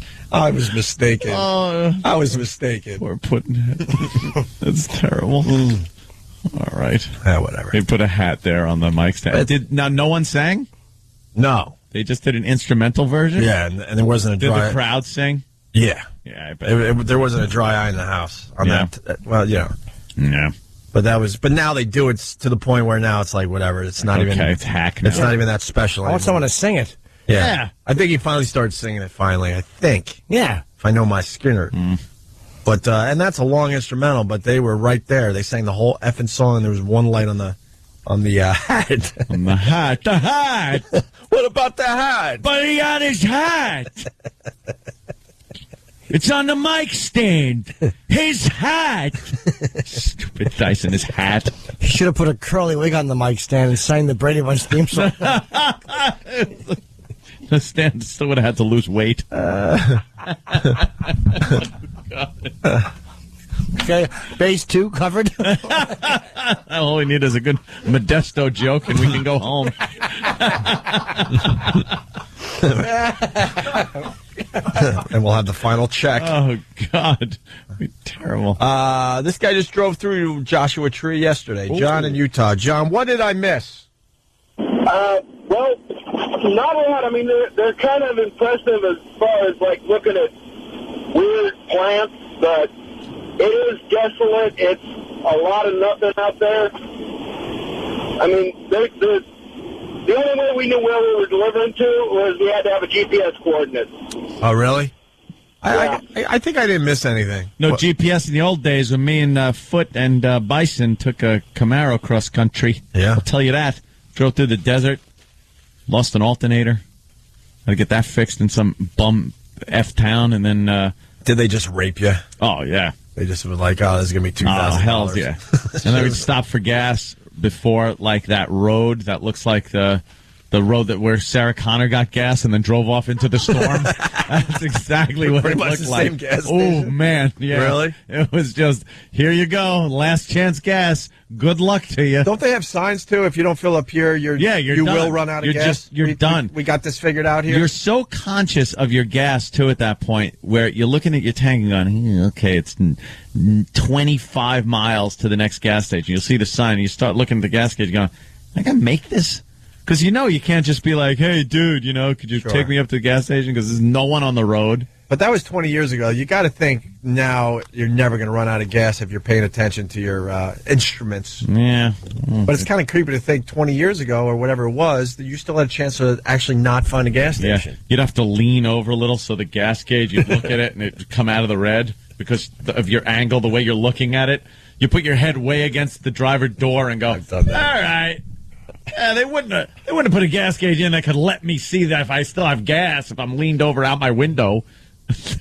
was mistaken. I was mistaken. We're putting it. That's terrible. All right. Whatever. They put a hat there on the mic stand. Now no one sang? No. They just did an instrumental version? Yeah, and there wasn't a dry... Did the crowd sing? Yeah. Yeah, I bet. There wasn't a dry eye in the house on that. Well, Yeah. But now they do it to the point where now it's like whatever. It's not even. It's hack now. It's not even that special. I want someone to sing it. Yeah. I think he finally started singing it. Finally, I think. Yeah. If I know my Skinner. But and that's a long instrumental. But they were right there. They sang the whole effing song, and there was one light on the hat. On the hat. What about the hat? But he got his hat. It's on the mic stand. His hat. Stupid Dyson, his hat. He should have put a curly wig on the mic stand and sang the Brady Bunch theme song. The stand still would have had to lose weight. Okay, base 2 covered. All we need is a good Modesto joke, and we can go home. And we'll have the final check. Oh, God. Be terrible. This guy just drove through Joshua Tree yesterday. John in Utah. John, what did I miss? Well, not a lot. I mean, they're kind of impressive as far as, like, looking at weird plants, but it is desolate. It's a lot of nothing out there. I mean, the only way we knew where we were delivering to was we had to have a GPS coordinate. Oh, really? Yeah. I think I didn't miss anything. No GPS in the old days when me and Foot and Bison took a Camaro cross country. Yeah. I'll tell you that. Drove through the desert. Lost an alternator. Got to get that fixed in some bum F town, and then. Did they just rape you? Oh yeah. They just were like, "Oh, this is gonna be $2,000." Oh hell yeah! And then we'd stop for gas before like that road that looks like the road where Sarah Connor got gas and then drove off into the storm. That's exactly what Pretty it much looked the like. same gas Oh station. man, yeah. Really? It was just, here you go, last chance gas. Good luck to you. Don't they have signs too? If you don't fill up here, you done. will run out of gas. You're done. We got this figured out here. You're so conscious of your gas too at that point, where you're looking at your tank and going, okay, it's 25 miles to the next gas station. You'll see the sign, and you start looking at the gas gauge, going, I can make this. Because you can't just be like, hey, dude, could you take me up to the gas station? Because there's no one on the road. But that was 20 years ago. You got to think now you're never going to run out of gas if you're paying attention to your instruments. Yeah. But it's kind of creepy to think 20 years ago or whatever it was that you still had a chance to actually not find a gas station. Yeah. You'd have to lean over a little so the gas gauge, you'd look at it and it'd come out of the red because of your angle, the way you're looking at it. You put your head way against the driver door and go, all right. Yeah, they wouldn't have put a gas gauge in that could let me see that if I still have gas, if I'm leaned over out my window.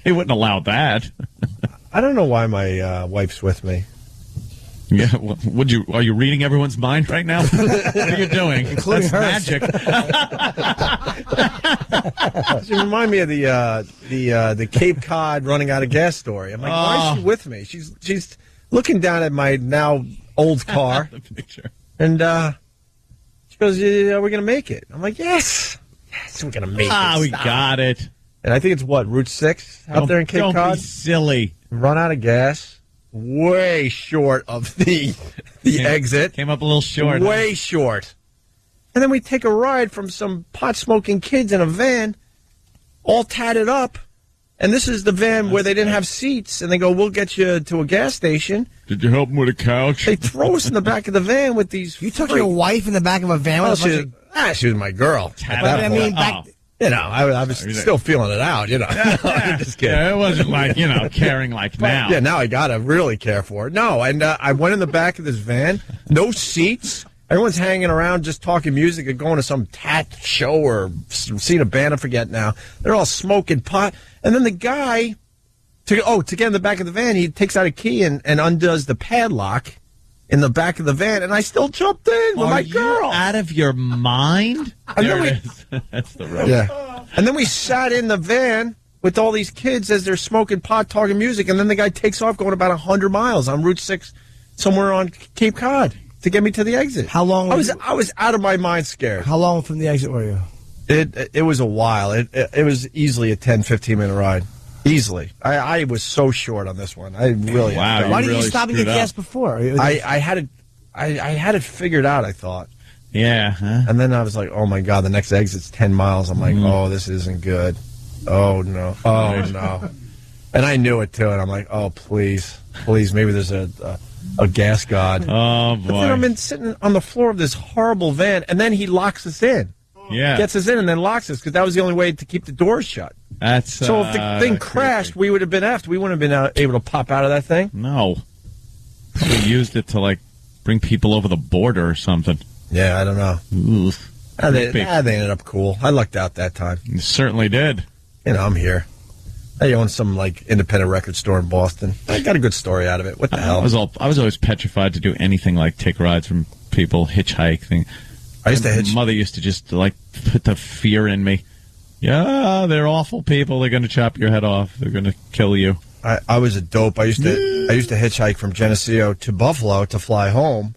They wouldn't allow that. I don't know why my wife's with me. Yeah, are you reading everyone's mind right now? What are you doing? Including That's hers. Magic. She remind me of the Cape Cod running out of gas story. I'm like, why is she with me? She's looking down at my now old car. The picture. And she goes, are we going to make it? I'm like, yes, we're going to make it. We Stop. got it. And I think it's Route 6 up there in Cape Cod? Don't be silly. Run out of gas. Way short of the exit. Came up a little short. Way short. And then we take a ride from some pot-smoking kids in a van, all tatted up. And this is the van where they didn't have seats. And they go, we'll get you to a gas station. Did you help them with a couch? They throw us in the back of the van with these... You took your wife in the back of a van with a bunch of... she was my girl. At But that I mean, point. back... I was still feeling it out, I'm just kidding. Yeah, it wasn't like, caring like now. Yeah, now I got to really care for it. No, and I went in the back of this van, no seats. Everyone's hanging around just talking music and going to some tat show or seeing a band, I forget now. They're all smoking pot. And then the guy, to get in the back of the van, he takes out a key and undoes the padlock in the back of the van, and I still jumped in with my girl. Out of your mind? There it is. That's the road. Yeah. And then we sat in the van with all these kids as they're smoking pot, talking music, and then the guy takes off going about 100 miles on Route 6 somewhere on Cape Cod to get me to the exit. How long? I was out of my mind scared. How long from the exit were you? It was a while. It was easily a 10, 15-minute ride. Easily. I was so short on this one. I really... Wow. Why didn't you stop and get gas before? I had it figured out, I thought. Yeah. Huh? And then I was like, oh, my God, the next exit's 10 miles. I'm like, oh, this isn't good. Oh, no. Oh, no. And I knew it, too. And I'm like, oh, please, maybe there's a gas god. Oh, boy. But then I'm sitting on the floor of this horrible van, and then he locks us in. Yeah. Gets us in and then locks us, because that was the only way to keep the doors shut. That's so if the thing crashed, we would have been effed. We wouldn't have been able to pop out of that thing. No. Probably used it to, bring people over the border or something. Yeah, I don't know. Oof. They ended up cool. I lucked out that time. You certainly did. I'm here. I own some, independent record store in Boston. I got a good story out of it. What the hell? I was always petrified to do anything like take rides from people, hitchhike thing. I used to My mother used to just, put the fear in me. Yeah, they're awful people. They're going to chop your head off. They're going to kill you. I was a dope. I used to hitchhike from Geneseo to Buffalo to fly home,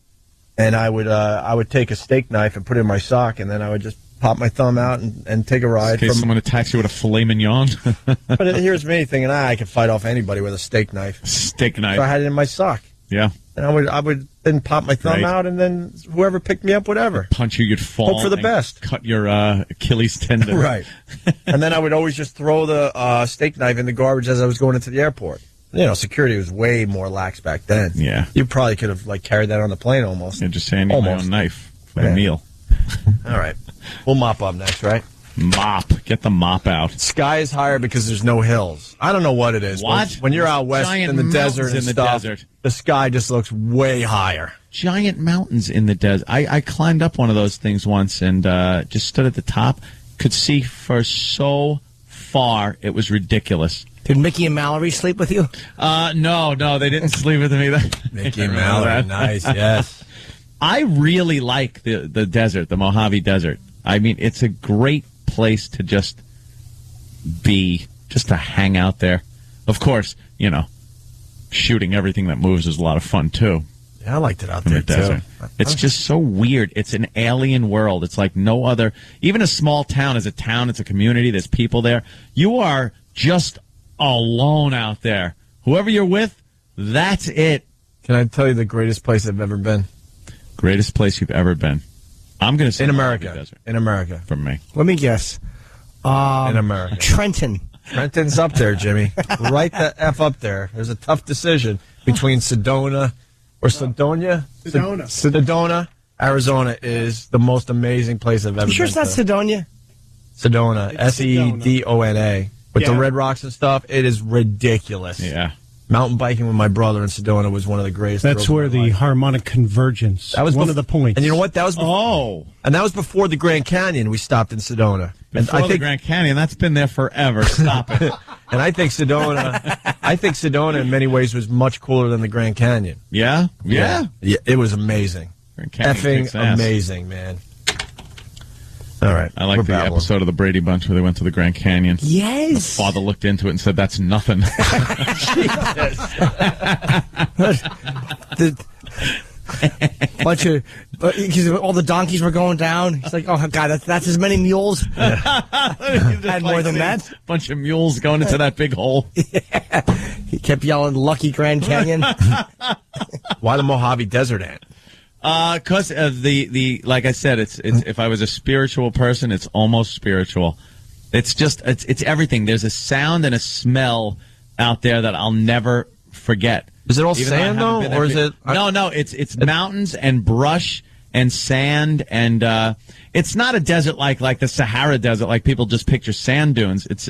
and I would take a steak knife and put it in my sock, and then I would just pop my thumb out and take a ride. In case someone attacks you with a filet mignon. But here's me thinking, I could fight off anybody with a steak knife. Steak knife. So I had it in my sock. Yeah. And I would then pop my thumb out, and then whoever picked me up, whatever. Punch you, you'd fall. Hope for the best. Cut your Achilles tendon. Right. And then I would always just throw the steak knife in the garbage as I was going into the airport. Security was way more lax back then. Yeah. You probably could have carried that on the plane almost. Yeah, just saying, my own knife for a meal. All right. We'll mop up next, right? Get the mop out. Sky is higher because there's no hills. I don't know what it is. What? When you're out west Giant in the desert and mountains in the stuff, desert. the sky just looks way higher. Giant mountains in the desert. I climbed up one of those things once and just stood at the top. Could see for so far. It was ridiculous. Did Mickey and Mallory sleep with you? No, they didn't sleep with me. Mickey and Mallory, nice, yes. I really like the desert, the Mojave Desert. I mean, it's a great place to just to hang out there. Of course, shooting everything that moves is a lot of fun, too. Yeah, I liked it out there, too. It's just so weird. It's an alien world. It's like no other. Even a small town is a town. It's a community. There's people there. You are just alone out there. Whoever you're with, that's it. Can I tell you the greatest place I've ever been? Greatest place you've ever been? I'm going to say in America. Desert. In America. From me. Let me guess. In America. Trenton. Trenton's up there, Jimmy. Right the F up there. There's a tough decision between Sedona or Sedona. Sedona, Arizona is the most amazing place I've ever been. You sure it's not Sedona? Sedona. Sedona. With the red rocks and stuff, it is ridiculous. Yeah. Mountain biking with my brother in Sedona was one of the greatest. That's where the harmonic convergence. That was one of the points. And you know what? That was and that was before the Grand Canyon. We stopped in Sedona. Before the Grand Canyon, that's been there forever. Stop it. And I think Sedona in many ways was much cooler than the Grand Canyon. Yeah. It was amazing. Grand Canyon kicks ass. Amazing, man. All right. I like the episode of the Brady Bunch where they went to the Grand Canyon. Yes. The father looked into it and said, "That's nothing." Because all the donkeys were going down. He's like, "Oh God, that's as many mules." Had more than that. Bunch of mules going into that big hole. Yeah. He kept yelling, "Lucky Grand Canyon." Why the Mojave Desert ant? Because of the like I said, it's if I was a spiritual person, it's almost spiritual. It's just it's everything. There's a sound and a smell out there that I'll never forget. Is it all sand though, or is it? No. It's mountains and brush and sand, and it's not a desert like the Sahara Desert, like people just picture sand dunes. It's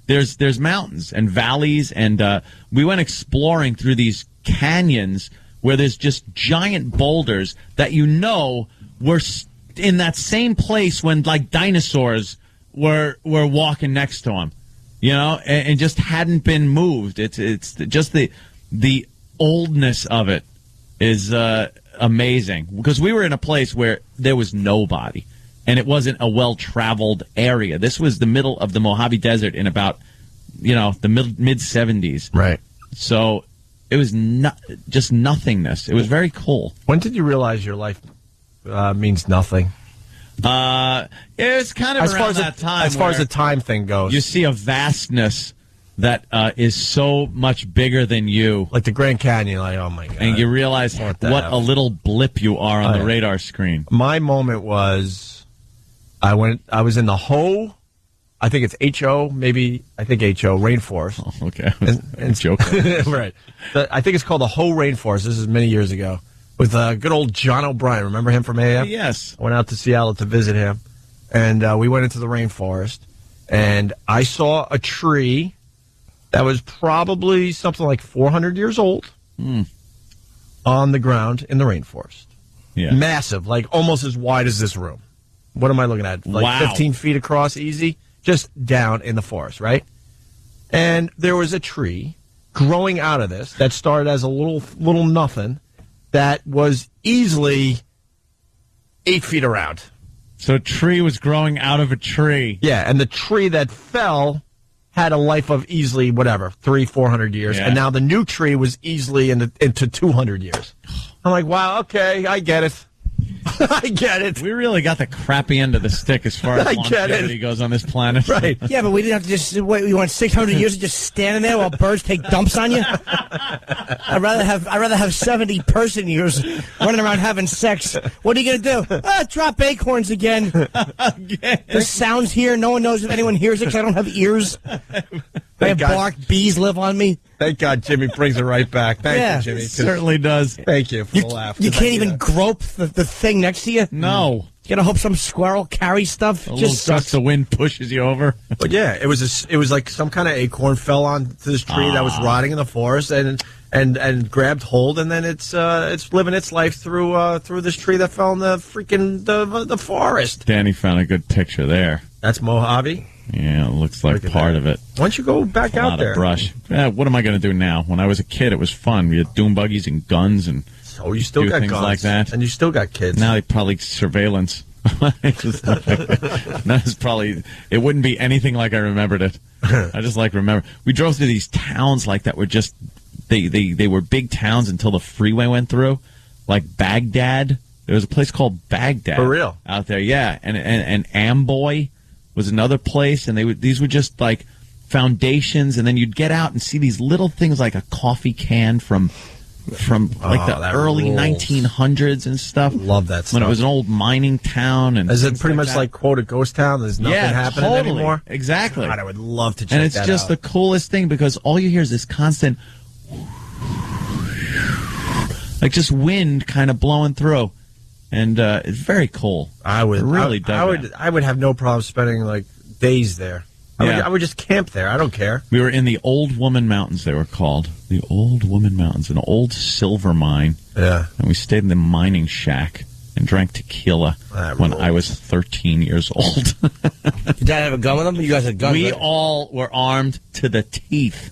there's mountains and valleys, and we went exploring through these canyons where there's just giant boulders that were in that same place when like dinosaurs were walking next to them, and just hadn't been moved. It's just the oldness of it is amazing, because we were in a place where there was nobody, and it wasn't a well-traveled area. This was the middle of the Mojave Desert in about the mid-70s. Right. So it was just nothingness. It was very cool. When did you realize your life means nothing? It's kind of around that time. As far as the time thing goes, you see a vastness that is so much bigger than you. Like the Grand Canyon, like, oh my God. And you realize what a little blip you are on the radar screen. My moment was, I was in the Ho, I think it's H-O, rainforest. Oh, okay. And joking. Right. I think it's called the Ho Rainforest. This is many years ago. With good old John O'Brien. Remember him from AM? Yes. I went out to Seattle to visit him. And we went into the rainforest. And I saw a tree that was probably something like 400 years old on the ground in the rainforest. Yeah. Massive, like almost as wide as this room. What am I looking at? Like 15 feet across, easy, just down in the forest, right? And there was a tree growing out of this that started as a little nothing that was easily 8 feet around. So a tree was growing out of a tree. Yeah, and the tree that fell had a life of easily, 300-400 years. Yeah. And now the new tree was easily into 200 years. I'm like, wow, okay, I get it. I get it. We really got the crappy end of the stick as far as longevity goes on this planet. Right. Yeah, but we didn't have to just wait. We want 600 years of just standing there while birds take dumps on you. I'd rather have 70 person years running around having sex. What are you gonna do? Drop acorns again. The sounds here. No one knows if anyone hears it because I don't have ears. I have bark. Bees live on me. Thank God Jimmy brings it right back. Thank you, Jimmy. Certainly does. Thank you for the laugh. You can't even grope the thing next to you? No. You gotta hope some squirrel carries stuff. A little Just gust of wind pushes you over. But yeah, it was like some kind of acorn fell onto this tree that was rotting in the forest and grabbed hold, and then it's living its life through this tree that fell in the freaking the forest. Danny found a good picture there. That's Mojave. Yeah, it looks like part of it. Why don't you go back out there? A lot of brush. What am I going to do now? When I was a kid, it was fun. We had dune buggies and guns and you still got things guns like that. And you still got kids. Now they probably surveillance. It wouldn't be anything like I remembered it. I just remember. We drove through these towns like that were just, they were big towns until the freeway went through. Like Baghdad. There was a place called Baghdad. For real? Out there, yeah. And Amboy was another place, and these were just like foundations, and then you'd get out and see these little things like a coffee can from like the early 1900s and stuff. Love that stuff. When it was an old mining town. And is it pretty much like quote a ghost town? There's nothing happening anymore? Exactly. God, I would love to check that out. And it's just the coolest thing because all you hear is this constant like just wind kind of blowing through. And it's very cool. I would I would have no problem spending like days there. I would just camp there. I don't care. We were in the Old Woman Mountains, they were called. The Old Woman Mountains, an old silver mine. Yeah. And we stayed in the mining shack and drank tequila when I was 13 years old. Did Dad have a gun with him? You guys had guns, We right? all were armed to the teeth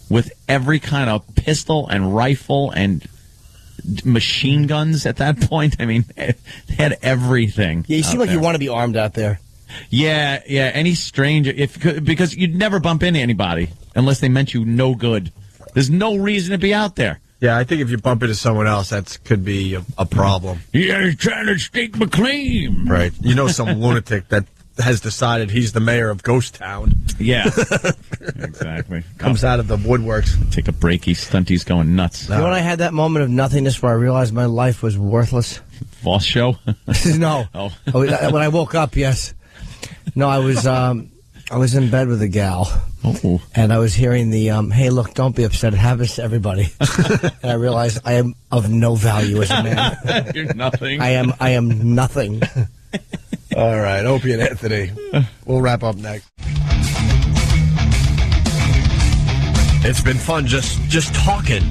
with every kind of pistol and rifle and machine guns at that point. I mean, they had everything. Yeah, you seem like you want to be armed out there. Yeah. Any stranger, because you'd never bump into anybody unless they meant you no good. There's no reason to be out there. Yeah, I think if you bump into someone else, that could be a problem. Yeah, he's trying to stake my claim. Right. You know, some lunatic that has decided he's the mayor of Ghost Town. Yeah. Exactly. Comes out of the woodworks. Take a break. Stunty's going nuts. You know when I had that moment of nothingness where I realized my life was worthless? Voss show? No. Oh. When I woke up, yes. No, I was in bed with a gal. Oh. And I was hearing the, hey, look, don't be upset. It happens to everybody. And I realized I am of no value as a man. You're nothing. I am nothing. All right, Opie and Anthony. We'll wrap up next. It's been fun just talking.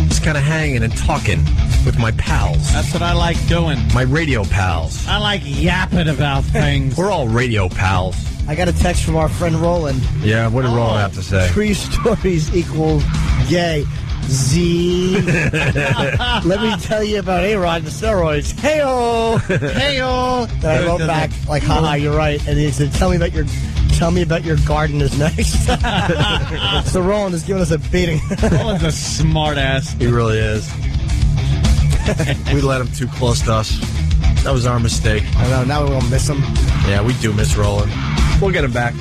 Just kind of hanging and talking with my pals. That's what I like doing. My radio pals. I like yapping about things. We're all radio pals. I got a text from our friend Roland. Yeah, what did Roland have to say? 3 stories equal gay. Z. Let me tell you about A-Rod and steroids. Hey-o! Hey-o! And I wrote back, like, haha, you're right. And he said, tell me about your garden is next. So Roland is giving us a beating. Roland's a smart ass. He really is. We let him too close to us. That was our mistake. I know, now we're going to miss him. Yeah, we do miss Roland. We'll get him back.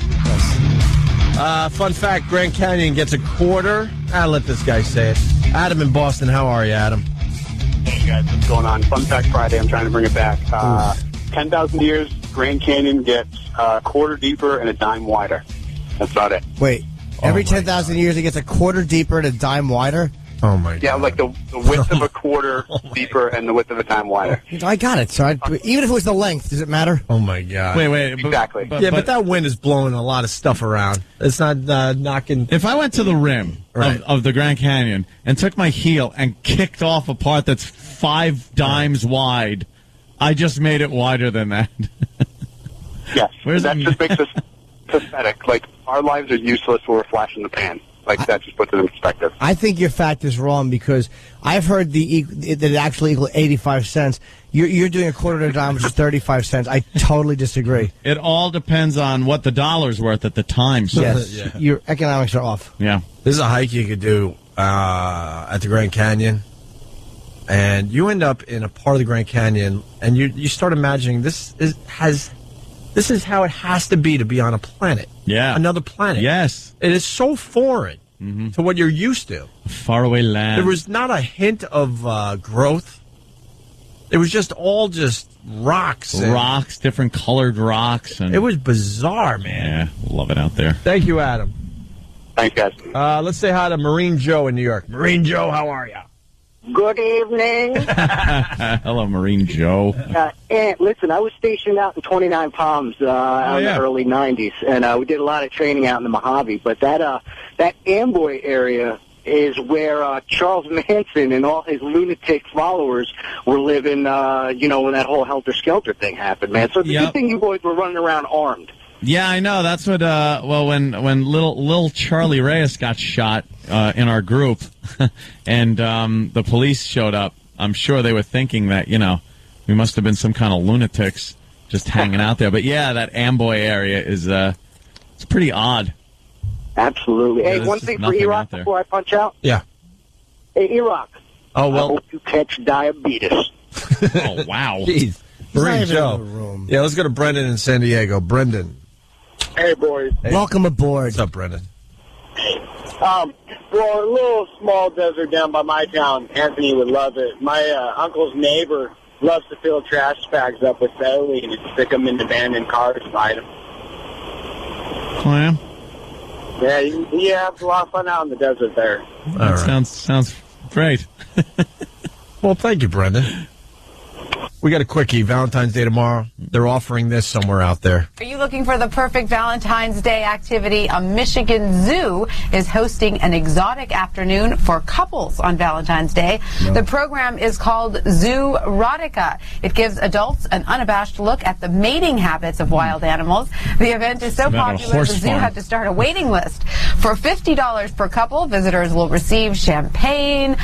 Fun fact, Grand Canyon gets a quarter. I'll let this guy say it. Adam in Boston, how are you, Adam? Hey, guys, what's going on? Fun fact Friday, I'm trying to bring it back. 10,000 years, Grand Canyon gets a quarter deeper and a dime wider. That's about it. Wait, every 10,000 years it gets a quarter deeper and a dime wider? Oh, my God. Yeah, like the width of a quarter deeper and the width of a dime wider. I got it. So even if it was the length, does it matter? Oh, my God. Wait. Exactly. But that wind is blowing a lot of stuff around. It's not knocking. If I went to the rim of the Grand Canyon and took my heel and kicked off a part that's 5 dimes wide, I just made it wider than that. Yes. That just makes us pathetic. Like, our lives are useless when we're flash in the pan. Like, that just puts it in perspective. I think your fact is wrong because I've heard that it actually equals 85 cents. You're doing a quarter of a dime, which is 35 cents. I totally disagree. It all depends on what the dollar's worth at the time. So. Yes, Yeah. Your economics are off. Yeah. This is a hike you could do at the Grand Canyon. And you end up in a part of the Grand Canyon, and you start imagining this is how it has to be on a planet. Yeah. Another planet. Yes. It is so foreign to what you're used to. Faraway land. There was not a hint of growth. It was just all rocks. Rocks, different colored rocks. And It was bizarre, man. Yeah, love it out there. Thank you, Adam. Thanks, guys. Let's say hi to Marine Joe in New York. Marine Joe, how are you? Good evening. Hello, Marine Joe. And listen, I was stationed out in 29 Palms in the early 90s, and we did a lot of training out in the Mojave. But that Amboy area is where Charles Manson and all his lunatic followers were living, when that whole helter-skelter thing happened, man. So it's a good thing you boys were running around armed. Yeah, I know. That's what. When little Charlie Reyes got shot in our group, and the police showed up, I'm sure they were thinking that we must have been some kind of lunatics just hanging out there. But yeah, that Amboy area is it's pretty odd. Absolutely. Hey, one thing for E-Rock before I punch out. Yeah. Hey, E-Rock. Oh well. I hope you catch diabetes. Oh wow. Jeez. Marine Joe. Yeah, let's go to Brendan in San Diego. Brendan. Hey, boys. Hey. Welcome aboard. What's up, Brendan? Well, a little small desert down by my town. Anthony would love it. My uncle's neighbor loves to fill trash bags up with Vaseline and stick them in abandoned cars and hide them. Oh, yeah? Yeah, you have a lot of fun out in the desert there. That sounds great. Well, thank you, Brendan. We got a quickie. Valentine's Day tomorrow. They're offering this somewhere out there. Are you looking for the perfect Valentine's Day activity? A Michigan zoo is hosting an exotic afternoon for couples on Valentine's Day. No. The program is called Zoo Erotica. It gives adults an unabashed look at the mating habits of wild animals. The event is so popular, the zoo had to start a waiting list. For $50 per couple, visitors will receive champagne,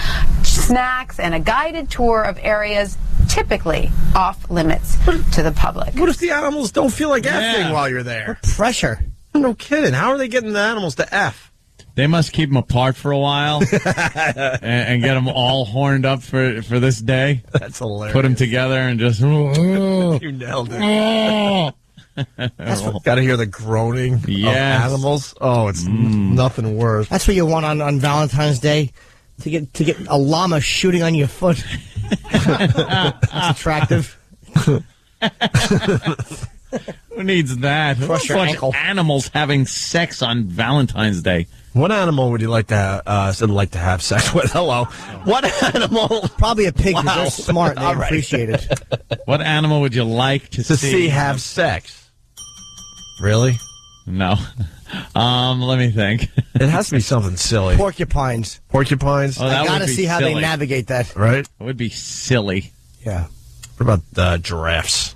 snacks, and a guided tour of areas typically off limits to the public. What if the animals don't feel like effing while you're there? What pressure. No kidding. How are they getting the animals to F? They must keep them apart for a while and get them all horned up for this day. That's hilarious. Put them together and just... You nailed it. Got to hear the groaning of animals. Oh, it's nothing worse. That's what you want on Valentine's Day. To get a llama shooting on your foot. That's attractive. Who needs that? Crush your ankle. Animals having sex on Valentine's Day. What animal would you like to have sex with? Hello. What animal? Probably a pig. Wow. They're smart. They appreciate it. What animal would you like to see have sex? Really? No. Let me think. It has to be something silly. Porcupines. Porcupines? Oh, I gotta see how they navigate that. Right? It would be silly. Yeah. What about giraffes?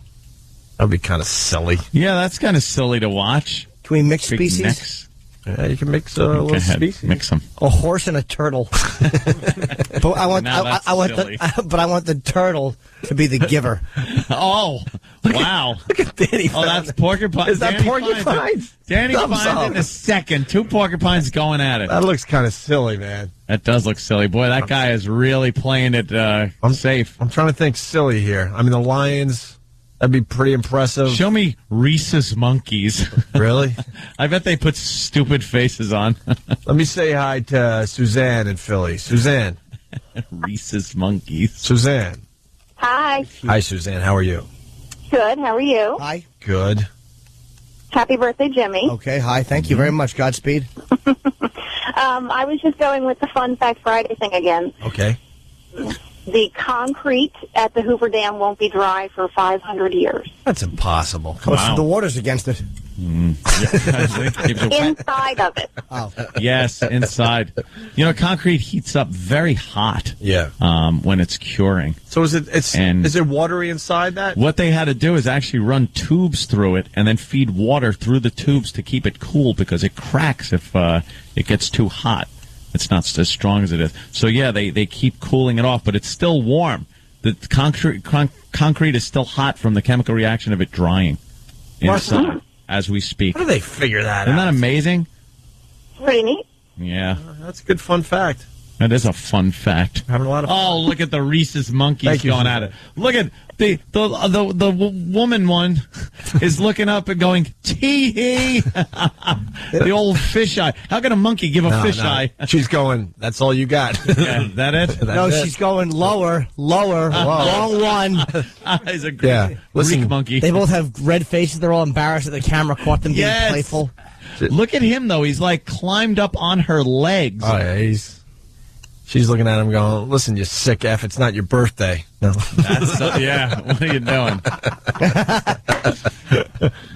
That would be kind of silly. Yeah, that's kind of silly to watch. Can we mix Big species? Necks. Yeah, you can mix a little species. Mix them. A horse and a turtle. But I want the turtle to be the giver. Oh, wow. Look at Danny. Oh, that's porcupine. Is that porcupines? Danny finds it in a second. Two porcupines going at it. That looks kind of silly, man. That does look silly. Boy, that guy is really playing it safe. I'm trying to think silly here. I mean, the lions... That'd be pretty impressive. Show me rhesus monkeys. Really? I bet they put stupid faces on. Let me say hi to Suzanne in Philly. Suzanne. Rhesus monkeys. Suzanne. Hi. Hi, Suzanne. How are you? Good. How are you? Hi. Good. Happy birthday, Jimmy. Okay. Hi. Thank you very much. Godspeed. I was just going with the Fun Fact Friday thing again. Okay. The concrete at the Hoover Dam won't be dry for 500 years. That's impossible. Wow. The water's against it. Inside of it. Oh. Yes, inside. You know, concrete heats up very hot. Yeah. When it's curing. So is it watery inside that? What they had to do is actually run tubes through it and then feed water through the tubes to keep it cool because it cracks if it gets too hot. It's not as strong as it is. So, yeah, they keep cooling it off, but it's still warm. The concrete is still hot from the chemical reaction of it drying inside as we speak. How do they figure that out? Isn't that amazing? Pretty neat. Yeah. That's a good fun fact. That is a fun fact. Having a lot of fun. Oh, look at the rhesus monkeys going at it. Look at the woman one is looking up and going, tee-hee. The old fisheye. How can a monkey give a fisheye? She's going, that's all you got. Yeah, that it? She's going lower. Wrong one. He's a Greek monkey. They both have red faces. They're all embarrassed that the camera caught them being playful. Look at him, though. He's like climbed up on her legs. Oh, yeah, She's looking at him going, listen, you sick F, it's not your birthday. No. Yeah, what are you doing?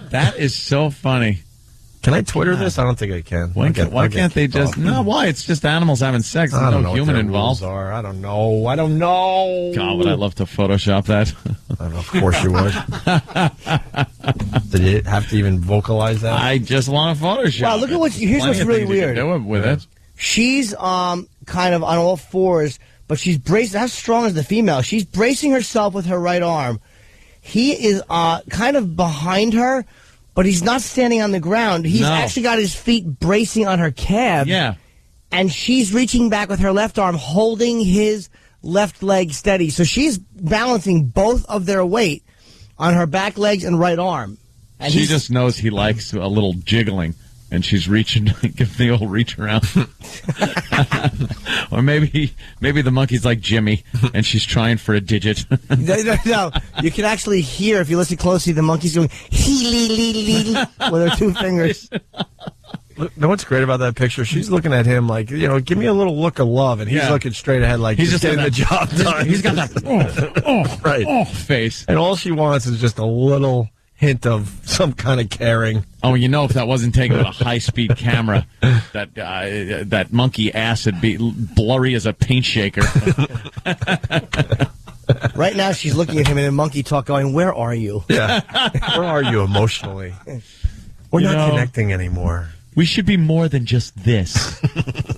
That is so funny. Can I Twitter this? I don't think I can. Why can't they just... No, why? It's just animals having sex. There's I don't no know human what their involved. rules are. I don't know. God, would I love to Photoshop that? Of course you would. Did you have to even vocalize that? I just want to Photoshop. Wow, look at what. Here's Plenty what's of really things you can weird. do with it. She's kind of on all fours, but she's braced. How strong is the female? She's bracing herself with her right arm. He is kind of behind her, but he's not standing on the ground. He's actually got his feet bracing on her calf. Yeah. And she's reaching back with her left arm, holding his left leg steady. So she's balancing both of their weight on her back legs and right arm. And She just knows he likes a little jiggling, and she's reaching, give the old reach around. Or maybe the monkey's like Jimmy, and she's trying for a digit. No, you can actually hear, if you listen closely, the monkey's going with her two fingers. Look, know what's great about that picture? She's looking at him like, give me a little look of love, and he's looking straight ahead like he's just getting the job done. He's got that right face. And all she wants is just a little hint of some kind of caring. Oh, if that wasn't taken with a high-speed camera, that monkey ass would be blurry as a paint shaker. Right now, she's looking at him in a monkey talk going, where are you? Yeah. Where are you emotionally? We're not connecting anymore. We should be more than just this.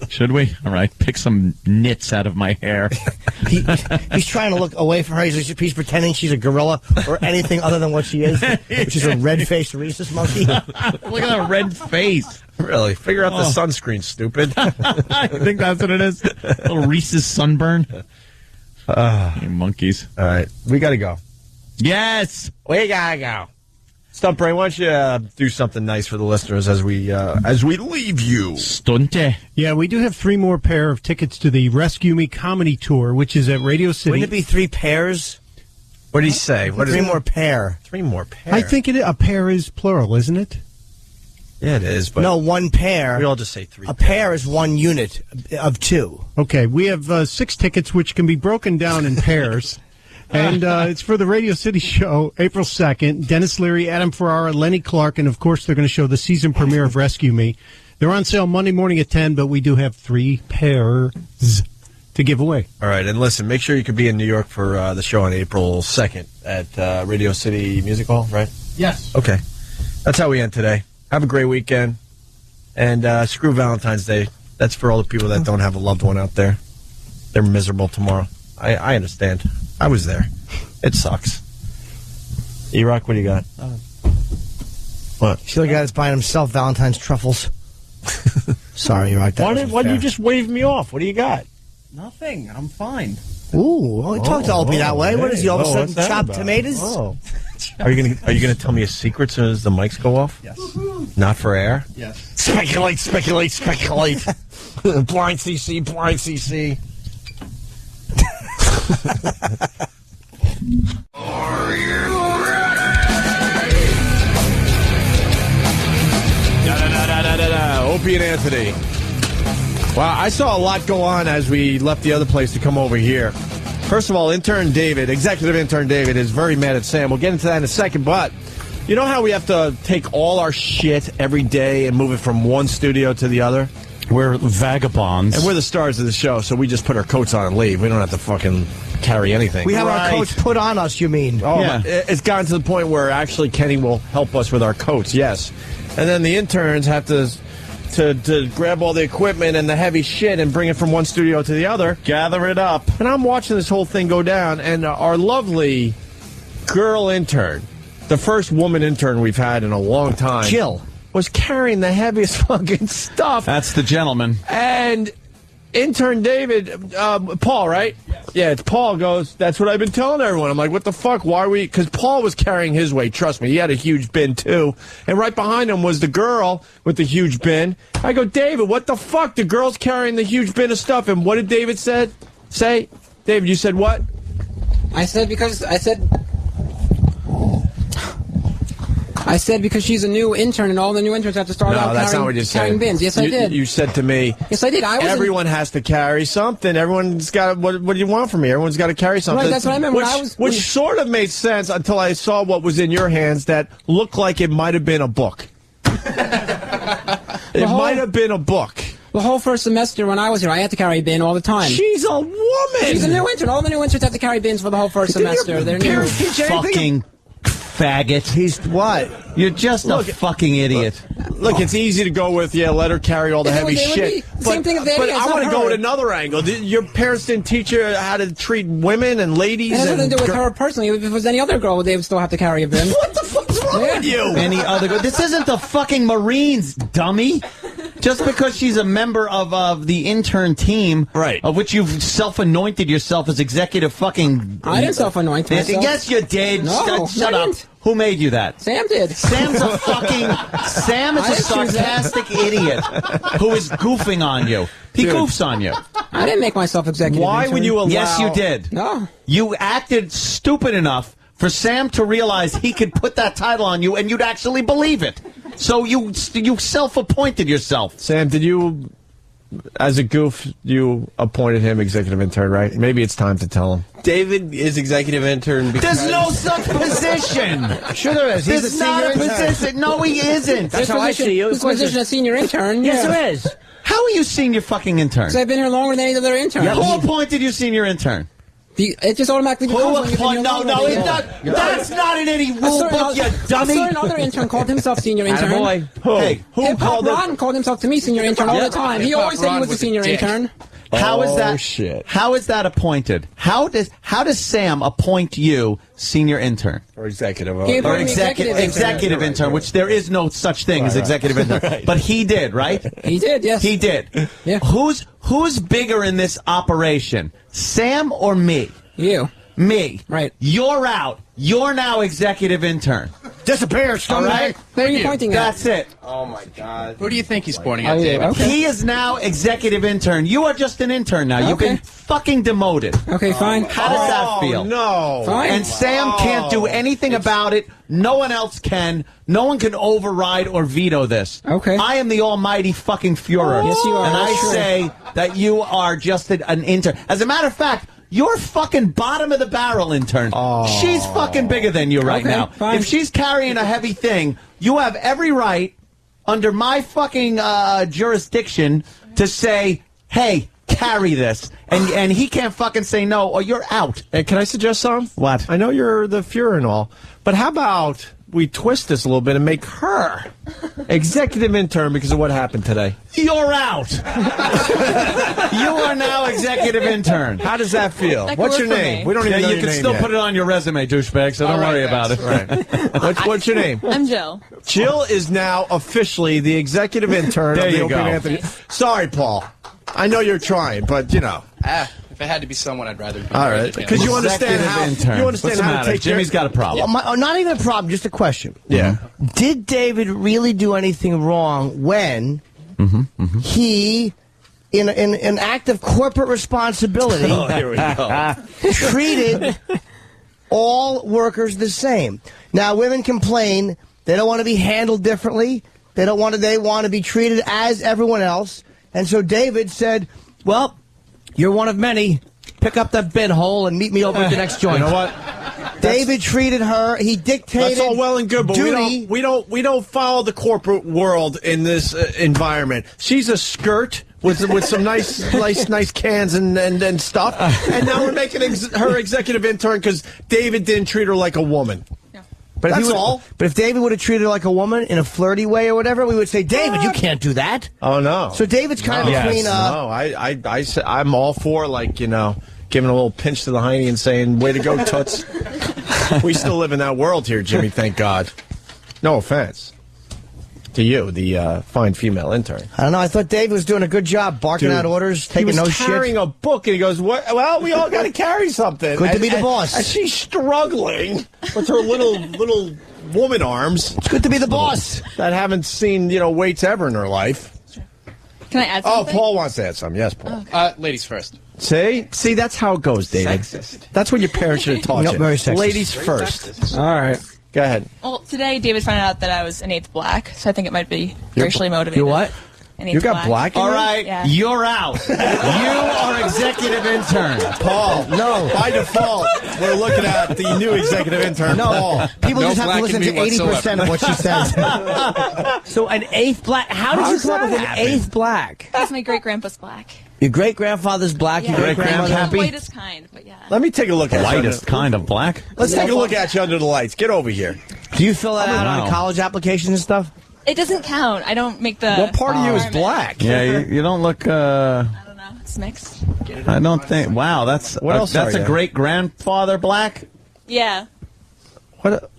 Should we? All right. Pick some nits out of my hair. He's trying to look away from her. He's pretending she's a gorilla or anything other than what she is, which is a red-faced rhesus monkey. Look at that red face. Really? Figure out the sunscreen, stupid. I think that's what it is. Little Reese's sunburn. You monkeys. All right. We got to go. Yes. We got to go. Stump Brain, why don't you do something nice for the listeners as we leave you? Stunte. Yeah, we do have 3 more pair of tickets to the Rescue Me Comedy Tour, which is at Radio City. Wouldn't it be 3 pairs? What did he say? What 3 more pair. 3 more pair. I think a pair is plural, isn't it? Yeah, it is. But no, 1 pair. We all just say 3. A pair is 1 unit of 2. Okay, we have 6 tickets which can be broken down in pairs. And it's for the Radio City show, April 2nd. Dennis Leary, Adam Ferrara, Lenny Clark, and, of course, they're going to show the season premiere of Rescue Me. They're on sale Monday morning at 10, but we do have 3 pairs to give away. All right, and listen, make sure you can be in New York for the show on April 2nd at Radio City Music Hall, right? Yes. Okay. That's how we end today. Have a great weekend. And screw Valentine's Day. That's for all the people that don't have a loved one out there. They're miserable tomorrow. I understand. I was there. It sucks. E-Rock, what do you got? What? See, the guy that's buying himself Valentine's truffles. Sorry, E-Rock. Why did you just wave me off? What do you got? Nothing. I'm fine. Ooh, well, talk to Opie that way. What is he all of a sudden chopped tomatoes? Oh. Are you gonna tell me a secret as soon as the mics go off? Yes. Not for air? Yes. Speculate. Blind CC. Are you ready? Opie and Anthony. Wow, I saw a lot go on as we left the other place to come over here. First of all, executive intern David, is very mad at Sam. We'll get into that in a second, but you know how we have to take all our shit every day and move it from one studio to the other? We're vagabonds. And we're the stars of the show, so we just put our coats on and leave. We don't have to fucking carry anything. We have our coats put on us, you mean? Oh, yeah. It's gotten to the point where actually Kenny will help us with our coats, yes. And then the interns have to grab all the equipment and the heavy shit and bring it from one studio to the other. Gather it up. And I'm watching this whole thing go down, and our lovely girl intern, the first woman intern we've had in a long time, Jill, was carrying the heaviest fucking stuff. That's the gentleman. And intern David, Paul, right? Yes. Yeah, it's Paul goes, that's what I've been telling everyone. I'm like, what the fuck? Why are we? Because Paul was carrying his weight. Trust me, he had a huge bin too. And right behind him was the girl with the huge bin. I go, David, what the fuck? The girl's carrying the huge bin of stuff. And what did David say? David, you said what? I said because she's a new intern and all the new interns have to start out that's not what you carrying said. bins. Yes, I did. You said to me. Yes, I did. Everyone has to carry something. Everyone's got. What do you want from me? Everyone's got to carry something. Right, that's what I meant. Which sort of made sense until I saw what was in your hands that looked like it might have been a book. It might have been a book. The whole first semester when I was here, I had to carry a bin all the time. She's a woman. She's a new intern. All the new interns have to carry bins for the whole first semester. They're new. Fucking faggot. He's what? You're just a fucking idiot. Look, it's easy to go with, let her carry all the heavy shit. Same thing if they But I want to go with another angle. Your parents didn't teach you how to treat women and ladies? It has nothing to do with her personally. If it was any other girl, they would still have to carry a bin. What the fuck's wrong with you? Any other girl? This isn't the fucking Marines, dummy. Just because she's a member of the intern team, right, of which you've self-anointed yourself as executive fucking... I didn't self-anoint myself. Yes, you did. No, Shut up. Who made you that? Sam did. Sam's a fucking... Sam is a sarcastic idiot who is goofing on you. He goofs on you. I didn't make myself executive intern. would you allow... Yes, you did. No. You acted stupid enough for Sam to realize he could put that title on you and you'd actually believe it. So you self-appointed yourself. Sam, did you, as a goof, you appointed him executive intern, right? Maybe it's time to tell him. David is executive intern because... There's no such position. Sure there is. He's There's a not a senior intern. position. No, he isn't. That's how I see you. This position as senior intern. Yes, there is. How are you senior fucking intern? Because I've been here longer than any other intern. Who appointed you senior intern? It just automatically becomes when you've been here longer than it's not. That's not in any rule book, you dummy. A certain other intern called himself senior intern. Hey, who called Ron called himself to me senior intern all the time. He always said he was a senior intern. How is that? Shit. How is that appointed? How does Sam appoint you senior intern or executive executive intern? Which there is no such thing as executive intern, but he did, right? He did, yes. He did. Yeah. Who's bigger in this operation, Sam or me? You. Me. Right. You're out. You're now executive intern. Disappear, All right. Where are you pointing at? That's it. Oh, my God. Who do you think he's pointing at, David? Okay. He is now executive intern. You are just an intern now. You've been fucking demoted. Okay, fine. How does that feel? No. Fine. And Sam can't do anything about it. No one else can. No one can override or veto this. Okay. I am the almighty fucking Fuhrer. Yes, you are. And I Sure. say that you are just an intern. As a matter of fact, you're fucking bottom of the barrel intern. She's fucking bigger than you right Okay, now. fine. If she's carrying a heavy thing, you have every right under my fucking jurisdiction to say, hey, carry this. And he can't fucking say no or you're out. And can I suggest something? What? I know you're the Fuhrer and all, but how about we twist this a little bit and make her executive intern because of what happened today? You're out. You are now executive intern. How does that feel? That could What's your work for name? me. We don't even know you your can name still yet. put it on your resume, douchebag, so don't worry about it. Right. What's your name? I'm Jill. Jill is now officially the executive intern There of the you Opie go. and Anthony. Sorry, Paul. I know you're trying, but you know. If it had to be someone, I'd rather be All right, because you understand how intern. you understand What's the how matter? to take Jimmy's got a problem. Not even a problem, just a question. Yeah. Did David really do anything wrong when he, in an act of corporate responsibility, Here we go. treated all workers the same? Now, women complain they don't want to be handled differently. They want to be treated as everyone else. And so David said, well, you're one of many. Pick up that bin hole and meet me over at the next joint. You know what? David treated her. He dictated. That's all well and good, but duty. we don't follow the corporate world in this environment. She's a skirt with some nice cans and stuff, and now we're making her executive intern because David didn't treat her like a woman. But That's all. But if David would have treated her like a woman in a flirty way or whatever, we would say, David, you can't do that. Oh no. So David's kind of between. No, I'm all for giving a little pinch to the hiney and saying, "Way to go, toots." We still live in that world here, Jimmy. Thank God. No offense to you, the fine female intern. I don't know. I thought David was doing a good job barking out orders, taking no shit. He was carrying a book, and he goes, "What? Well, we all got to carry something." Good to be the boss. And she's struggling with her little woman arms. It's good to be the boss. That haven't seen weights ever in her life. Can I add Oh, something? Paul wants to add something. Yes, Paul. Ladies first. See, that's how it goes, David. Sexist. That's what your parents should have taught No, you. very sexist. Ladies first. All right. Go ahead. Well, today David found out that I was an eighth black, so I think it might be racially motivated. You what? An eighth You got black in All you? right, Yeah. you're out. You are executive intern. Paul, no. By default, we're looking at the new executive intern, Paul. People No just have to black listen in to me 80% of what she says. So an eighth black. How did you come up with an eighth black? That's my great grandpa's black. Your great grandfather's black. Yeah. Your great grandmother's Not happy. the whitest kind, but yeah. Let me take a look at you. Lightest kind of black. Let's take a look at you under the lights. Get over here. Do you fill that out Wow. on college applications and stuff? It doesn't count. I don't make the. What part of you is requirement. black? Yeah, you don't look. I don't know. It's mixed. I don't think. Wow, that's What else That's are a you? great grandfather black. Yeah. What?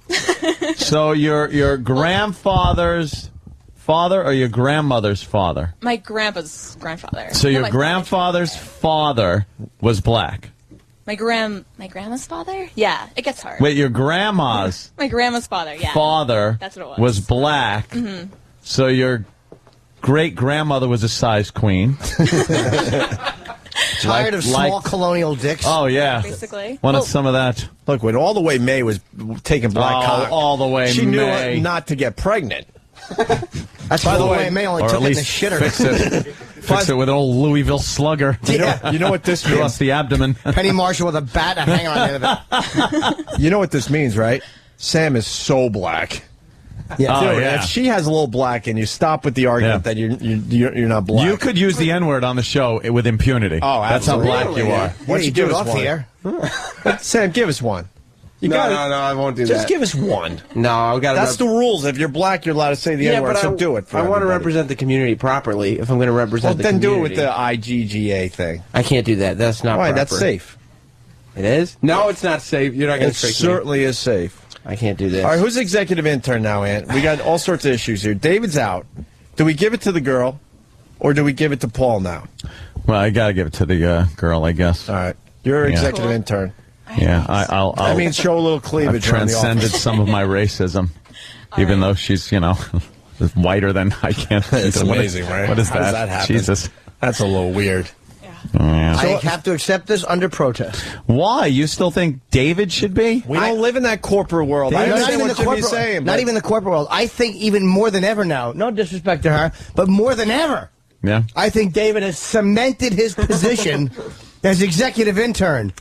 So your grandfather's father or your grandmother's father? My grandpa's grandfather. So Not your my grandfather's father was black. My grandma's father? Yeah, it gets hard. Wait, your grandma's My grandma's father, yeah. father That's what it was. black. Mhm. So your great grandmother was a size queen. Tired of small like- colonial dicks? Oh yeah, Basically. wanted some of that. Look, when all the way May was taking black Oh, cock, all the way she May. knew not to get pregnant. That's By the way, May only Or took at it in the least shitter. fix it. Fix it with an old Louisville slugger. You know what this Across means? the abdomen. Penny Marshall with a bat and a hanger on the end of it. You know what this means, right? Sam is so black. Yeah. Oh, Dude, yeah. If she has a little black and you stop with the argument that you're not black. You could use the N-word on the show with impunity. Oh, that's how black you absolutely. are. Why don't you do give it us off one? here. Sam, give us one. You No, gotta, no, I won't do just that. give us one. No, I've got to. That's the rules. If you're black, you're allowed to say the N-word, so do it. For I want to everybody. represent the community properly. If I'm going to represent Well, the then do community. it with the IGGA thing. I can't do that. That's not Why? proper. That's safe. It is? No, it's not safe. You're not going It to trick certainly is safe. me. I can't do this. All right, who's executive intern now, Ant? We got all sorts of issues here. David's out. Do we give it to the girl, or do we give it to Paul now? Well, I gotta give it to the girl, I guess. All right, you're Yeah. executive Cool. intern. Yeah, I'll That means show a little I've cleavage around the transcended office. some of my racism, even though she's, whiter than I can. It's amazing, right? What is How does that happen? Jesus. That's a little weird. Yeah. I have to accept this under protest. Why? You still think David should be? We don't live in that corporate world. I understand what Jimmy's saying. Not but- even the corporate world. I think even more than ever now. No disrespect to her, but more than ever, Yeah. I think David has cemented his position as executive intern.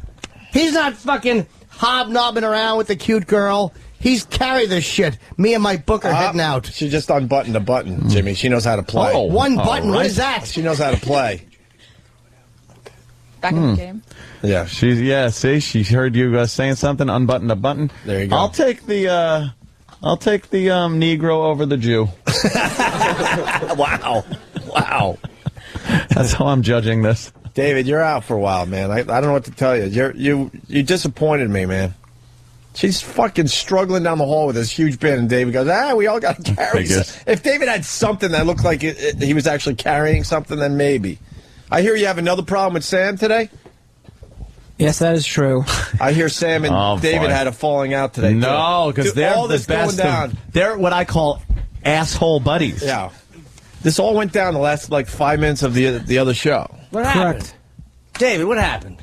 He's not fucking hobnobbing around with the cute girl. He's carried this shit. Me and my book are heading out. She just unbuttoned a button, Jimmy. She knows how to play. Oh, One all button. What right. is that? She knows how to play. Back in the game. Yeah. See, she heard you saying something, unbuttoned a button. There you go. I'll take the Negro over the Jew. Wow. Wow. That's how I'm judging this. David, you're out for a while, man. I don't know what to tell you. You disappointed me, man. She's fucking struggling down the hall with this huge bin, and David goes, we all got to carry Figures. some. If David had something that looked like he was actually carrying something, then maybe. I hear you have another problem with Sam today? Yes, that is true. I hear Sam and Oh, David boy. had a falling out today. No, too. because Dude, they're all the this going best. down. They're what I call asshole buddies. Yeah. This all went down the last, 5 minutes of the other show. What happened? David, what happened?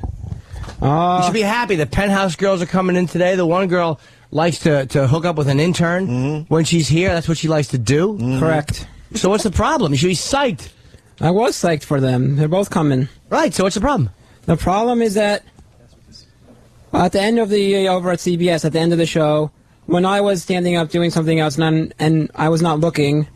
You should be happy. The Penthouse girls are coming in today. The one girl likes to hook up with an intern when she's here. That's what she likes to do. Correct. So what's the problem? You should be psyched. I was psyched for them. They're both coming. Right, so what's the problem? The problem is that at the end of the over at CBS, at the end of the show, when I was standing up doing something else and I was not looking,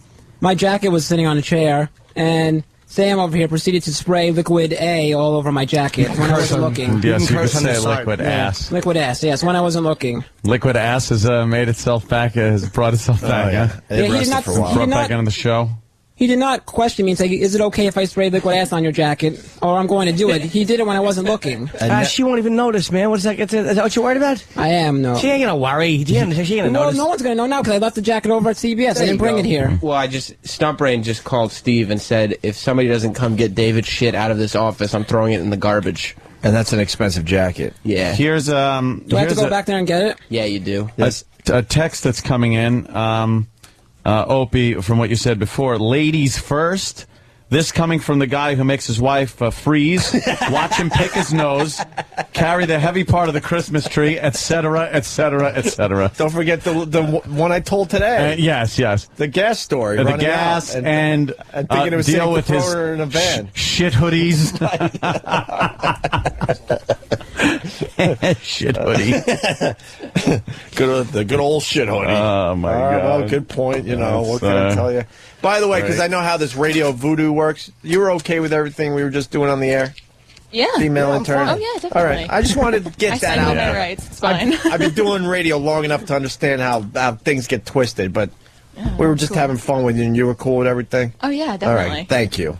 my jacket was sitting on a chair, and Sam over here proceeded to spray liquid A all over my jacket when I wasn't looking. Yes, you could say liquid Yeah. ass. Liquid ass, yes, when I wasn't looking. Liquid ass has made itself back, has brought itself back. yeah. Huh? Yeah, he did not- he Brought did back not- into the show. He did not question me and say, is it okay if I spray liquid ass on your jacket, or I'm going to do it. He did it when I wasn't looking. She won't even notice, man. What's that? Is that what you're worried about? I am, no. She ain't gonna worry. She ain't gonna No, notice. no one's going to know now because I left the jacket over at CBS. I didn't bring it here. Well, Stumpbrain just called Steve and said, if somebody doesn't come get David's shit out of this office, I'm throwing it in the garbage. And that's an expensive jacket. Yeah. Here's Do I have to go back there and get it? Yeah, you do. a text that's coming in. Opie, from what you said before, ladies first. This coming from the guy who makes his wife freeze, watch him pick his nose, carry the heavy part of the Christmas tree, etc., etc., etc. Don't forget the one I told today. Yes. The gas story. The gas and thinking it was deal with his in a van. shit hoodies. Shit hoodie. The good old shit hoodie. Oh, my God. Well, good point. What can I tell you? By the way, because I know how this radio voodoo works, you were okay with everything we were just doing on the air? Yeah. Female intern? Oh, yeah, definitely. All right. I just wanted to get that out my there. rights. It's fine. I've been doing radio long enough to understand how things get twisted, but we were just having fun with you, and you were cool with everything? Oh, yeah, All definitely. right. Thank you.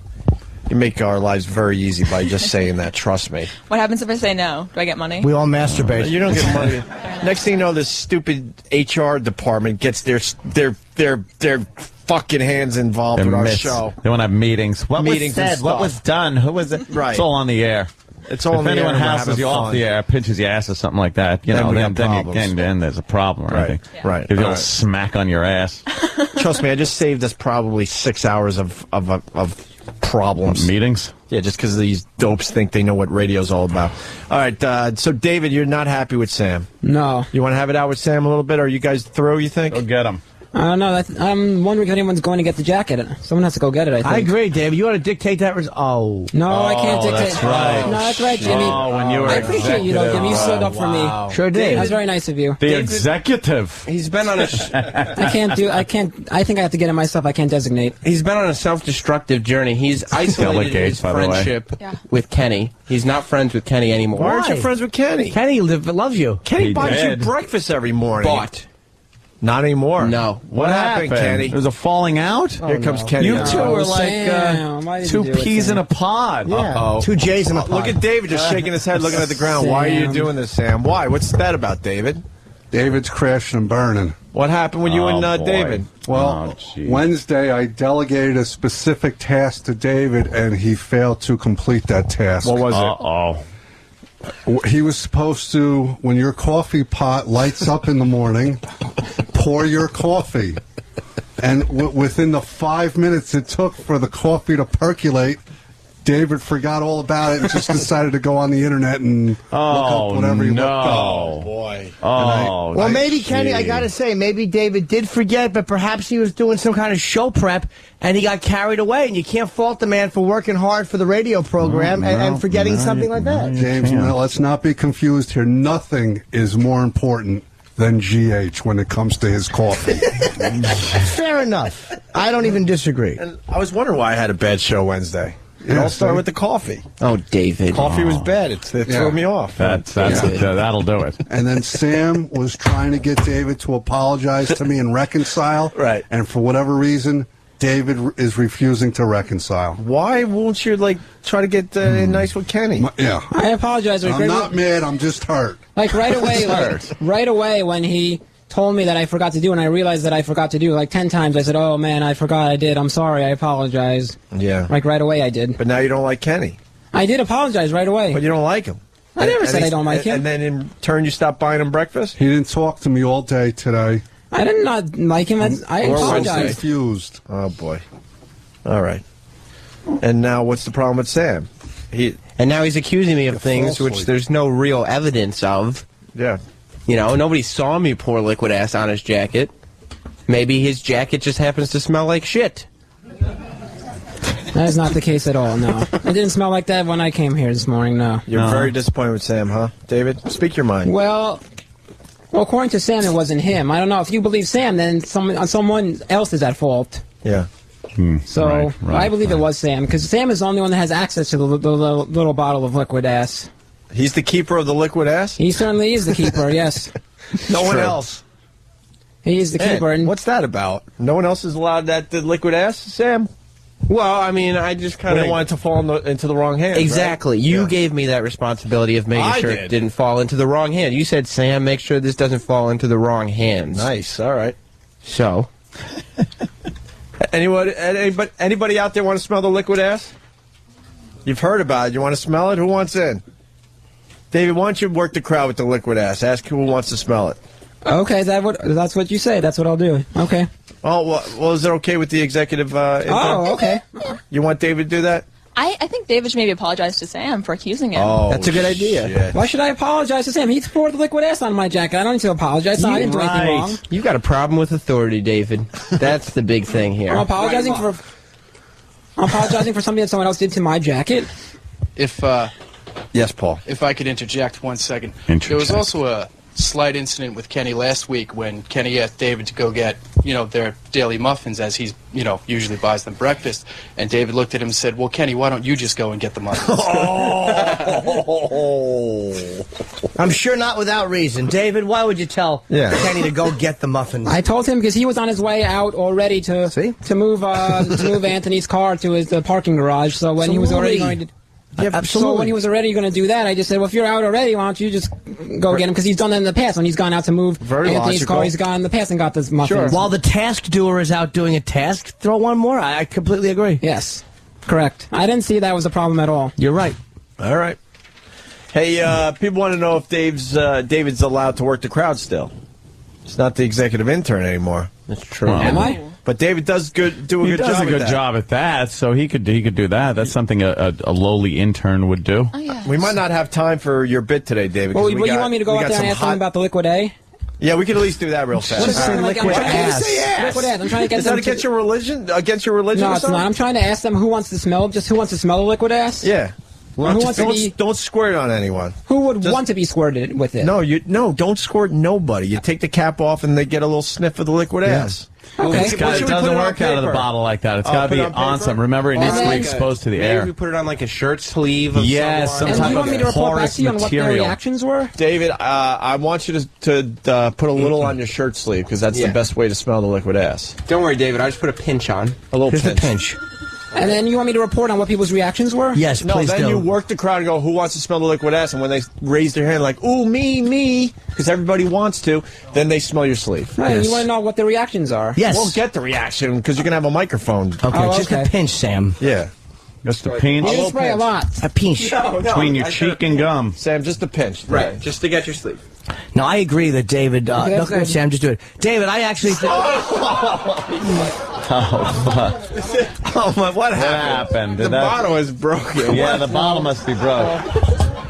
You make our lives very easy by just saying that. Trust me. What happens if I say no? Do I get money? We all masturbate. You don't get money. Next thing you know, this stupid HR department gets their fucking hands involved with our show. They want to have meetings. What Meetings was and said? What stuff. was done? Who was it? Right. It's all on the air. It's all if on the air. anyone and we're hassles having you off fun. the air, pinches your ass or something like that, Then we then, got problems. then there's a problem or Right. anything. Right. Give you a All little right. smack on your ass. Trust me, I just saved us probably 6 hours of problems. Meetings? Yeah, just because these dopes think they know what radio's all about. All right, so David, you're not happy with Sam. No. You want to have it out with Sam a little bit? Are you guys through, you think? Go get him. I don't know. I'm wondering if anyone's going to get the jacket. Someone has to go get it, I think. I agree, David. You want to dictate that? No, I can't dictate. That's right. No, that's right, Jimmy. Oh, when you were I appreciate you, though, Jimmy. You stood up for me. Sure did. That was very nice of you. The executive. He's been on a. I think I have to get it myself. I can't designate. He's been on a self-destructive journey. He's isolated Delegate, his by the way. friendship with Kenny. He's not friends with Kenny anymore. Why aren't you friends with Kenny? Kenny loves you. Kenny He buys did. you breakfast every morning. Bought. Not anymore. No. What happened, Kenny? There was a falling out? Here comes Kenny. You now. two are Sam, why like did you two do it, peas Sam? in a pod. Yeah. Uh-oh. 2 J's in a pod. Look at David just shaking his head, looking at the ground. Why are you Sam. doing this, Sam? Why? What's that about, David? David's crashing and burning. What happened with you and Oh, boy. David? Well, jeez. Wednesday I delegated a specific task to David, and he failed to complete that task. What was it? Uh-oh. He was supposed to, when your coffee pot lights up in the morning, pour your coffee. And within the 5 minutes it took for the coffee to percolate, David forgot all about it and just decided to go on the internet and look up whatever he looked up. Oh, boy. Oh, Well, maybe, Kenny, I got to say, maybe David did forget, but perhaps he was doing some kind of show prep and he got carried away. And you can't fault the man for working hard for the radio program and forgetting something like that. James, now, let's not be confused here. Nothing is more important than GH when it comes to his coffee. Fair enough. I don't even disagree. And I was wondering why I had a bad show Wednesday. It all started with the coffee. Oh, David. Coffee was bad. It threw me off. That'll do it. And then Sam was trying to get David to apologize to me and reconcile. Right. And for whatever reason, David is refusing to reconcile. Why won't you, try to get nice with Kenny? Yeah. I apologize. I'm not mad. I'm just hurt. Like right away, right away when he told me that I forgot to do, and I realized that I forgot to do 10 times. I said, "Oh man, I forgot. I did. I'm sorry. I apologize." Yeah. Like right away, I did. But now you don't like Kenny. I did apologize right away. But you don't like him. I never said I don't like him. And then in turn, you stopped buying him breakfast? He didn't talk to me all day today. I did not like him. I Or was apologize. confused. Oh, boy. All right. And now what's the problem with Sam? And now he's accusing me of things falsely. which there's no real evidence of. Yeah. Nobody saw me pour liquid ass on his jacket. Maybe his jacket just happens to smell like shit. That is not the case at all, no. It didn't smell like that when I came here this morning, no. You're very disappointed with Sam, huh? David, speak your mind. Well, according to Sam, it wasn't him. I don't know. If you believe Sam, then someone else is at fault. Yeah. So I believe it was Sam, because Sam is the only one that has access to the little bottle of liquid ass. He's the keeper of the liquid ass? He certainly is the keeper, yes. No one else. He is the keeper. And what's that about? No one else is allowed the liquid ass, Sam? Well, I mean, I just kind We of don't want it to fall into the wrong hands. Exactly. Right? You gave me that responsibility of making sure it didn't fall into the wrong hand. You said, Sam, make sure this doesn't fall into the wrong hands. Nice. All right. So. Anybody out there want to smell the liquid ass? You've heard about it. You want to smell it? Who wants in? David, why don't you work the crowd with the liquid ass? Ask who wants to smell it. Okay, that's what you say. That's what I'll do. Okay. Oh, well, is it okay with the executive intern? Oh, okay. You want David to do that? I think David should maybe apologize to Sam for accusing him. Oh, That's a good idea. shit. Why should I apologize to Sam? He poured liquid ass on my jacket. I don't need to apologize. I didn't do anything wrong. You got a problem with authority, David. That's the big thing here. I'm apologizing for something that someone else did to my jacket. Yes, Paul. If I could interject 1 second. There was also a slight incident with Kenny last week when Kenny asked David to go get, their daily muffins as he's, usually buys them breakfast. And David looked at him and said, well, Kenny, why don't you just go and get the muffins? I'm sure not without reason. David, why would you tell Kenny to go get the muffins? I told him because he was on his way out already to move Anthony's car to the parking garage. So when he was already going to... So when he was already going to do that, I just said, well, if you're out already, why don't you just go get him? Because he's done that in the past. When he's gone out to move Anthony's car, he's gone in the past and got this muffins. Sure. While the task doer is out doing a task, throw one more. I completely agree. Yes. Correct. I didn't see that was a problem at all. You're right. All right. Hey, people want to know if David's allowed to work the crowd still. It's not the executive intern anymore. That's true. Well, Am I? But David does do a good job. He does a good job at that, so he could do that. That's something a lowly intern would do. Oh, yeah. We might not have time for your bit today, David. Well, you want me to go out there and ask them about the liquid A? Yeah, we can at least do that real fast. What is that? Liquid ass. Liquid ass. I'm trying to get Is that against your religion? Against your religion? No, or it's something? not. I'm trying to ask them who wants to smell the liquid ass. Yeah. Well, who wants to be, don't squirt on anyone. Who would want to be squirted with it? No, don't squirt nobody. You take the cap off and they get a little sniff of the liquid ass. Okay. It doesn't work out of the bottle like that. It's got to be on something. Remember, it needs to be exposed to the air. Maybe we put it on like a shirt sleeve of yes, some and type you want of me to report back porous to you on what their material. reactions were? David, I want you to put a little on your shirt sleeve because that's the best way to smell the liquid ass. Don't worry, David. I just put a pinch on. A little Just a pinch. And then you want me to report on what people's reactions were? Yes, No, please then do. you work the crowd and go, who wants to smell the liquid ass? And when they raise their hand like, ooh, me, because everybody wants to, then they smell your sleeve. Right, and you want to know what the reactions are? Yes. We'll get the reaction because you're going to have a microphone. Okay, just a pinch, Sam. Yeah. Just a pinch. You didn't spray a lot. A pinch. Between your cheek and gum. Sam, just a pinch. Right, just to get your sleeve. No, I agree that David... no, go ahead, Sam, just do it. David, I actually... Oh, my, what happened? Did The bottle is broken. Yeah, the bottle must be broke.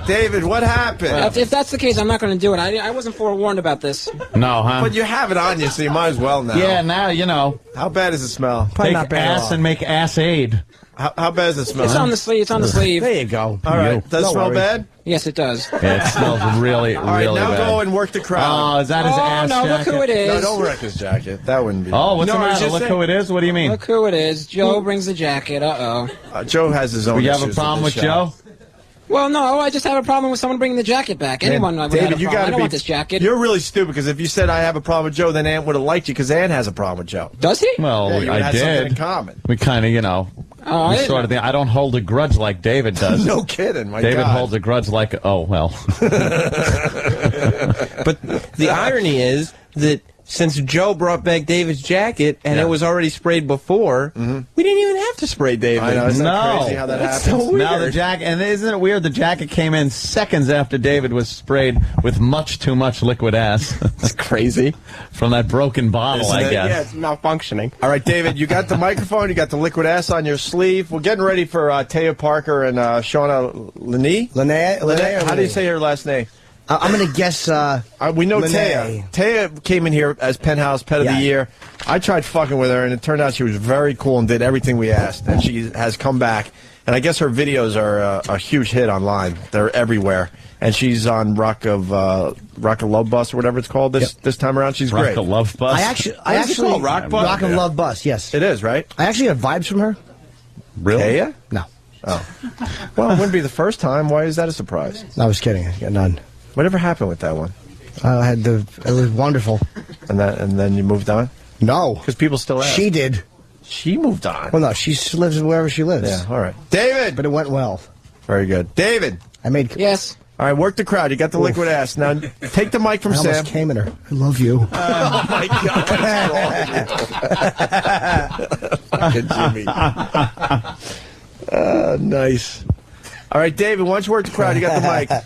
David, what happened? If that's the case, I'm not going to do it. I wasn't forewarned about this. No, huh? But you have it on you, so you might as well now. Yeah, now you know. How bad does it smell? Probably Take not bad at ass all. and make ass aid. How bad does it smell? It's on the sleeve. It's on the sleeve. There you go. All right. Does it No smell worries. bad? Yes, it does. Yeah, it smells really, All right, really now bad. go and work the crowd. Oh, is that his ass no, jacket? look who it is. No, don't wreck his jacket. That wouldn't be. Oh, what's No, the I was matter? just Look saying- who it is. What do you mean? Look who it is. Joe brings the jacket. Uh-oh. Joe has his own You have a issues problem with this show. Joe? Well, no, I just have a problem with someone bringing the jacket back. Anyone would have a David, you problem. got I don't want this jacket. You're really stupid because if you said I have a problem with Joe, then Ant would have liked you because Ant has a problem with Joe. Does he? Well, Yeah, you would I have something in did. common. We kind of, you know, Oh, I we didn't sort of thing. I don't hold a grudge like David does. No kidding, my David God. holds a grudge like, oh, well. But the irony is that since Joe brought back David's jacket and it was already sprayed before, we didn't even have to spray David. I know, isn't that No. crazy how that That's happens? so weird. Now the jacket, and isn't it weird? The jacket came in seconds after David was sprayed with much too much liquid ass. That's crazy. From that broken bottle, Isn't I it? guess. Yeah, it's malfunctioning. All right, David, you got the microphone, you got the liquid ass on your sleeve. We're getting ready for Taya Parker and Shauna Linnea. Linnea? How do you say her last name? I'm going to guess... we know Linnea. Taya. Taya came in here as Penthouse Pet of the Year. I tried fucking with her, and it turned out she was very cool and did everything we asked. And she has come back. And I guess her videos are a huge hit online. They're everywhere. And she's on Rock of Love Bus or whatever it's called this time around. She's Rock great. of Love Bus? I actually... What is it called? Rock Bus? Rock of Love Bus, yes. It is, right? I actually have vibes from her. Really? Taya? No. Oh. Well, it wouldn't be the first time. Why is that a surprise? I was kidding. I got none. Whatever happened with that one? It was wonderful. And then you moved on? No. Because people still ask. She did. She moved on. Well, no, she lives wherever she lives. Yeah, all right. David! But it went well. Very good. David! Yes. All right, work the crowd. You got the liquid ass. Now, take the mic from I almost Sam. came at her. I love you. Oh, my God. Fucking Jimmy. Nice. All right, David, why don't you work the crowd? You got the mic.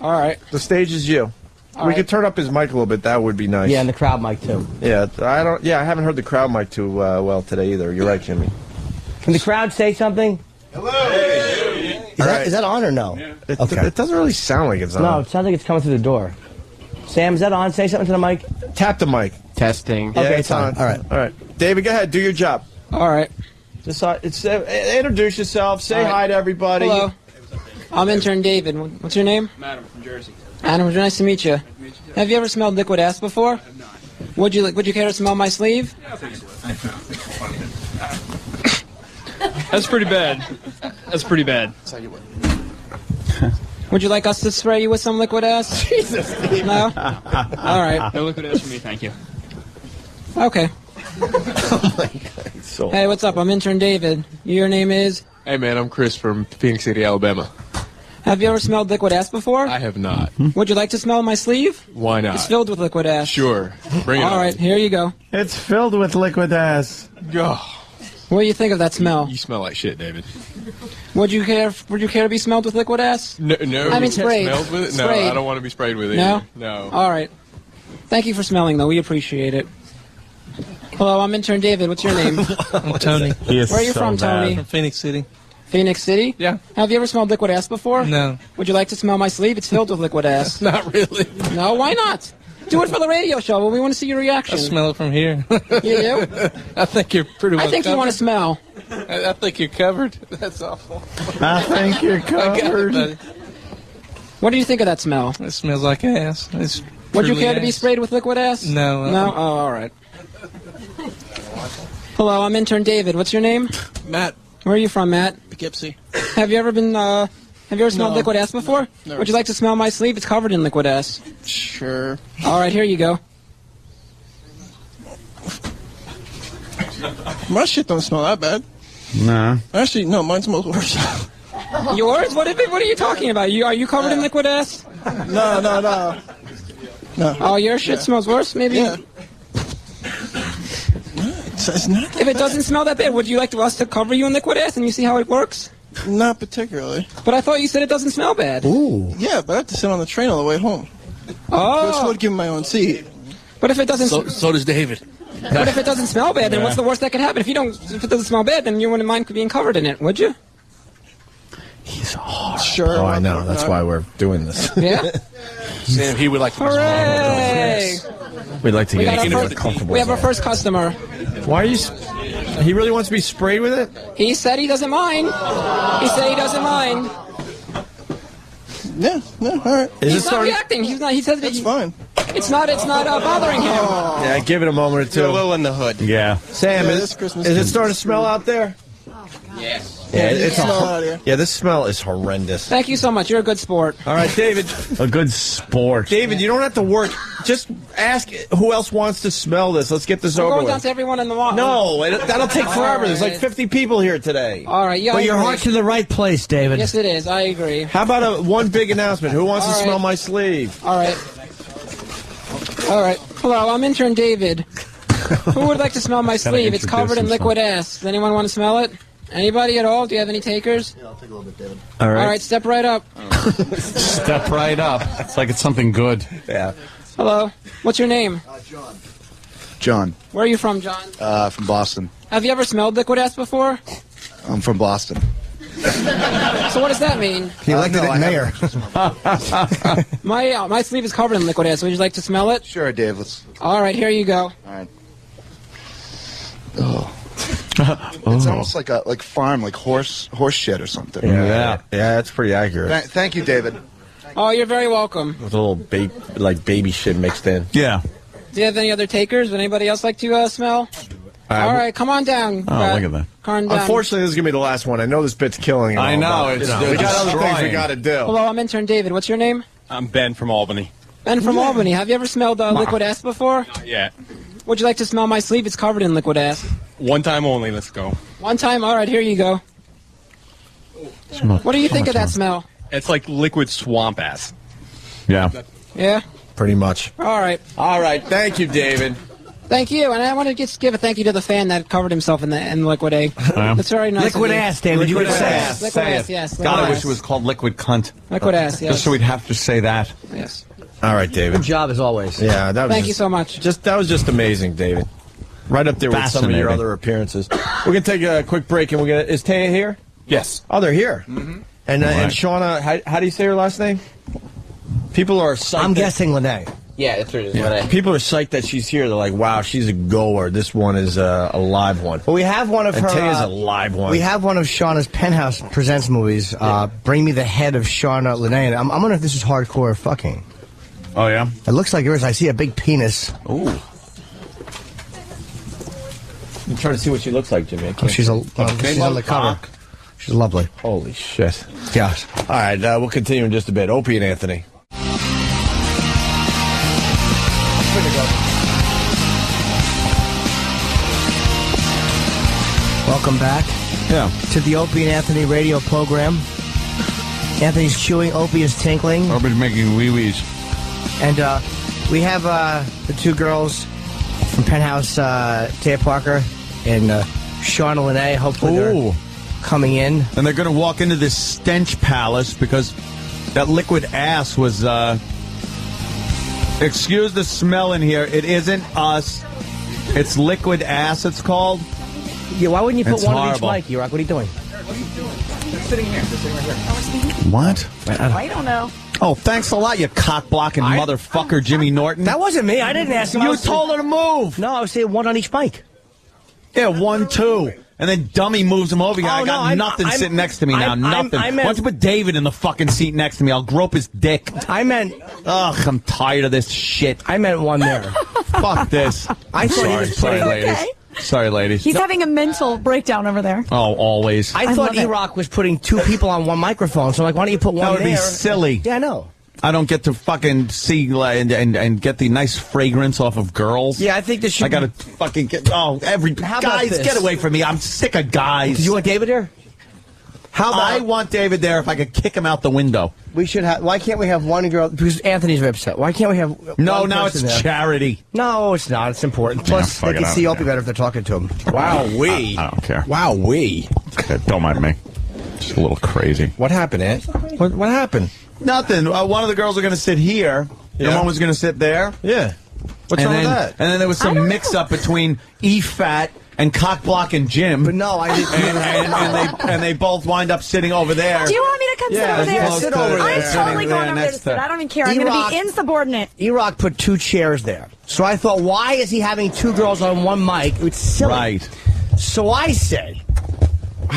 All right. The stage is you. we could turn up his mic a little bit. That would be nice. Yeah, and the crowd mic too. Yeah, I haven't heard the crowd mic too well today either. You're right, Jimmy. Can the crowd say something? Hello. Is that on or no? Yeah. Okay. It doesn't really sound like it's on. No, it sounds like it's coming through the door. Sam, is that on? Say something to the mic. Tap the mic. Testing. Yeah, Okay, it's on. All right. All right. David, go ahead. Do your job. All right. Just introduce yourself. Say hi to everybody. Hello. I'm intern David. What's your name? Adam from Jersey. Adam, nice to meet you. Have you ever smelled liquid ass before? I have not. Would you care to smell my sleeve? That's pretty bad. That's pretty bad. Would you like us to spray you with some liquid ass? Jesus. No? All right. No liquid ass for me, thank you. Okay. Oh my God. So Hey, what's up? I'm intern David. Your name is? Hey, man, I'm Chris from Phoenix City, Alabama. Have you ever smelled liquid ass before? I have not. Would you like to smell my sleeve? Why not? It's filled with liquid ass. Sure. Bring it on. All right, here you go. It's filled with liquid ass. Oh, What do you think of that smell? you smell like shit, David. Would you care to be smelled with liquid ass? No, I mean sprayed. Smelled with it? No, Sprayed. I don't want to be sprayed with it. No? Either. No. All right. Thank you for smelling, though. We appreciate it. Hello, I'm intern David. What's your name? I'm Tony. Where are you from, Tony? From Phoenix City. Phoenix City? Yeah. Have you ever smelled liquid ass before? No. Would you like to smell my sleeve? It's filled with liquid ass. Not really. No, why not? Do it for the radio show. Well, we want to see your reaction. I smell it from here. You do? I think you're pretty well I think covered. you want to smell. I think you're covered. That's awful. I think you're covered. I got it, What do you think of that smell? buddy. It smells like ass. It's Would you truly care to be ass. sprayed with liquid ass? No. No? Oh, all right. Hello, I'm intern David. What's your name? Matt. Where are you from, Matt? Poughkeepsie. Have you ever smelled No. liquid ass before? Never. Would you like to smell my sleeve? It's covered in liquid ass. Sure. All right, here you go. My shit don't smell that bad. Nah. Actually, no, mine smells worse. Yours? What are you talking about? Are you covered in liquid ass? No. No. Oh, your shit smells worse, maybe? Yeah. It's not If it doesn't smell that bad, would you like us to cover you in liquid ass and you see how it works? Not particularly. But I thought you said it doesn't smell bad. Ooh. Yeah, but I have to sit on the train all the way home. Oh. It's would give me my own seat. But if it doesn't So does David. But if it doesn't smell bad, then what's the worst that could happen? If it doesn't smell bad, then you wouldn't mind being covered in it, would you? Sure. Oh, I know. That's why we're doing this. Yeah? Sam, he would like to. Hooray! We'd like to We get got into our a first, comfortable. we have our first customer. Why are you? He really wants to be sprayed with it? He said he doesn't mind. He said he doesn't mind. Yeah, all right. He's not reacting. He's not. He says that. It's fine. It's not bothering him. Yeah, give it a moment or two. You're a little in the hood. Yeah. Sam, Yeah, is this Christmas it time. starting to smell out there? Yes. Yeah, You it's smell out here. yeah. This smell is horrendous. Thank you so much. You're a good sport. All right, David. A good sport. David, you don't have to work. Just ask who else wants to smell this. Let's get this We're over going down with. to everyone in the line. No, that'll take forever. There's like right. 50 people here today. All right. Yeah. But I your agree. heart's in the right place, David. Yes, it is. I agree. How about one big announcement? Who wants All to right. smell my sleeve? All right. All right. Hello, I'm intern David. Who would like to smell my sleeve? It's covered in liquid ass. Does anyone want to smell it? Anybody at all? Do you have any takers? Yeah, I'll take a little bit, David. All right. All right, step right up. Step right up. It's like it's something good. Yeah. Hello. What's your name? John, Where are you from, John? from Boston. Have you ever smelled liquid ass before? I'm from Boston. So what does that mean? He elected no, it mayor. My sleeve is covered in liquid ass. Would you like to smell it? Sure, Dave. Let's. All right, here you go. All right. Oh. It's almost like a farm, like horse shit or something. Yeah, that's pretty accurate. Thank you, David. Oh, you're very welcome. With a little baby shit mixed in. Yeah. Do you have any other takers? Would anybody else like to smell? All right, come on down. Oh, look at that. Come on down. Unfortunately, this is gonna be the last one. I know this bit's killing. I know, it's we got other things we destroying. got to do. Hello, I'm intern David. What's your name? I'm Ben from Albany. Ben from Albany. Have you ever smelled liquid ass before? Yeah. Would you like to smell my sleeve? It's covered in liquid ass. One time only. Let's go. One time? All right, here you go. What do you think of that smell? It's like liquid swamp ass. Yeah. Yeah? Pretty much. All right. All right. Thank you, David. Thank you. And I want to just give a thank you to the fan that covered himself in liquid A. That's very nice. Liquid of you. ass, David. You Liquid could say ass. it. Liquid Say ass, it. yes. God, liquid I wish ass. it was called liquid cunt. Liquid ass, yes. Just so we'd have to say that. Yes. All right, David. Good job as always. Yeah, that was Thank you so much. That was just amazing, David. Right up there with some of your Fascinating. other appearances. We're gonna take a quick break, and is Taya here? Yes. Oh, they're here. Mm-hmm. And All right. and Shauna, how do you say her last name? People are psyched. I'm guessing Lene. Yeah, that's what it is. Yeah. People are psyched that she's here. They're like, "Wow, she's a goer. This one is a live one." Well, we have one of and her. Taya's a live one. We have one of Shauna's Penthouse Presents movies. Bring Me the Head of Shauna Lene. I'm wondering if this is hardcore fucking. Oh, yeah? It looks like yours. I see a big penis. Ooh. I'm trying to see what she looks like, Jimmy. She's on the cover. She's lovely. Holy shit. Yes. All right, we'll continue in just a bit. Opie and Anthony. Welcome back. Yeah. To the Opie and Anthony radio program. Anthony's chewing, Opie is tinkling. Opie's making wee-wees. And we have the two girls from Penthouse, Taya Parker and Shauna Lene. Hopefully they're coming in. And they're going to walk into this stench palace because that liquid ass was... Excuse the smell in here. It isn't us. It's liquid ass, it's called. Yeah, why wouldn't you put It's one horrible. on each mic, E-Rock? What are you doing? They're sitting here. They're sitting right here. What? I don't know. Oh, thanks a lot, you cock-blocking motherfucker, Jimmy Norton. That wasn't me. I didn't ask him. You told her to move. No, I was saying one on each mic. Yeah, 1, 2. And then dummy moves him over. I got nothing sitting next to me now. Nothing. Why don't you put David in the fucking seat next to me? I'll grope his dick. I meant... Ugh, I'm tired of this shit. I meant one there. Fuck this. I thought he was Sorry, putting... ladies. Okay. Sorry, ladies. He's having a mental breakdown over there. Oh, always. I thought E-Rock was putting two people on one microphone, so I'm like, why don't you put one That would there? be silly. Yeah, I know. I don't get to fucking see and get the nice fragrance off of girls. Yeah, I think this should... I gotta fucking get... Oh, How about guys, this? get away from me. I'm sick of guys. Do you want David here? How about... I want David there if I could kick him out the window. We should have... Why can't we have one girl... Because Anthony's very upset. Why can't we have No, one now it's person there? charity. No, it's not. It's important. Plus, they fuck can it see up, Opie better if they're talking to him. Wow, we. I don't care. Wow, we. Okay, don't mind me. Just a little crazy. What happened, Ant? What happened? Nothing. One of the girls are going to sit here, and one was going to sit there. Yeah. What's and wrong then, with that? And then there was some mix-up between E-Fat and Cockblock and Jim. But no, I didn't. and they both wind up sitting over there. Do you want me to come sit over there? sit over there. I'm totally Sitting going there over there to next sit. I don't even care. I'm going E-Rock- to be insubordinate. E-Rock put two chairs there. So I thought, why is he having two girls on one mic? It's silly. Right. So I said,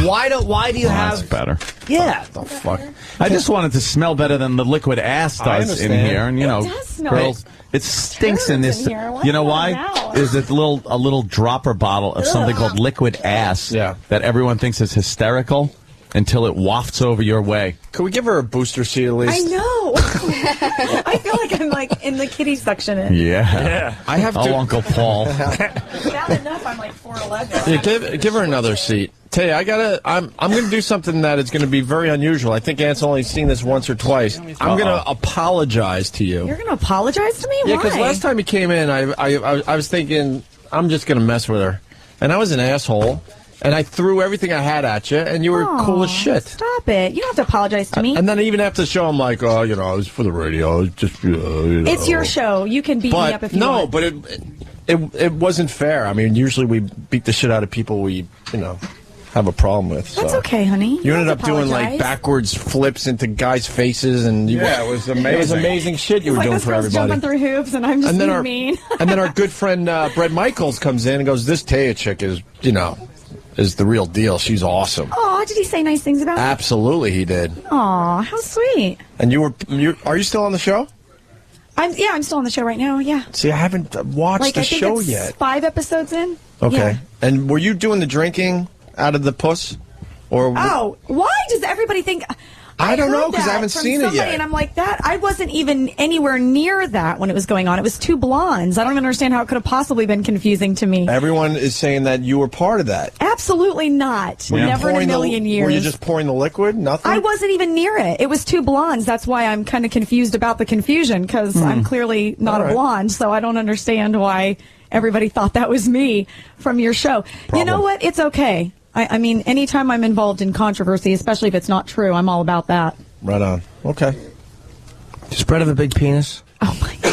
why do you have... That's better. Yeah. The fuck. I just wanted to smell better than the liquid ass I does in understand. here, and It does smell girls, it stinks in this. in here. What's You know going why? on now? There's a little dropper bottle of something called liquid ass that everyone thinks is hysterical until it wafts over your way. Could we give her a booster seat at least? I know. I feel like I'm like in the kiddie section. Yeah. I have Oh, to. Uncle Paul. Bad enough, I'm like 4'11". Yeah, give her another seat. Tay, I'm gonna do something that is gonna be very unusual. I think Ant's only seen this once or twice. I'm gonna apologize to you. You're going to apologize to me? Yeah, Why? because last time he came in, I was thinking I'm just gonna mess with her, and I was an asshole, and I threw everything I had at you, and you were cool as shit. Stop it. You don't have to apologize to me. And then even after the show, I'm like, oh, it was for the radio. It's just, It's your show. You can beat me up if you want. but it wasn't fair. I mean, usually we beat the shit out of people we, have a problem with. That's so. okay, honey. You ended don't up doing like apologize. backwards flips into guys' faces, and Yeah, it was It was amazing. amazing shit you were Like doing this for girl's everybody. jumping through hoops, and I'm just And then being mean. and then our good friend Brett Michaels comes in and goes, "This Taya chick is, is the real deal. She's awesome." Aw, did he say nice things about me? Absolutely, he did. Aw, how sweet. And are you still on the show? I'm still on the show right now, yeah. See, I haven't watched Like, the I think show it's yet. 5 episodes in. Okay. Yeah. And were you doing the drinking out of the puss? Or Oh, why does everybody think... I don't know, heard 'cause I that haven't from seen it somebody, yet. And I'm like, I wasn't even anywhere near that when it was going on. It was two blondes. I don't even understand how it could have possibly been confusing to me. everyone is saying that you were part of that? Absolutely not. Were you Never in a pouring million years. Were you just pouring the liquid? Nothing? I wasn't even near it. It was two blondes. That's why I'm kind of confused about the confusion, because I'm clearly not All a right. blonde, so I don't understand why everybody thought that was me from your show. You know what? It's okay. I mean, anytime I'm involved in controversy, especially if it's not true, I'm all about that. Right on. Okay. Does Brett have a big penis? Oh my God.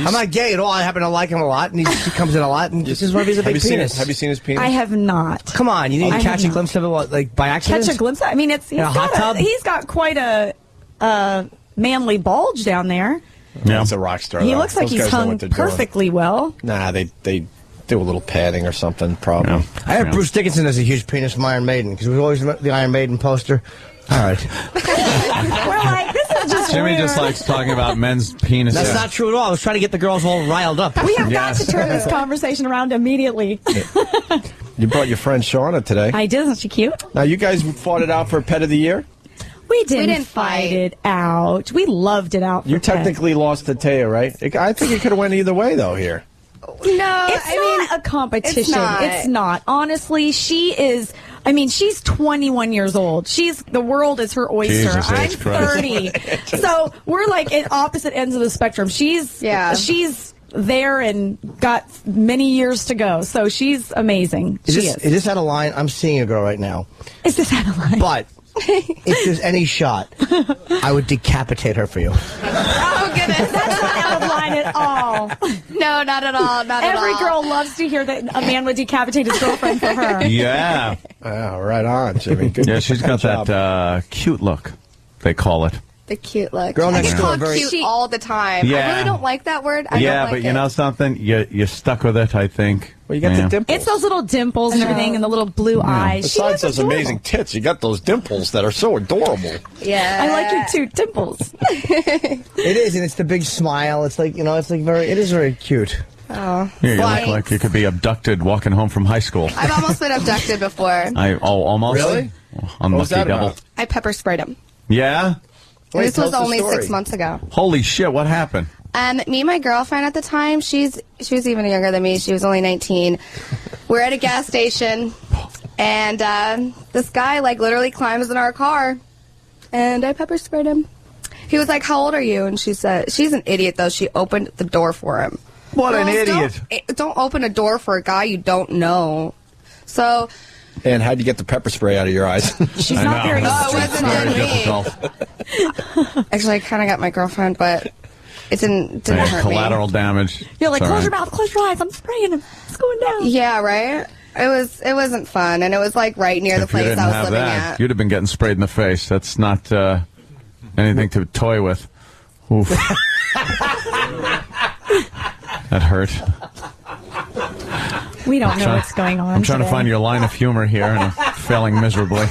I'm not gay at all. I happen to like him a lot, and he comes in a lot, and this is one of his big penis. Have you seen his penis? I have not. Come on, you didn't catch a glimpse of it, like by accident? Catch a glimpse? I mean, he's got quite a manly bulge down there. Yeah, he's a rock star. He though. looks like Those he's guys know hung what they're doing. perfectly well. Nah, they do a little padding or something, probably. I have Bruce Dickinson as a huge penis from Iron Maiden, because we always the Iron Maiden poster. All right. We're like, this is just Jimmy weird. just likes talking about men's penises. That's not true at all. I was trying to get the girls all riled up. We have got to turn this conversation around immediately. You brought your friend Shauna today. I did. Isn't she cute? Now, you guys fought it out for Pet of the Year? We didn't fight it out. We loved it out. You technically lost to Taya, right? I think it could have went either way, though, here. No, it's not a competition. It's not. Honestly, she is. I mean, she's 21 years old. The world is her oyster. Jesus I'm H. Christ. 30. So we're like at opposite ends of the spectrum. She's there and got many years to go. So she's amazing. Is this out of line? I'm seeing a girl right now. Is this out of line? But if there's any shot, I would decapitate her for you. Oh, goodness. That's not out of line at all. No, not at all. Not at all. Every girl loves to hear that a man would decapitate his girlfriend for her. Yeah. Oh, right on, Jimmy. Good, Yeah, she's got job. that cute look, they call it. The cute look. Girl I next get door, called very- cute all the time. I Yeah. really don't like that word. I don't Yeah, like but you it. know something? You're stuck with it, I think. Well, you got the dimples. It's those little dimples and everything and the little blue eyes. She Besides was those amazing adorable. tits, you got those dimples that are so adorable. Yeah. I like your two dimples. It is, and it's the big smile. It's like, it is very cute. Oh. Yeah, you look Thanks. like you could be abducted walking home from high school. I've almost been abducted before. Almost? Really? Unlucky that devil. about? I pepper sprayed him. Yeah? Wait, This tell was us the only story. 6 months ago. Holy shit, what happened? Me and my girlfriend at the time, she was even younger than me. She was only 19. We're at a gas station, and this guy, literally climbs in our car, and I pepper sprayed him. He was like, "How old are you?" And she said, she's an idiot, though. She opened the door for him. What an idiot. Don't open a door for a guy you don't know. So... And how'd you get the pepper spray out of your eyes? She's not very it wasn't me. Actually, I kind of got my girlfriend, but it didn't Yeah, hurt collateral damage. You're like, It's all close your right. mouth, close your eyes. I'm spraying him. It's going down. me. Yeah, right? It wasn't fun, and it was right near the If you place didn't I was have living that, at. you'd have been getting sprayed in the face. That's not anything to toy with. Oof. That hurt. We don't know what's going on. I'm trying to today. find your line of humor here, and I'm failing miserably.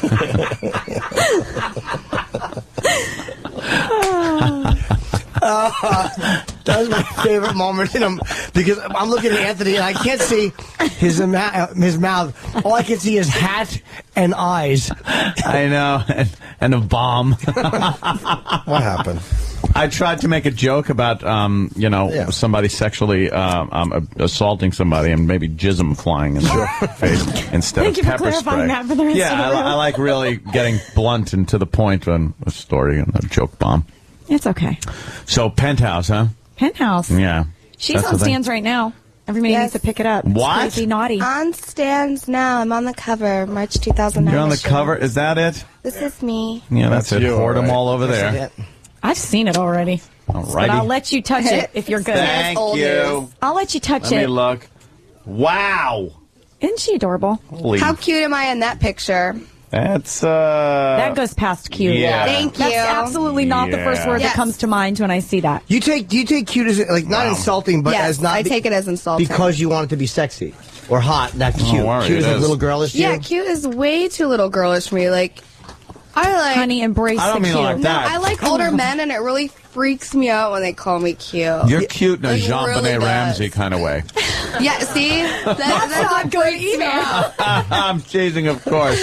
That was my favorite moment in him, because I'm looking at Anthony and I can't see his mouth. All I can see is hat and eyes. I know, and a bomb. What happened? I tried to make a joke about, somebody sexually assaulting somebody and maybe jism flying in their face instead Thank of you for pepper clarifying spray. that for the rest Yeah, of the room. I like really getting blunt and to the point on a story and a joke bomb. It's okay. So, Penthouse, huh? Penthouse. Yeah. She's That's on the thing. stands right now. Everybody needs to pick it up. It's What? crazy naughty. On stands now. I'm on the cover, March 2009. You're on the issue. cover? Is that it? This is me. Yeah, that's it. you, Hoard them all all over That's there. it. I've seen it already. But I'll Alrighty. let you touch it if you're good. Thank old you. news. I'll let you touch Let me it. look. Wow. Isn't she adorable? Holy. How cute am I in that picture? That's, That goes past cute. Yeah. Thank you. That's absolutely not the first word Yes. that comes to mind when I see that. Do you take cute as not insulting, but Yes, as not I take it as insulting. because you want it to be sexy or hot. That's cute. worry, Cute it is a is. little girlish. to Yeah, you? cute is way too little girlish for me. I like... Honey, embrace I don't the mean cute. like that. I like older men, and it really freaks me out when they call me cute. You're cute in a It Jean really Benet does. Ramsey kind of way. Yeah, see? That's not good either. I'm teasing, of course.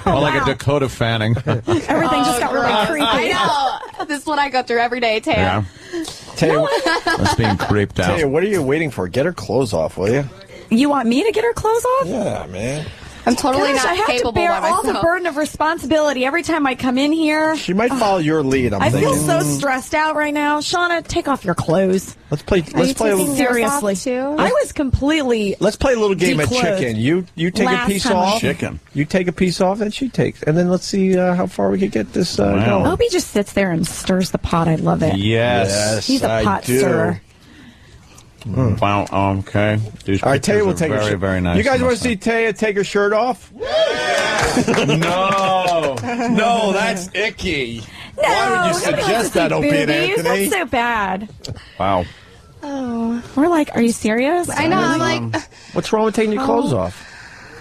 Or like a Dakota Fanning. Everything just got really creepy. I know. This is what I go through every day, Tam. Yeah. Taya, That's being creeped out. Taya, what are you waiting for? Get her clothes off, will you? You want me to get her clothes off? Yeah, man. I'm totally Gosh, not I have capable to bear by all the myself. burden of responsibility every time I come in here. She might follow your lead. I thinking. feel so stressed out right now. Shauna, take off your clothes. Let's play. Let's play. A little, Seriously, I was completely. let's play a little game of declothed chicken. You take last a piece time. off. Chicken. You take a piece off, and she takes, and then let's see how far we can get this going. Opie just sits there and stirs the pot. I love it. Yes, He's a I pot do. stirrer. Wow. Okay. These All right, pictures Taya will are take her very, shirt. very nice. You guys I want must to see Taya take her shirt off? No. No, that's icky. No, Why would you nobody wants suggest to see that, Opie and boobies. Anthony? That's so bad. Wow. Oh. We're like, are you serious? I know. I'm like, What's wrong with taking your clothes off?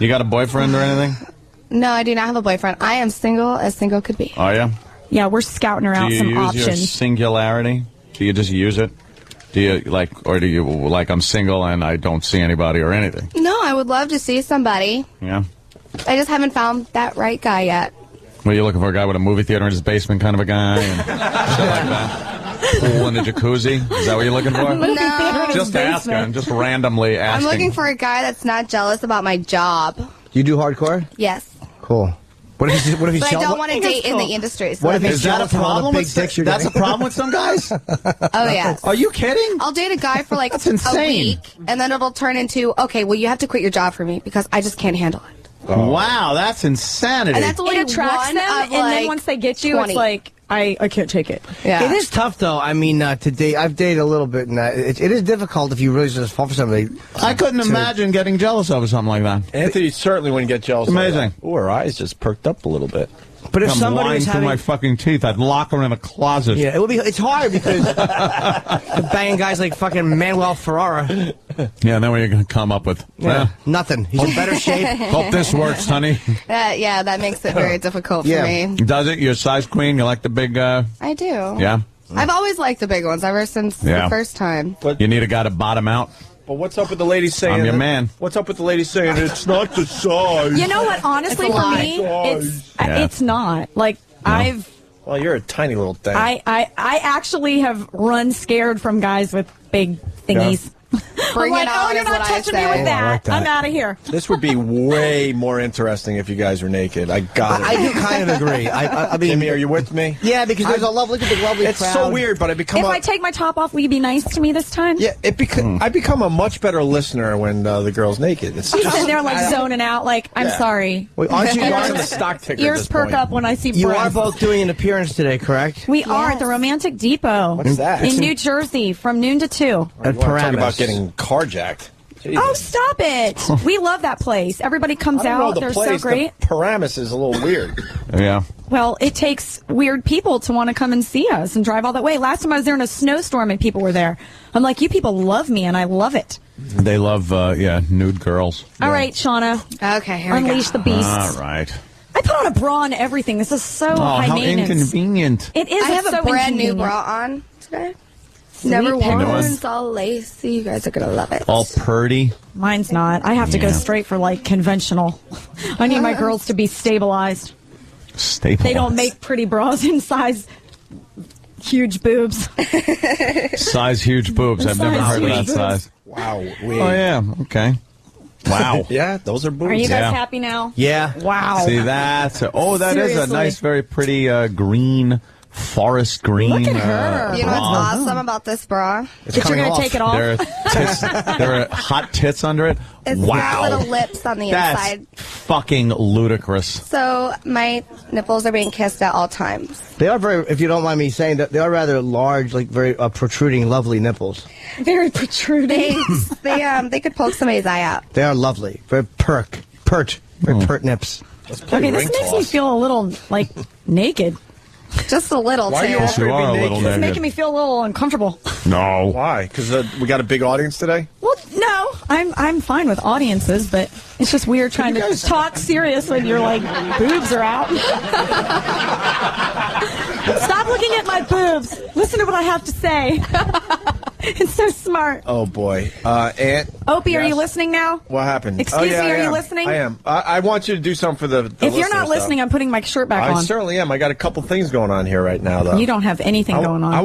You got a boyfriend or anything? no, I do not have a boyfriend. I am single as single could be. Oh yeah. Yeah, we're scouting her out Do you some use your options. singularity? Do you just use it? Do you or do you like I'm single and I don't see anybody or anything? No, I would love to see somebody. Yeah. I just haven't found that right guy yet. Well, you looking for a guy with a movie theater in his basement kind of a guy and shit like that? Pool and a jacuzzi? Is that what you're looking for? No. Just asking, just randomly I'm asking. looking for a guy that's not jealous about my job. You do hardcore? Yes. Cool. What if he's But I jealous? don't want to date in the industry. So What if that he's makes- jealous of all the big dicks you're That's a getting? problem with some guys? Oh, yes. Are you kidding? I'll date a guy for like That's a insane. week, and then it'll turn into, okay, well, you have to quit your job for me because I just can't handle it. Wow, that's insanity. And that's only It attracts one them, of, and then like, once they get you, 20. it's like, I can't take it. Yeah. It is tough, though. I mean, to date, I've dated a little bit, and it is difficult if you really just fall for somebody. I couldn't imagine getting jealous of something like that. Anthony certainly wouldn't get jealous. Amazing. Oh, her eyes just perked up a little bit. But if I'm somebody lying is through having, my fucking teeth. I'd lock her in a closet. yeah, it's hard because you're banging guys like fucking Manuel Ferrara. Yeah, and then what are you going to come up with? Yeah, nothing. He's in better shape. Hope this works, honey. Yeah, that makes it very difficult for me. Does it? You're a size queen? You like the big, I do. yeah? I've always liked the big ones ever since Yeah. the first time. You need a guy to bottom out? But what's up with the lady saying? I'm your man. What's up with the lady saying it's not the size? You know what? Honestly, It's a for lie. me, Yeah. it's not. Like, I've. Well, you're a tiny little thing. I actually have run scared from guys with big thingies. Bring I'm like, it oh, on you're is not what I touching me say. with Oh, I that. like that. I'm out of here. This would be way more interesting if you guys were naked. I got it. I do kind of agree. I mean, Jimmy, are you with me? Yeah, because there's a lovely, look at the lovely It's crowd. so weird, but I become If a, I take my top off, will you be nice to me this time? yeah. I become a much better listener when the girl's naked. It's She's just sitting there like zoning out, like, I'm Yeah. sorry. Wait, aren't you You're guys? on the stock ticker. at Ears this perk point. up when I see You are breasts. both doing an appearance today, correct? We are at the Romantic Depot. What's that? In New Jersey from noon to 2. You At want to talk Paramus. about getting carjacked? Jesus. Oh, stop it. We love that place. Everybody comes I don't know out. the They're place. so great. The Paramus is a little weird. Yeah. Well, it takes weird people to want to come and see us and drive all that way. Last time I was there in a snowstorm and people were there. I'm like, you people love me, and I love it. They love, nude girls. All right, Shauna. Okay, here we go. Unleash the beasts. All right. I put on a bra and everything. This is so Oh, high how maintenance. inconvenient. It is. I have it's a so brand new inconvenient. bra on today. Never Sweet worn. pickles. It's all lacy. You guys are going to love it. All purdy. Mine's not. I have to go Yeah. straight for like conventional. I need my girls to be stabilized. Staple. They don't make pretty bras in size huge boobs. Size huge boobs. I've never Size heard of huge that boobs. size. Wow. Oh, yeah. Okay. Wow. Yeah, those are boobs. Are you guys Yeah. happy now? Yeah. Wow. See, that's is a Seriously. nice, very pretty green, forest green. Look at her. You know what's bra. awesome about this bra? It's That you're coming going to off. take it off? There are hot tits under it. It's Wow. got little lips on the That's inside. fucking ludicrous. So my nipples are being kissed at all times. They are very, if you don't mind me saying, that they are rather large, like very protruding, lovely nipples. Very protruding. They could poke somebody's eye out. They are lovely, very pert, very pert nips. Okay, this makes me feel a little like naked. Just a little, Why are you too. offering You are me a little naked? It's naked. making me feel a little uncomfortable. No. Why? Because we got a big audience today? Well, no, I'm fine with audiences, but it's just weird trying to talk serious when your like boobs are out. Stop looking at my boobs. Listen to what I have to say. It's so smart. Oh, boy. Aunt? Opie, are Yes? you listening now? What happened? Excuse yeah, me, are I you am. listening? I am. I want you to do something for the If you're not listeners, listening, though. I'm putting my shirt back I on. certainly am. I got a couple things going on here right now, though. You don't have anything going on. I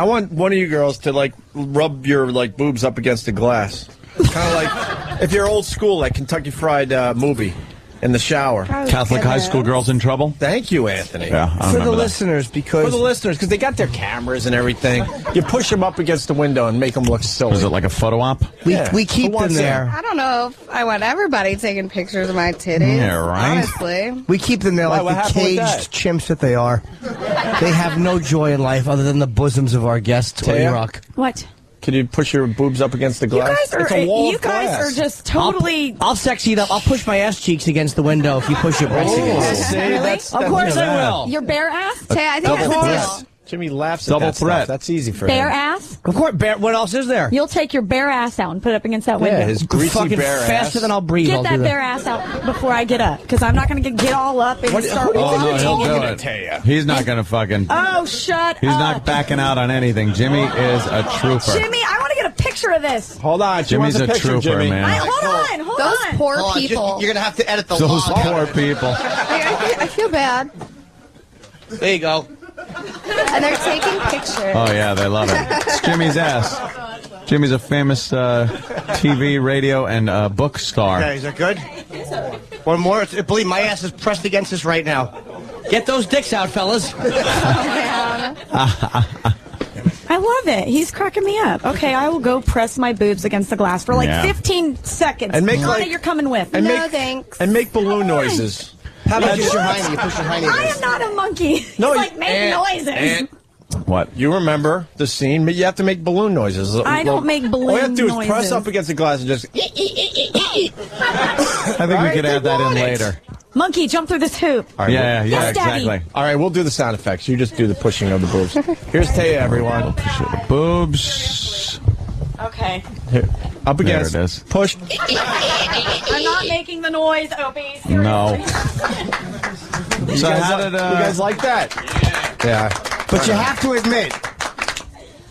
want one of you girls to like rub your like boobs up against the glass, kind of like if you're old school, like Kentucky Fried Movie. in the shower. Catholic high school girls in trouble? Thank you, Anthony. Yeah, I For the remember that. listeners, because For the listeners, because they got their cameras and everything. You push them up against the window and make them look silly. Was it like a photo op? we keep them there. I don't know if I want everybody taking pictures of my titties. Yeah, right. Honestly. We keep them there Why, like what the happened with caged chimps that they are. They have no joy in life other than the bosoms of our guests, Tony Taya? Rock. What? Could you push your boobs up against the You glass? guys It's a wall are of glass. just totally. I'll sexy it up. I'll push my ass cheeks against the window if you push your breasts against it. See, Really? that's, Of course I will. Your bare ass? Tay, I think Double that's a threat. deal. Jimmy laughs at Double that threat. stuff. That's easy for Bare him. ass? Of course, what else is there? You'll take your bare ass out and put it up against that window. Yeah, his greasy fucking bare faster ass. than I'll breathe. Get I'll that do that. bare ass out before I get up, because I'm not going to get all up and start. Oh, no, he'll do looking it. at Taya. He's not going to fucking... Oh, shut He's up. not backing out on anything. Jimmy is a trooper. Jimmy, I want to get a picture of this. Hold on. She Jimmy's wants a picture, trooper, Jimmy. man. Hold Those on. poor Hold on, people. you're going to have to edit the Those log. poor people. I feel bad. There you go. And they're taking pictures. Oh, yeah, they love it. It's Jimmy's ass. Jimmy's a famous TV, radio, and book star. Okay, is that good? One more. Believe my ass is pressed against this right now. Get those dicks out, fellas. I love it. He's cracking me up. Okay, I will go press my boobs against the glass for like Yeah. 15 seconds. And make Honey, like- you're coming with. And No, make, thanks. And make balloon noises. How about just your hiney? You push your hiney I against am not a monkey. No, He's like, make noises. What? You remember the scene, but you have to make balloon noises. I don't make balloon All you have to do is press noises. up against the glass and just... I think we could add that in later. Monkey, jump through this hoop. All right, Yeah, Yes, Daddy. exactly. All right, we'll do the sound effects. You just do the pushing of the boobs. Here's Taya, everyone. Boobs. Okay. Here, up against. There it is. Push. I'm not making the noise, Opie. No. You So guys, how did you guys like that? Yeah. But you have to admit,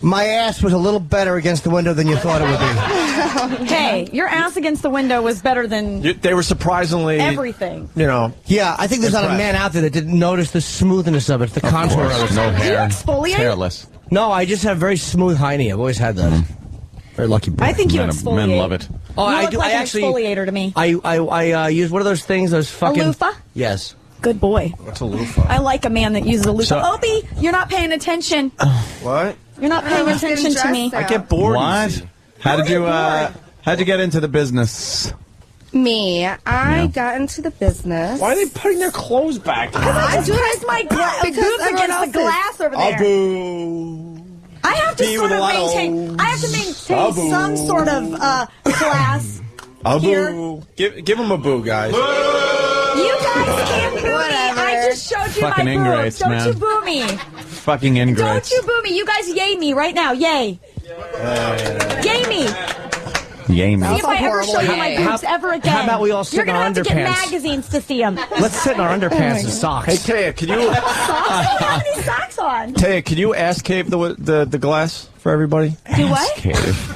my ass was a little better against the window than you thought it would be. Hey, your ass against the window was better than They were surprisingly... everything. You know... Yeah, I think there's not a man out there that didn't notice the smoothness of it, the contour of it. No hair. exfoliate? It's hairless. No, I just have very smooth hiney. I've always had that. Very lucky boy. I think you Men exfoliate. love it. Oh, You I look do. like I an actually. exfoliator to me. I use one of those things. Those fucking. A loofah? Yes. Good boy. What's a loofah? I like a man that uses a loofah. So- Opie, you're not paying attention. What? You're not paying He's getting attention to me. dressed I get bored. What? easy. How'd you get into the business? Me, I got into the business. Why are they putting their clothes back? I just pressed my Because boobs everyone against the else glass over there. Boo. I have to Be sort with a of lot of maintain. I have to maintain Abu. some sort of class. Here. Boo. Give him a boo, guys. You guys can't boo me. I just showed you Fucking my boobs. ingrates, Don't man. you boo me. Fucking Don't ingrates. you boo me. You guys yay me right now. Yay. Yay me. Yay, man. See if I ever horrible show you my yay. boobs ever again. how about we all sit You're in our gonna have to get underpants? magazines to see them. Let's sit in our underpants and socks. Hey, Taya, could you... Socks? I don't have any socks on. Taya, could you ass cave the glass for everybody? Do what? Cave.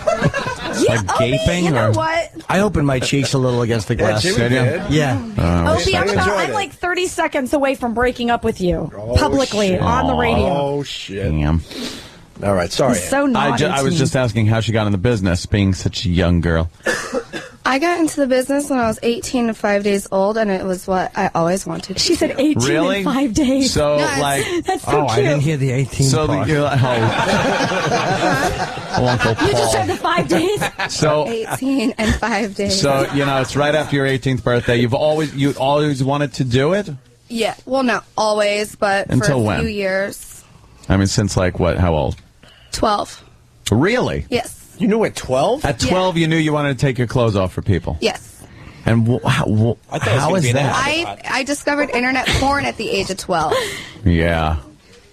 Yeah, Like Opie, gaping, you know or- what? I opened my cheeks a little against the glass. Jimmy Did you? did. Yeah. Opie, I enjoyed I'm it. like 30 seconds away from breaking up with you publicly shit. on the radio. Oh, shit. Damn. All right, sorry. He's so naughty. I was to me. just asking how she got in the business, being such a young girl. I got into the business when I was 18 and 5 days old, and it was what I always wanted to She said 18 Really? in 5 days. So, Yes. like, That's so Oh, I cute. didn't hear the 18 so part. you're like, oh, Uncle You just said Paul. the 5 days? So, 18 and 5 days. so it's right after your 18th birthday. You always wanted to do it. Yeah, well, not always, but Until for a when? few years. I mean, since like what? How old? 12. Really? Yes. You knew at 12? At 12, you knew you wanted to take your clothes off for people. Yes. And how is that? I discovered internet porn at the age of 12. Yeah.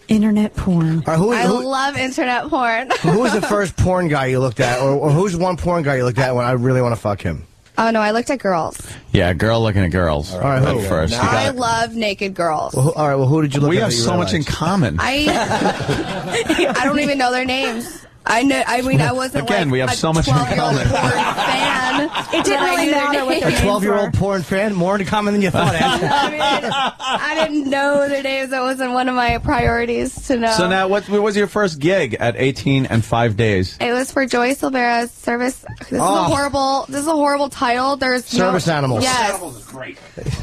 Internet porn. All right, I love internet porn. who was the first porn guy you looked at? Or who's one porn guy you looked at when I really want to fuck him? Oh, no, I looked at girls. Yeah, girl looking at girls. All right, at who? first. You I got love naked girls. Well, who did you look we at? have that you so much in realized? common. I don't even know their names. I know. I mean, I wasn't Again, like we have a so much in 12-year-old common. porn fan. It didn't really matter what their names 12-year-old were. porn fan, more in common than you thought. Ashley. I didn't know their names. That wasn't one of my priorities to know. So now, what was your first gig at 18 and 5 days? It was for Joey Silvera's service. This is a horrible title. There's Service animals. Yes. Animals is great.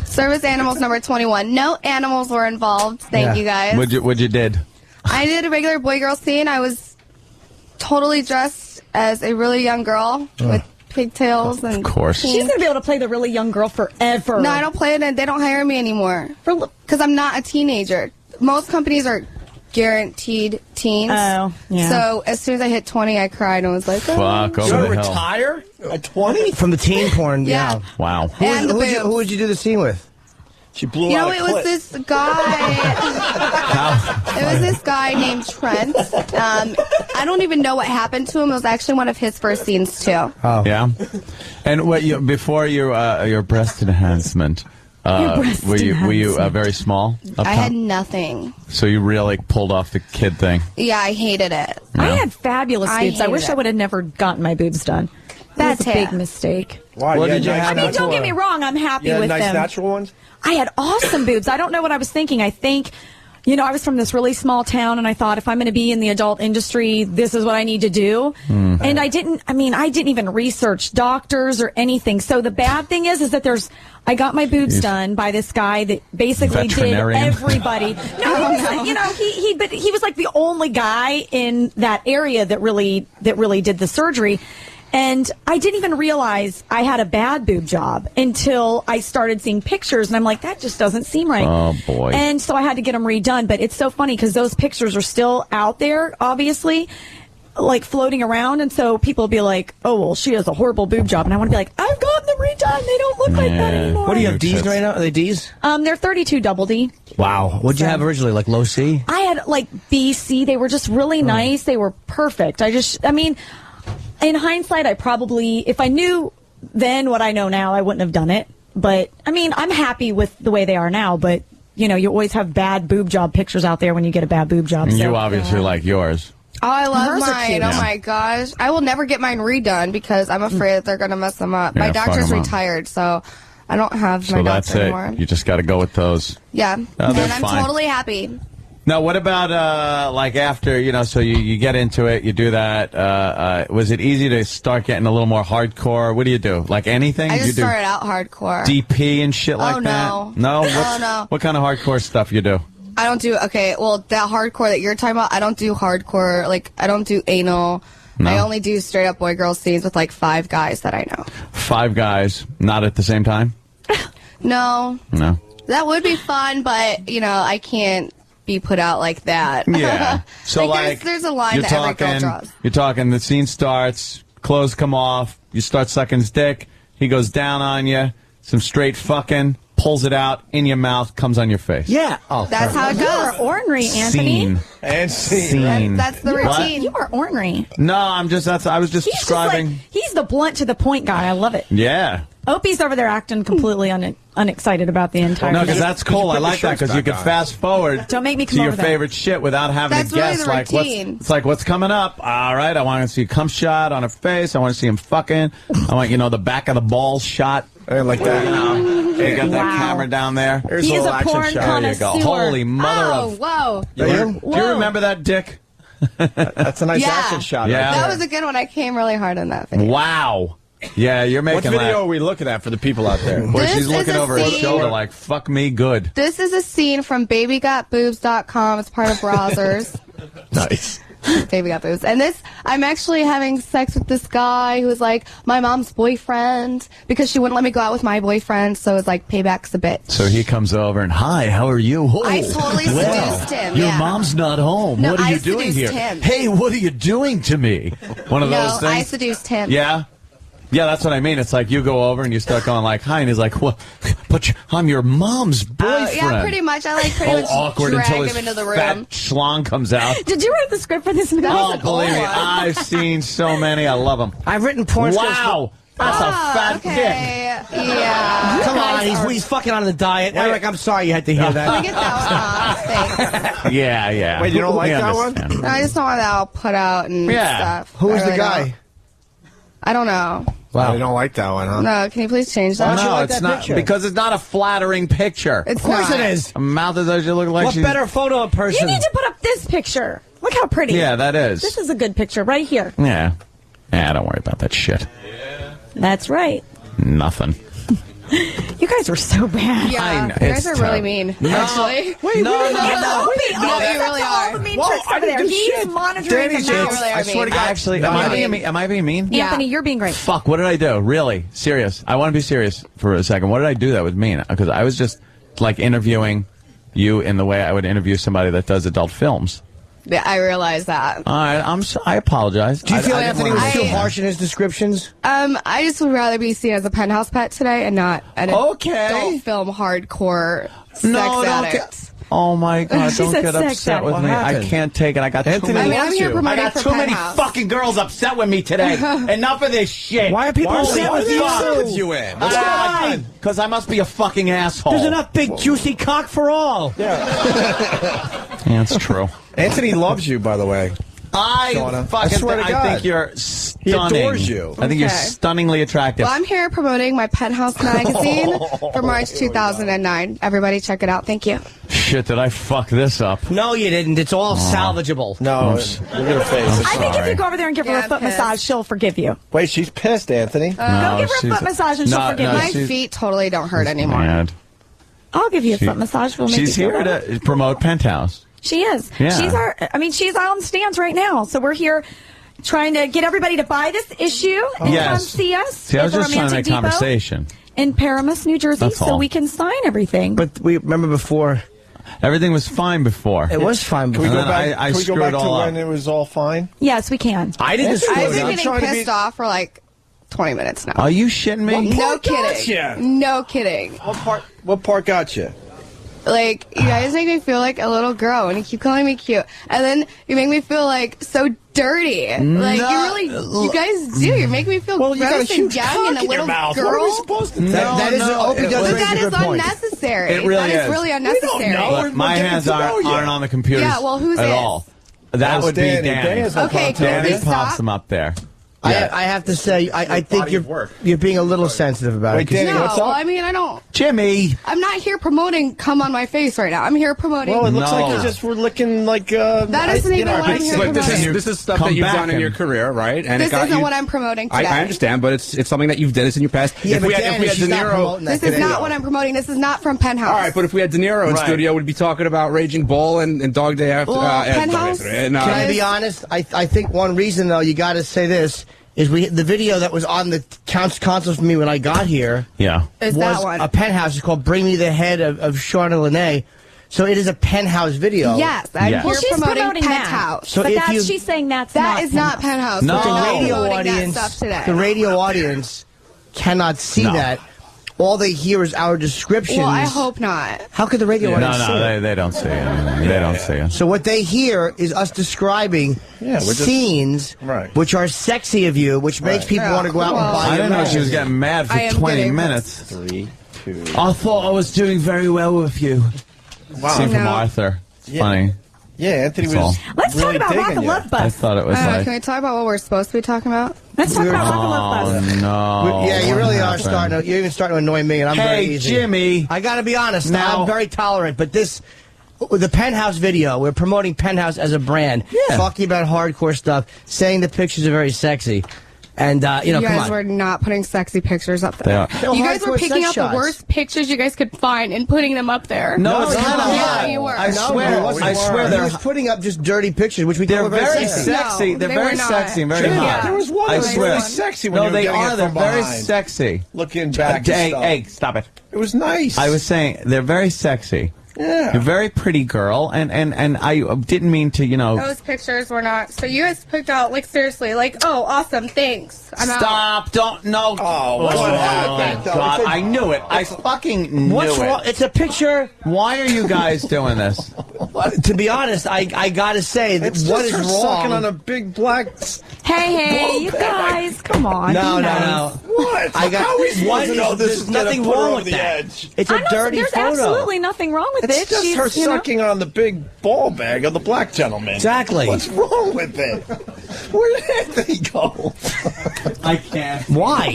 Service animals number 21. No animals were involved. Thank you guys. What'd you did? I did a regular boy-girl scene. I was totally dressed as a really young girl with pigtails and. Of course. She's going to be able to play the really young girl forever. No, I don't play it, and they don't hire me anymore because I'm not a teenager. Most companies are guaranteed teens. Oh, yeah. So as soon as I hit 20, I cried and was like, oh. Fuck, over So the hill. retire at 20? From the teen porn, Yeah. Wow. And the boobs. Who would you do the scene with? She blew You out know, a it was clit. this guy. It was this guy named Trent. I don't even know what happened to him. It was actually one of his first scenes too. Oh. Yeah. And what before your breast enhancement, were you very small? Up I top? had nothing. So you really pulled off the kid thing. Yeah, I hated it. I had fabulous I boobs. I hated wish I it. would have never gotten my boobs done. That's a That's big it. mistake. Why? What did you have? I mean, don't get me wrong. I'm happy You had with nice them. natural ones? I had awesome boobs. I don't know what I was thinking. I think, I was from this really small town, and I thought if I'm going to be in the adult industry, this is what I need to do. And I didn't even research doctors or anything. So the bad thing is that I got my boobs done by this guy that basically did Veterinarian. everybody. No, he was like the only guy in that area that really did the surgery. And I didn't even realize I had a bad boob job until I started seeing pictures, and I'm like, that just doesn't seem right. Oh, boy. And so I had to get them redone. But it's so funny because those pictures are still out there, obviously, like floating around. And so people will be like, oh, well, she has a horrible boob job. And I want to be like, I've gotten them redone. They don't look like that anymore. What do you have, D's right now? Are they D's? They're 32 double D. Wow. What'd you have originally, like low C? I had like B, C. They were just really nice. They were perfect. In hindsight, if I knew then what I know now, I wouldn't have done it. But, I'm happy with the way they are now. But, you always have bad boob job pictures out there when you get a bad boob job. And So. you obviously like yours. Oh, I love Hers are mine. cute. Oh my gosh. I will never get mine redone because I'm afraid that they're going to mess them up. Yeah, My fuck doctor's 'em up. retired, so I don't have So my that's doctor it. anymore. You just got to go with those. Yeah. Oh, And they're I'm fine. totally happy. Now, what about after, so you get into it, you do that. Was it easy to start getting a little more hardcore? What do you do? Like anything? I you just do started out hardcore. DP and shit like no. that? No? Oh, no. What kind of hardcore stuff you do? I don't do, that hardcore that you're talking about, I don't do hardcore, I don't do anal. No. I only do straight up boy-girl scenes with 5 guys that I know. 5 guys, not at the same time? No. No. That would be fun, but, I can't be put out like that. Yeah. So there's a line you're that every girl draws. You're talking, the scene starts, clothes come off, you start sucking his dick, he goes down on you, some straight fucking, pulls it out in your mouth, comes on your face. Yeah. Oh, That's how it You goes. are ornery, Anthony. Scene. And Scene. That's the What? routine. You are ornery. No, I was just He's describing. he's the blunt to the point guy. I love it. Yeah. Opie's over there acting completely unexcited about the entire No, thing. because that's cool. I like that because you can fast forward Don't make me come to your over there. favorite shit without having That's to really guess. the Like routine. it's like what's coming up. All right, I want to see a cum shot on her face. I want to see him fucking. I want the back of the balls shot. Like that. You got that Wow. camera down there. Here's He a is little a action porn shot. There you go. connoisseur. Holy mother Oh, of! whoa. Do you remember that dick? That's a nice Yeah. action shot. Yeah. Right That there. was a good one. I came really hard on that video. Wow. Yeah, you're What making video that. are we looking at for the people out there? Where This she's is looking a over her scene- shoulder like, fuck me good. This is a scene from babygotboobs.com. It's part of Browsers. Nice. Baby Got Boobs. And I'm actually having sex with this guy who's my mom's boyfriend because she wouldn't let me go out with my boyfriend. So it's payback's a bitch. So he comes over and, hi, how are you? Oh, I totally seduced him. Your yeah. mom's not home. No, what are I you doing here? seduced him. Hey, what are you doing to me? One of those things. I seduced him. Yeah? Yeah, that's what I mean. It's like you go over and you start going hi, and he's like, well, but I'm your mom's boyfriend. Yeah, pretty much. I pretty All much awkward drag until him his into the fat room. schlong comes out. Did you write the script for this? Oh, believe me, I've seen so many. I love them. I've written porn scripts. Wow. That's a fat okay. Yeah. Come on, he's fucking on the diet. Eric, I'm sorry you had to hear that. Can we get that one off? Thanks. Yeah. Wait, you don't like that one? No, I just don't want that all put out and stuff. Who was I the really guy? don't. I don't know. Wow. You don't like that one, huh? No, can you please change that? No, it's not because it's not a flattering picture. It's Of course not. it is. A mouth is those you look like. What she's... better photo in person? You need to put up this picture. Look how pretty. Yeah, that is. This is a good picture right here. Yeah. Don't worry about that shit. That's right. Nothing. You guys are so bad. Yeah, I know, you guys it's are really terrible. mean. No. Actually, Wait, no, no, Opie, you really are. all the mean tricks over there. He's monitoring Danny's the just- mouse. really are I swear to God. Actually, am I being mean? Yeah. Anthony, you're being great. Fuck, what did I do? Really? Serious. I want to be serious for a second. What did I do that was mean? Because I was just like interviewing you in the way I would interview somebody that does adult films. Yeah, I realize that. All right, I apologize. Do you feel I didn't Anthony wanna- was too harsh in his descriptions? I just would rather be seen as a penthouse pet today and not an adult film hardcore sex don't addict. Oh my God! She Don't said get sex upset addict. with What me. I happened? can't take it. I got Anthony too many. I'm here I promoting got for too many Penthouse. fucking girls upset with me today. Enough of this shit. Why are people upset with you? What's going on? Because I must be a fucking asshole. There's enough big juicy cock for all. Yeah, that's true. Anthony loves you, by the way. Shauna. Fucking I swear to I God. think you're He stunning. adores you. I think you're Okay. stunningly attractive. Well, I'm here promoting my Penthouse magazine for March 2009. Everybody check it out. Thank you. Shit, did I fuck this up? No, you didn't. It's all salvageable. No, look at her face. I think if you go over there and give her Yeah, a foot I'm pissed. massage, she'll forgive you. Wait, she's pissed, Anthony. Go give her a she's- foot massage and she'll no, forgive no, you. My she's- feet totally don't hurt anymore. Mad. I'll give you a foot massage. We'll make She's you feel here better. to promote Penthouse. She is. Yeah. She's on stands right now. So we're here trying to get everybody to buy this issue and Yes. come see us. See, I was at the just trying to Romantic make Depot conversation. in Paramus, New Jersey, That's so all. we can sign everything. But we remember before. Everything was fine before. It was fine Can we before. go back, I can we go screwed back to all up. when it was all fine? Yes, we can. I didn't screw I've it been up. getting trying to be- pissed off for like 20 minutes now. Are you shitting me? No kidding. gotcha? No kidding. What part got you? Like, you guys make me feel like a little girl and you keep calling me cute. And then you make me feel like so dirty. Like, you guys do. You make me feel Well, you got a gross and huge young cock and a in your little mouth. girl. What are we supposed to do? That is Opie does But raise that a is good point. unnecessary. It really That is is. really unnecessary. know. But my getting hands to know aren't you. on the computers Yeah, well, whose at is? all. That would be Danny. Danny. Danny has no Okay, contact. cool. Danny Please pops stop. them up there. I have to say, I think body of work. you're being a little sensitive about Wait, it. 'cause- Danny, No, what's well, up? I mean, I don't. Jimmy. I'm not here promoting come on my face right now. I'm here promoting. Well, it looks like No. you just were licking like. That isn't even what I'm here Look, promoting. this is stuff Come that you've back done in and- your career, right? And This it got isn't you, what I'm promoting today. I understand, but it's something that you've done this in your past. Yeah, if but we had, Danny, if we had she's De not Niro, promoting that This is today. not what I'm promoting. This is not from Penthouse. all right, but if we had De Niro in Right. studio, we'd be talking about Raging Bull and Dog Day After. Well, Penthouse? And, Can I be honest? I think one reason though you got to say this is the video that was on the console for me when I got here. Yeah. Is was that one? a Penthouse. It's called "Bring Me the Head" of Shauna Lene. So it is a Penthouse video. Yes, I'm Yes. here Well, she's promoting promoting that. Penthouse. So but if that's, you- she's saying that's That not is not Penthouse. No. We're The not radio promoting that audience, stuff today. the radio audience cannot see No. that. All they hear is our descriptions. Well, I hope not. How could the radio No, audience see it? they don't see it. They don't see it. So what they hear is us describing we're just- scenes Right. which are sexy of you, which makes people Yeah, want to go out well, and buy I your didn't know she was magazine. getting mad for I am 20 getting- minutes. 3, 2. I thought I was doing very well with you. Wow. Scene from No. Arthur. It's Yeah. funny. Yeah, Anthony That's all. was. Let's really talk about Rock digging and you. Love I Bus. thought it was like, Can we talk about what we're supposed to be talking about? Let's talk about Rock and Love oh Bus. no. Yeah, you What really are happened? starting to. You're even starting to annoy me, and I'm very Hey, easy. Jimmy. I got to be honest. Now- I'm very tolerant, but this, the Penthouse video, we're promoting Penthouse as a brand. Yeah. Talking about hardcore stuff, saying the pictures are very sexy, and you know, You come guys on. were not putting sexy pictures up there. They are. You guys were Hardcore picking sex out shots. the worst pictures you guys could find and putting them up there. No, it's kind of Yeah, hot. you were. I No, swear, it wasn't. I swear He they're was putting up just dirty pictures, which we they're thought were very sexy. sexy. No, They're they very were not. sexy and very Yeah. hot. There was one I that was swear. really sexy when No, you were they getting are. it They're from very behind. sexy. Looking back. and Hey, stuff. hey, stop it. It was nice. I was saying they're very sexy. Yeah. You're a very pretty girl, and I didn't mean to, Those pictures were not. So you guys picked out, like, seriously, like, oh, awesome, thanks. I'm out. Stop! Don't no. Oh, what's wrong with that, though? God, It's a- I knew it. I fucking knew What's it. wrong? It's a picture. Why are you guys doing this? To be honest, I gotta say that It's what just is her wrong? sucking on a big black. Hey, you guys, come on. No, be no, nice. no. What? I got. How are we supposed One to know is, this there's is gonna nothing put her wrong over with the that. edge? It's a dirty There's photo. absolutely nothing wrong with It's it. just She's, her you know- sucking on the big ball bag of the black gentleman. Exactly. What's wrong with it? Where did Anthony go? I can't. Why?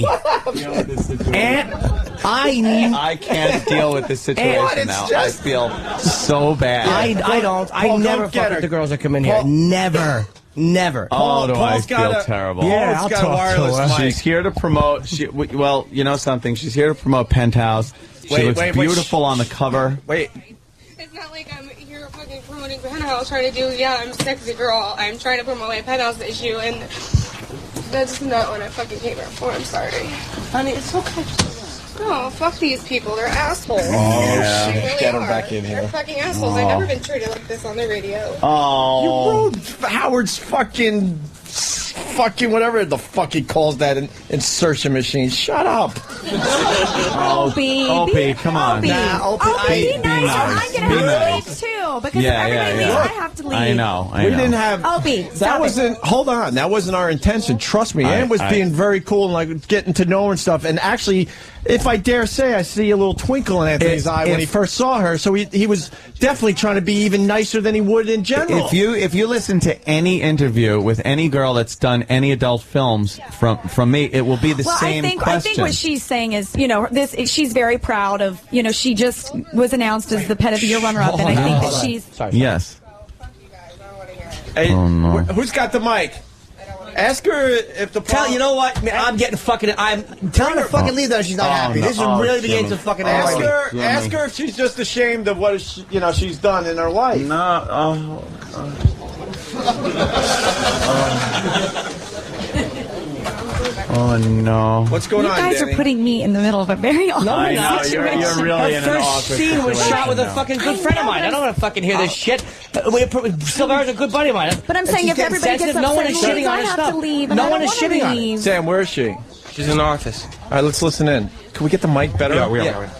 Deal with this situation. And I can't deal with this situation What? It's now. just- I feel so bad. I don't. I Paul, never don't get fuck her. with the girls that come in here. Paul- Never. Never. Oh, do I Paul's feel got a- terrible. Yeah, Paul's I'll got a talk to wireless her. mic. She's here to promote. Well, you know something. She's here to promote Penthouse. She looks beautiful on the cover. Wait. It's not like I'm here fucking promoting Penthouse, trying to do, I'm a sexy girl. I'm trying to promote my Penthouse issue, and that's not what I fucking came here for. I'm sorry. Honey, it's okay. No, fuck these people. They're assholes. Oh, They shit. really Get her are. back in here. They're fucking assholes. I've never been treated like this on the radio. Oh. You rode Howard's fucking whatever the fuck he calls that insertion machine. Shut up. Opie, come on. Opie, be nice, or I'm gonna have to leave too. Because if everybody leaves, I have to leave. I know. We didn't have. Opie, That stop it. wasn't. Hold on. That wasn't our intention. Trust me. Ann was being very cool and like getting to know her and stuff. And actually, if I dare say, I see a little twinkle in Anthony's eye when he first saw her. So he was definitely trying to be even nicer than he would in general. If you listen to any interview with any girl that's done any adult films from me, it will be the same I think question. what she's saying is, she's very proud of, she just was announced as the Pet of the Year runner-up, and I think that she's. Yes. Hey, Oh, no. who's got the mic? Ask her if the. You know what? Man, I'm getting fucking. I'm telling her to fucking leave though. She's not happy. no. This is really beginning to fucking Ask annoy me. her. Ask her if she's just ashamed of what she's done in her life. No. Oh no. What's going You on, guys Danny? are putting me in the middle of a very awkward I know, situation. you're really in an First awkward scene was situation shot with a now. fucking good friend of mine. I don't want to fucking hear this shit. Silvera's a good buddy of mine. But I'm And saying she's if getting everybody gets sensitive, no one is upset, shitting on I her have stuff. to leave, and No I one don't is wanna shitting on it. leave. Sam, where is she? She's in the office. All right, let's listen in. Can we get the mic better? Yeah, we are.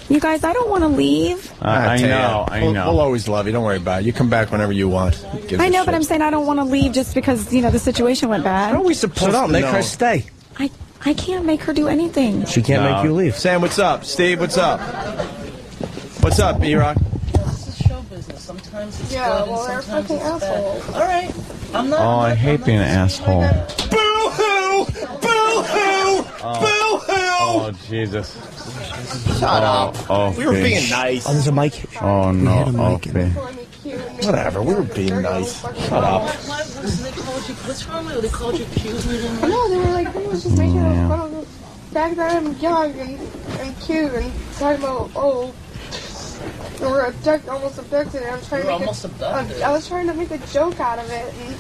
You guys, I don't want to leave. I tell know. ya. I We'll know. always love you. Don't worry about it. You come back whenever you want. I know, but I'm saying I don't want to leave just because, the situation went bad. How are we supposed So don't to make know? her stay. I can't make her do anything. She can't make you leave. Sam, what's up? Steve, what's up? What's up, B-Rock? Show business. Sometimes it's Yeah, good well, they're and sometimes fucking it's bad. assholes. All right. I'm not. Oh, I hate being an asshole. Boo-hoo! Boo-hoo! Boo-hoo! Oh, Jesus. Shut up. Oh, We were being nice. Oh, there's a mic. Oh, no. Opie. Whatever. We were being nice. Shut up. What's wrong with it? They called you cute. No, they were like, pretty much just making fun of the fact that I'm young and cute and talking about, we were almost abducted, and I'm trying to make I was trying to make a joke out of it. And,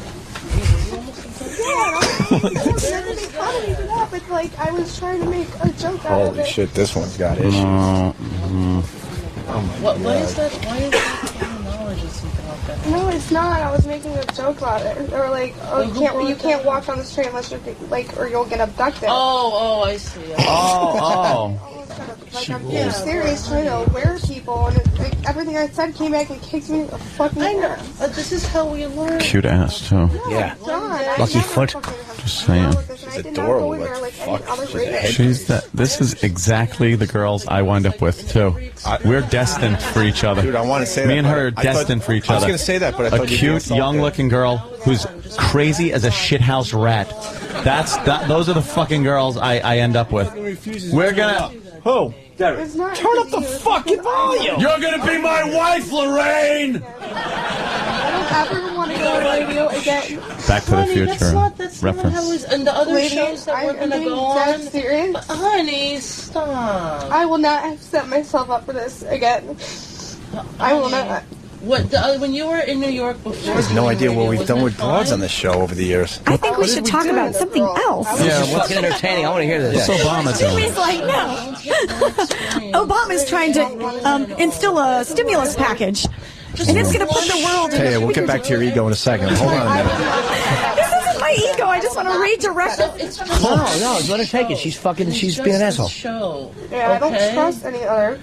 never make fun of me for that, but like I was trying to make a joke out of Holy it. shit, this one's got issues. What is that? Why is that common knowledge or something like that? No, it's not. I was making a joke about it, or like, you can't walk on the street unless you're like, or you'll get abducted. Oh, I see. Like I'm being serious, trying to aware people, and like everything I said came back and kicked me in the fucking ass. This is how we learn. Cute ass, too. Yeah. God, Lucky foot. Just saying. She's adorable. This is exactly the girls I wind up with, too. We're destined for each other. Dude, I want to say Me that. and her are but I thought- destined for each I was other. going to say that, but I a thought you'd be cute, insulted. young-looking girl who's crazy as a shithouse rat. Those are the fucking girls I end up with. We're gonna. Who? It's not Turn up the fucking volume. You're gonna be my wife, Lorraine. I don't ever want to go on radio again. Back to the Honey, Future that's not how reference. it's, and the other Lady, shows that we're I'm gonna being go dead on. serious. But, honey, stop. I will not have set myself up for this again. I will not. When you were in New York before? She has no idea what we've done with broads on this show over the years. I think we should talk about something else. Yeah, what's entertaining? I want to hear this. What's Obama doing? Jimmy's like, no. Obama's trying to instill a stimulus package. And it's going to put the world in Hey, a we'll get back to your ego in a second. Hold on a minute. This isn't my ego. I just want to redirect it. No, let her take it. She's being an asshole. Show. Yeah, I don't Okay. trust any other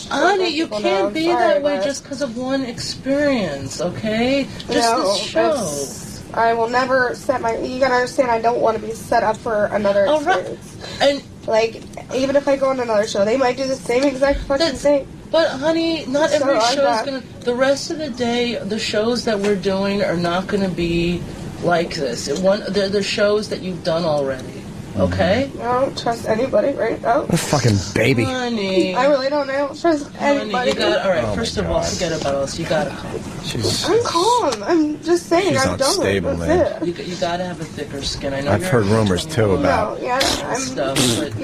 Honey, you people can't know. be Sorry, that way but- just because of one experience, okay? Just No, this show. I will never set my. You gotta understand. I don't want to be set up for another All right. experience. And like, even if I go on another show, they might do the same exact fucking thing. But honey, not So every I'm show is not- gonna. The rest of the day, the shows that we're doing are not gonna be like this. They're the shows that you've done already. Okay. I don't trust anybody right now. A fucking baby. Honey. I really don't. I don't trust anybody. Honey, you got. All right. First of all, forget about us. You gotta calm. I'm calm. I'm just saying. She's I'm done. unstable, That's man. it. You gotta have a thicker skin. I know. I've heard rumors too about. No, yeah, I'm. Stuff, but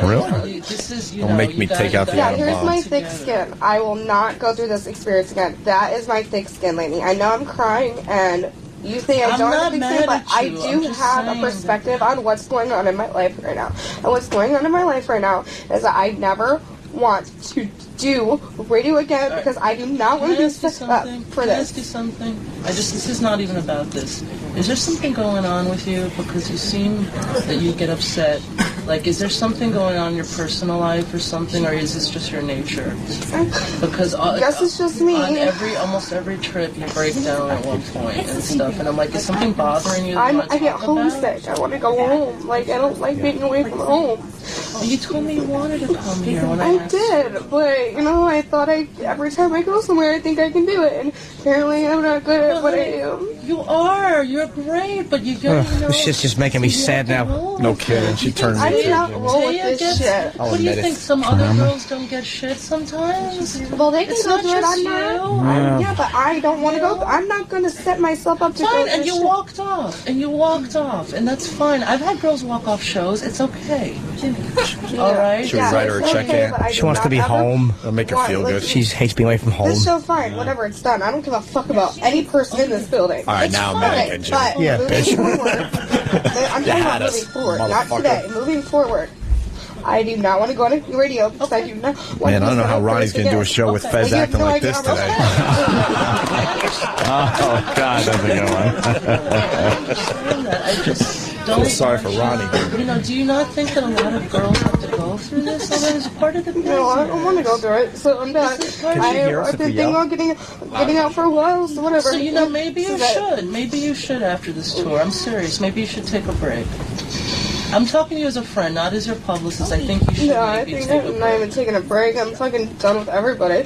Really? This is. Don't make me take out the Yeah, atom here's bomb. my thick skin. I will not go through this experience again. That is my thick skin, lady. I know I'm crying, and you think I I'm don't not have a thick mad skin, but at I you. I'm do just have saying a perspective on what's going on in my life right now. And what's going on in my life right now is that I never want to do radio again because I do not want to be set up for Can I ask this. you something? This is not even about this. Is there something going on with you? Because you seem that you get upset. Like, is there something going on in your personal life or something, or is this just your nature? Because I guess it's just me. On almost every trip, you break down at one point and stuff, and I'm like, is something bothering you? That I get homesick. I want to go home. Like, I don't like being away from home. You told me you wanted to come here when I did, but you know, I thought every time I go somewhere, I think I can do it, and apparently I'm not good at what I do. You are. You're great, but you gotta know. This shit's just making me sad now. No kidding. She turned me I do not into roll with this shit. What do you think? Some other girls don't get shit sometimes? Well, they can It's go not through it. just I'm not. you. Yeah, but I don't want to go. I'm not going to set myself up to go. Fine, through and you shit. walked off, and that's fine. I've had girls walk off shows. It's okay. All right. Should we write her a check in? She wants to be home. It'll make her feel good. She hates being away from home. This show, fine, whatever, it's done. I don't give a fuck about any person in this building. All right, It's now I'm fine, mad again, Jimmy. but Yeah, moving bitch. forward, I'm You talking had about us, moving forward, not motherfucker. today. Moving forward, I do not want to go on a radio because I do not want Man, to I don't know set how up for Ronnie's this going to do a again. show with Fez You have acting no like idea this how today. Oh, God, that's a good one. I just I feel sorry for Ronnie. You know, do you not think that a lot of girls have to go through this? So that is part of the business. No, I don't want to go through it, so I'm done. I've been thinking on getting out for a while, so whatever. So, you know, maybe you should. Maybe you should after this tour. I'm serious. Maybe you should take a break. I'm talking to you as a friend, not as your publicist. I think you should No, I maybe think take a I'm not even taking a break. I'm fucking done with everybody.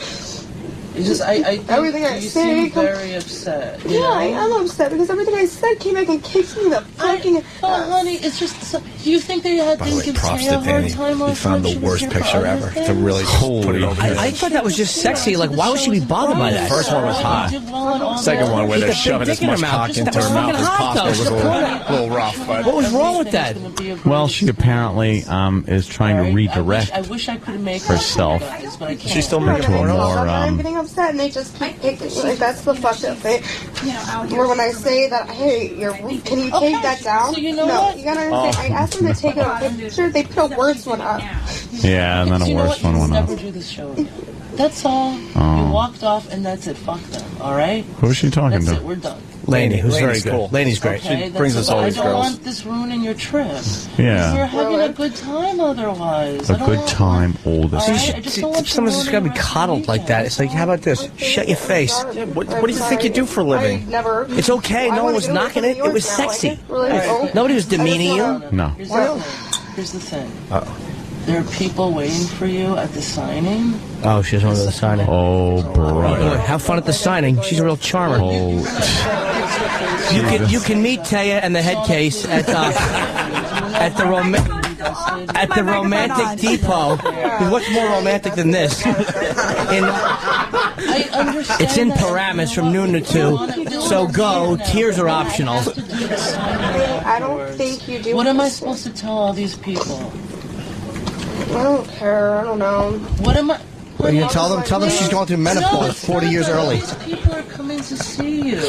It's just, I think everything I you say seem very upset. you Yeah, know? I am upset because everything I said came back and kicked me in the fucking. But honey, it's just. So, do you think they had By the didn't way, give props Tay to a hard Danny. time He last found time the she was worst here for picture other ever to things? really just put it over here. I thought that was just sexy. Like, why would she be bothered by that? First one was hot. Second one where they're shoving as much cock into her mouth as possible was a little rough. But What was wrong with that? Well, she apparently is trying to redirect I wish I could make herself. guys, but I can't. She's still into making a porno. more. I'm getting upset and they just keep kicking me. Like, that's the fucked up thing. Or when I say that, hey, can you take that down? So you know no, what? you gotta understand. I asked them to take it off. They sure they put a worse one up. Yeah, and then a worse one went Never up. do this show again. That's all. Oh. You walked off, and that's it. Fuck them. All right. Who's she talking That's to? it. We're done. Laney, who's very Laney's good. cool. Laney's great. Okay, She brings that's us all it. these I don't girls. want this ruining your trip. Yeah. You're having a good time otherwise. A good time, oldest. All right? I just don't want you Someone's just gotta be ruining coddled like that. It's like, how about this? Shut your face. What do you think you do for a living? It's okay. No one was knocking it. It was sexy. Nobody was demeaning you. No. Here's the thing. There are people waiting for you at the signing. Oh, she doesn't want to go to the signing. Oh, brother. Boy, have fun at the signing. She's a real charmer. Oh. You can meet Taya and the head case at the romantic depot. What's more romantic than this? I understand. It's in Paramus from noon to 2. So go. Tears are optional. I don't think you do. What am I supposed to tell all these people? I don't care. I don't know. What am I? Well, you tell them she's going through menopause 40 years early. These people are coming to see you.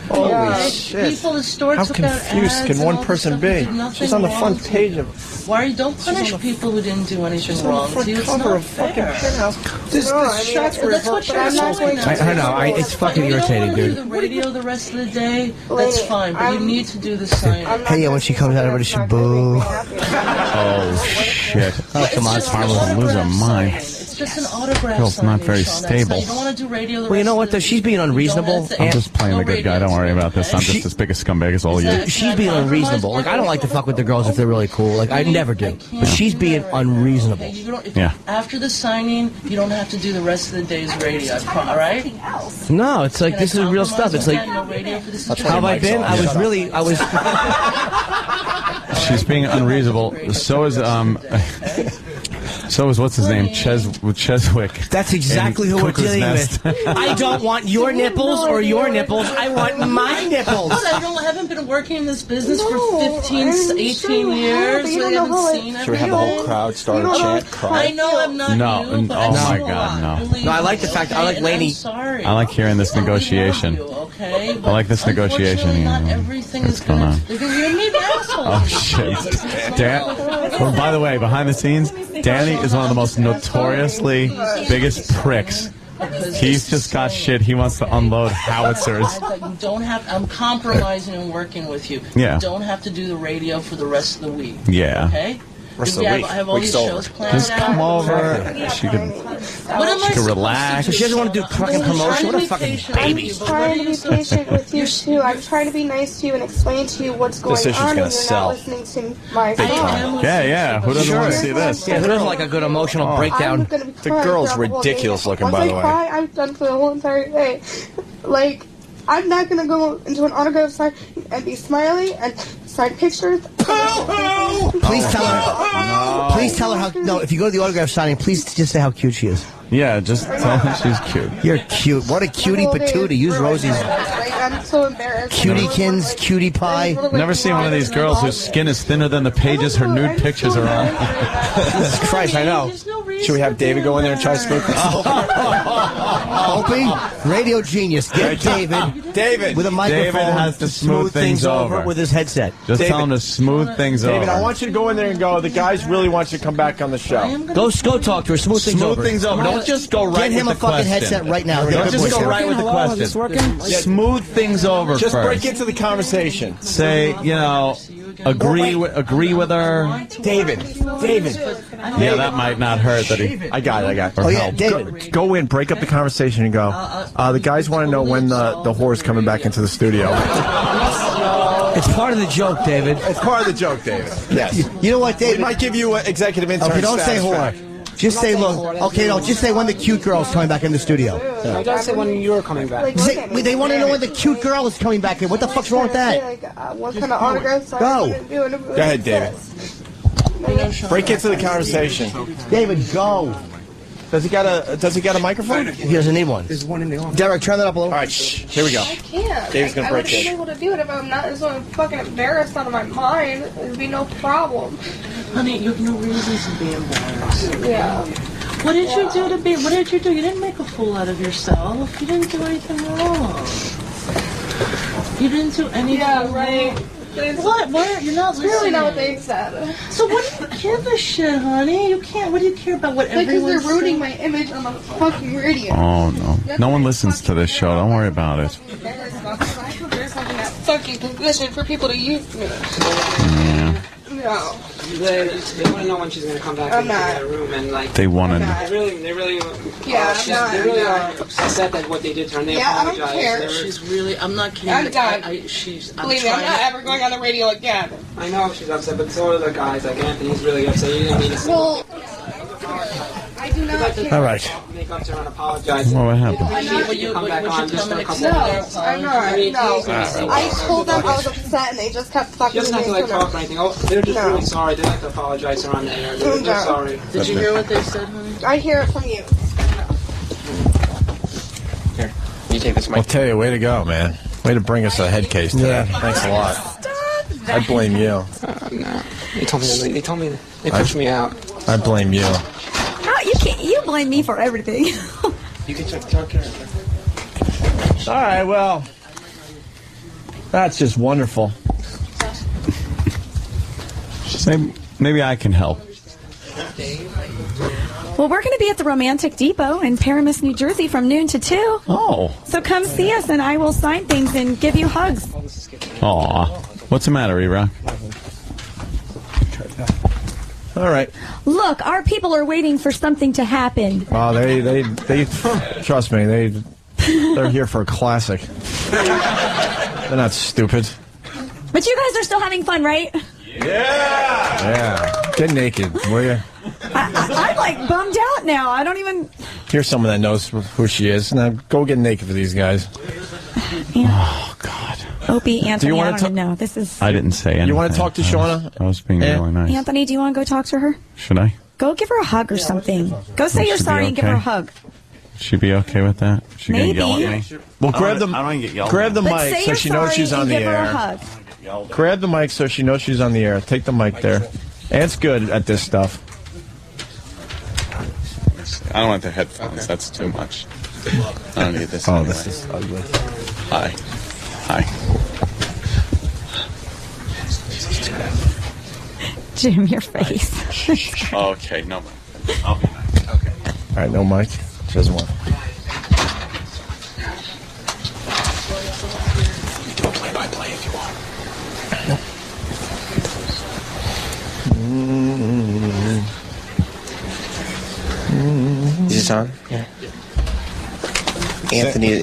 Holy Okay? shit. People, the store How took out confused ads can and one all this person stuff. be? There's nothing She's on the wrong front with page you. of. Why don't punish people who didn't do anything She's on wrong the front to you? It's cover not of fucking fair. Penthouse. This shots were That's what you're doing. I don't know. It's fucking irritating, If you dude. don't want to do the radio the rest of the day, that's fine. But you need to do the sign. Hey, yeah, when she comes out, everybody should boo. Oh, shit. Oh, come on, it's harmless. Lose her mind. It's just an autograph Feels signing, not very Sean. That's not- stable. You don't want to do radio the Well, you rest know of what, the though? She's being unreasonable. I'm just playing the good guy. Don't worry about this. I'm just as big a scumbag as all you. Dude, she's being unreasonable. Like, I don't like to fuck with the girls if they're really cool. Like, I never do. But she's being unreasonable. Yeah. After the signing, you don't have to do the rest of the day's radio, all right? No, it's like, this is real stuff. It's like, how have I been? I was She's being unreasonable. So is what's his name? Cheswick. That's exactly who we're dealing with. I don't want your nipples or your nipples. I want my nipples. But I haven't been working in this business for 15, 18 years. I haven't seen Should we have the whole crowd start a chant? Cry? I know I'm not No, you, but oh I my know a God, lot. no. Believe No, I like me, the fact, I okay? like And Lainey. I'm sorry. I like hearing this negotiation. Okay, I like this negotiation. unfortunately, not everything is going gonna. on? You're gonna be an asshole. Oh shit! Well, by the way, behind the scenes, Danny is one of the most notoriously biggest pricks. He's just got shit he wants to unload howitzers. You don't have. I'm compromising and working with you. Yeah. You don't have to do the radio for the rest of the week. Yeah. Okay. Rest of the week. I have all these shows planned Just come out. over. She can relax. She doesn't want to do fucking promotion. What a fucking baby. I'm trying to be patient with you too. I'm trying to be nice to you and explain to you what's going This issue's on, gonna and you're sell. not listening to my Big song. time. Yeah. Who doesn't want to see this? Yeah, who doesn't like a good emotional breakdown? I'm gonna be The crying girl's throughout the whole ridiculous day. looking, Once by the I way. cry, I'm done for the whole entire day. Like, I'm not gonna go into an autograph sign and be smiling and sign pictures. Please tell her. Please tell her how. No, if you go to the autograph signing, please just say how cute she is. Yeah, just tell her she's cute. You're cute. What a cutie patootie. Use Rosie's Like, I'm so embarrassed. cutiekins, cutie pie. Never seen one of these girls whose skin is thinner than the pages her nude pictures are on. Jesus Christ, I know. Should we have David go in there and try to smooth things Opie, radio genius. Get David with a microphone. David has to smooth things over with his headset. Just tell him to smooth things over. David, I want you to go in there and go, the guys really want you to come back on the show. Go talk to her. Smooth things over. Smooth things over. Don't just go right Get him with a the fucking question. headset right now. Don't just go right with the Hello, is this question. working? Smooth things over Just first. break into the conversation. Say, agree with her. David. Yeah, that might not hurt. That he. I got it. Oh, yeah, David. Go in, break up the conversation, and go. The guys want to know when the whore's coming back into the studio. It's part of the joke, David. It's part of the joke, David. Yes. You know what, David? We might give you executive intern. Okay, don't say status whore. Just say, look. Okay, no, just say when the cute girl's coming back in the studio. I don't say when you're coming back. They want to know when the cute girl is coming back in. What the fuck's wrong with that? What kind of autograph sign Go. I'm gonna do? Go ahead, David. Break into the conversation. David, go. Does he got a microphone? He doesn't need one. There's one in the office. Derek, turn that up a little. All right, shh. Here we go. I can't. David's gonna I break would have in. been able to do it if I'm not so fucking embarrassed out of my mind. There'd be no problem. Honey, you have no reason to be embarrassed. Yeah. What did you do to be? What did you do? You didn't make a fool out of yourself. You didn't do anything wrong. You didn't do anything. Yeah, right. What? You're not listening. Really not what they said. So what do you give a shit, honey? You can't. What do you care about what Because everyone's they're ruining saying? my image on the fucking radio. Oh no! No one listens to this show. Don't worry about it. I put myself in that fucking position for people to use me. Yeah. No. They want to know when she's going to come back I'm into not. their room, and like They want to. they really, Yeah, I'm not. they really are upset at what they did to her. And they Yeah, I don't apologize. care. They were- She's really. I'm not kidding. I'm done. I'm Believe me, I'm trying not to- ever going on the radio again. I know she's upset, but so are the guys. Like Anthony's really upset. You didn't mean to. Well, I do not care. All right. Make up to her and apologize. What happened? I need when you come back on just for a couple No, minutes. I'm not. No. I told them I was upset and they just kept She fucking doesn't have to me. like talk or anything. Oh, they're just No. really sorry. They like to apologize to her on the air. They're sorry. Did you hear what they said, honey? I hear it from you. Here, you take this mic. I'll tell you, way to go, man. Way to bring us a head case today. Yeah. Thanks a lot. I blame you. No, they told me. They told me. They pushed me out. I blame you. No, you can't. You blame me for everything. You can talk here. All right, well, that's just wonderful. Maybe I can help. Well, we're going to be at the Romantic Depot in Paramus, New Jersey from noon to 2. Oh. So come see us and I will sign things and give you hugs. Aw. What's the matter, E-Rock? All right. Look, our people are waiting for something to happen. Oh, they trust me. They're here for a classic. They're not stupid. But you guys are still having fun, right? Yeah. Get naked, will you? I'm like bummed out now. I don't even. Here's someone that knows who she is. Now go get naked for these guys. Oh God. Opie, Anthony, I don't even know. This is. I didn't say anything. You want to talk to Shauna? I was being really nice. Anthony, do you want to go talk to her? Should I? Go give her a hug or something. Go say you're should be sorry and give her a okay. hug. She be okay with that? She gonna Maybe. yell at me? Well, grab the I don't get yelled grab at. the But mic say so you're she knows sorry she's on and the give her a air. hug. Grab the mic so she knows she's on the air. Take the mic there. Ant's good at this stuff. I don't want the headphones. That's too much. I don't need this. Oh, anyway. this is ugly. Hi. Jim, your face. Okay, no mic. I'll be nice. Okay. All right, no mic. She doesn't want. Do a play-by-play if you want. Is this on? Yeah.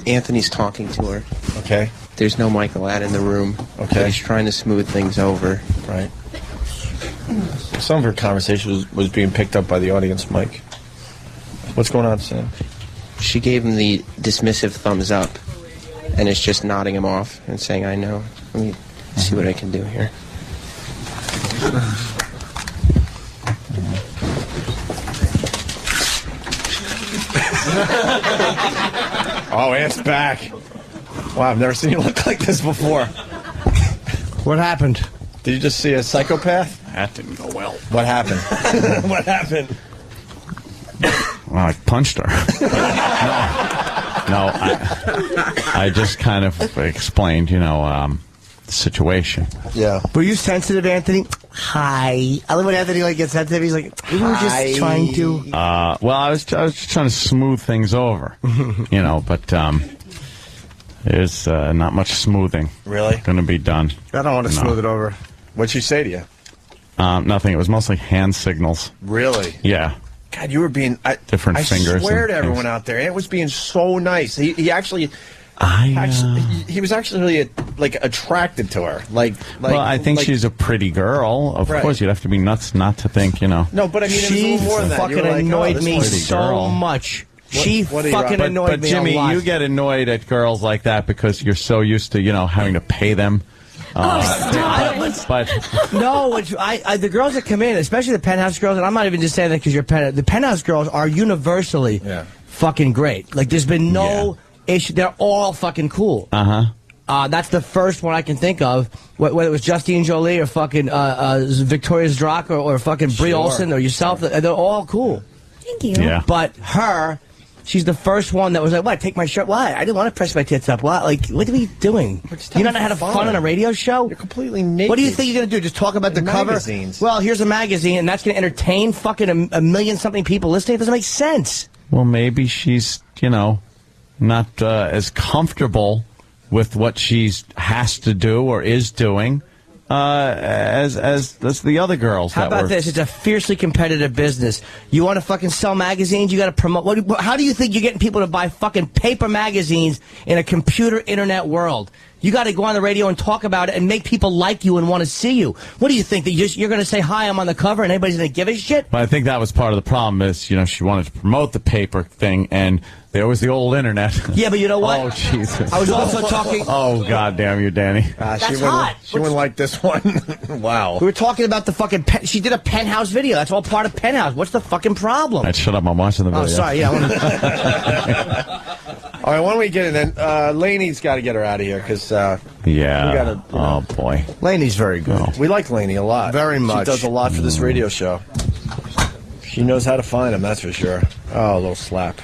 Anthony's talking to her. Okay. There's no Michael Ad in the room. Okay. He's trying to smooth things over. Right. Some of her conversation was being picked up by the audience mic. What's going on, Sam? She gave him the dismissive thumbs up, and is just nodding him off and saying, "I know. Let me see what I can do here." Oh, Ant's back. Wow, I've never seen you look like this before. What happened? Did you just see a psychopath? That didn't go well. What happened? What happened? Well, I punched her. No, I just kind of explained, the situation. Yeah. Were you sensitive, Anthony? Hi. I love when Anthony gets sensitive. He's like, we were just trying to. Well, I was just trying to smooth things over, but there's not much smoothing. Really? Going to be done. I don't want to smooth it over. What'd she say to you? Nothing. It was mostly hand signals. Really? Yeah. God, you were being different fingers. I swear and to everyone things. out there, Ant was being so nice. He actually. He was actually really attracted to her. Well, I think she's a pretty girl. Of course, you'd have to be nuts not to think, No, but I mean, it was a little more than that. fucking annoyed me so much. She fucking annoyed me Jimmy, a lot. you get annoyed at girls like that because you're so used to, having to pay them. But no, the girls that come in, especially the penthouse girls, and I'm not even just saying that because you're the penthouse girls are universally fucking great. Like, there's been no issue. They're all fucking cool. That's the first one I can think of. Whether it was Justine Jolie or fucking Victoria Zdrock or fucking Brie Olsen or yourself, they're all cool. Thank you. Yeah. But her, she's the first one that was like, "What? Take my shirt? Why? I didn't want to press my tits up. What? Like, what are we doing? You don't know how to have fun on a radio show? You're completely naked. What do you think you're gonna do? Just talk about the cover? Magazines. Well, here's a magazine, and that's gonna entertain fucking a million something people listening. It doesn't make sense. well, maybe she's, not as comfortable with what she has to do or is doing as the other girls. How about this? It's a fiercely competitive business. You want to fucking sell magazines? You got to promote. How do you think you're getting people to buy fucking paper magazines in a computer internet world? You got to go on the radio and talk about it and make people like you and want to see you. What do you think? That you're going to say, hi, I'm on the cover, and anybody's going to give a shit? But I think that was part of the problem is, she wanted to promote the paper thing, and there was the old internet. Yeah, but you know what? Oh, Jesus. I was also talking... Oh, God damn you, Danny. That's hot. She wouldn't like this one. Wow. We were talking about the fucking... She did a penthouse video. That's all part of Penthouse. What's the fucking problem? I'd shut up. I'm watching the video. Oh, sorry. Yeah. All right, why don't we get in then? Laney's got to get her out of here because yeah. we gotta, Oh, boy. Laney's very good. We like Laney a lot. Very much. She does a lot for this radio show. She knows how to find him, that's for sure. Oh, a little slap.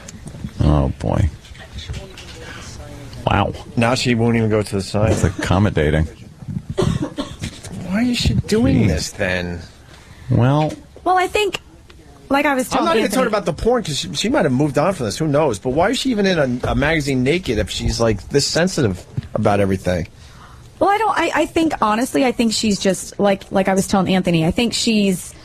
Oh, boy. Wow. Now she won't even go to the sign. It's accommodating. Why is she doing this then? Well, I think, like I was telling I'm not even Anthony, talking about the porn because she might have moved on from this. Who knows? But why is she even in a magazine naked if she's like this sensitive about everything? Well, I think honestly, I think she's just like I was telling Anthony. I think she's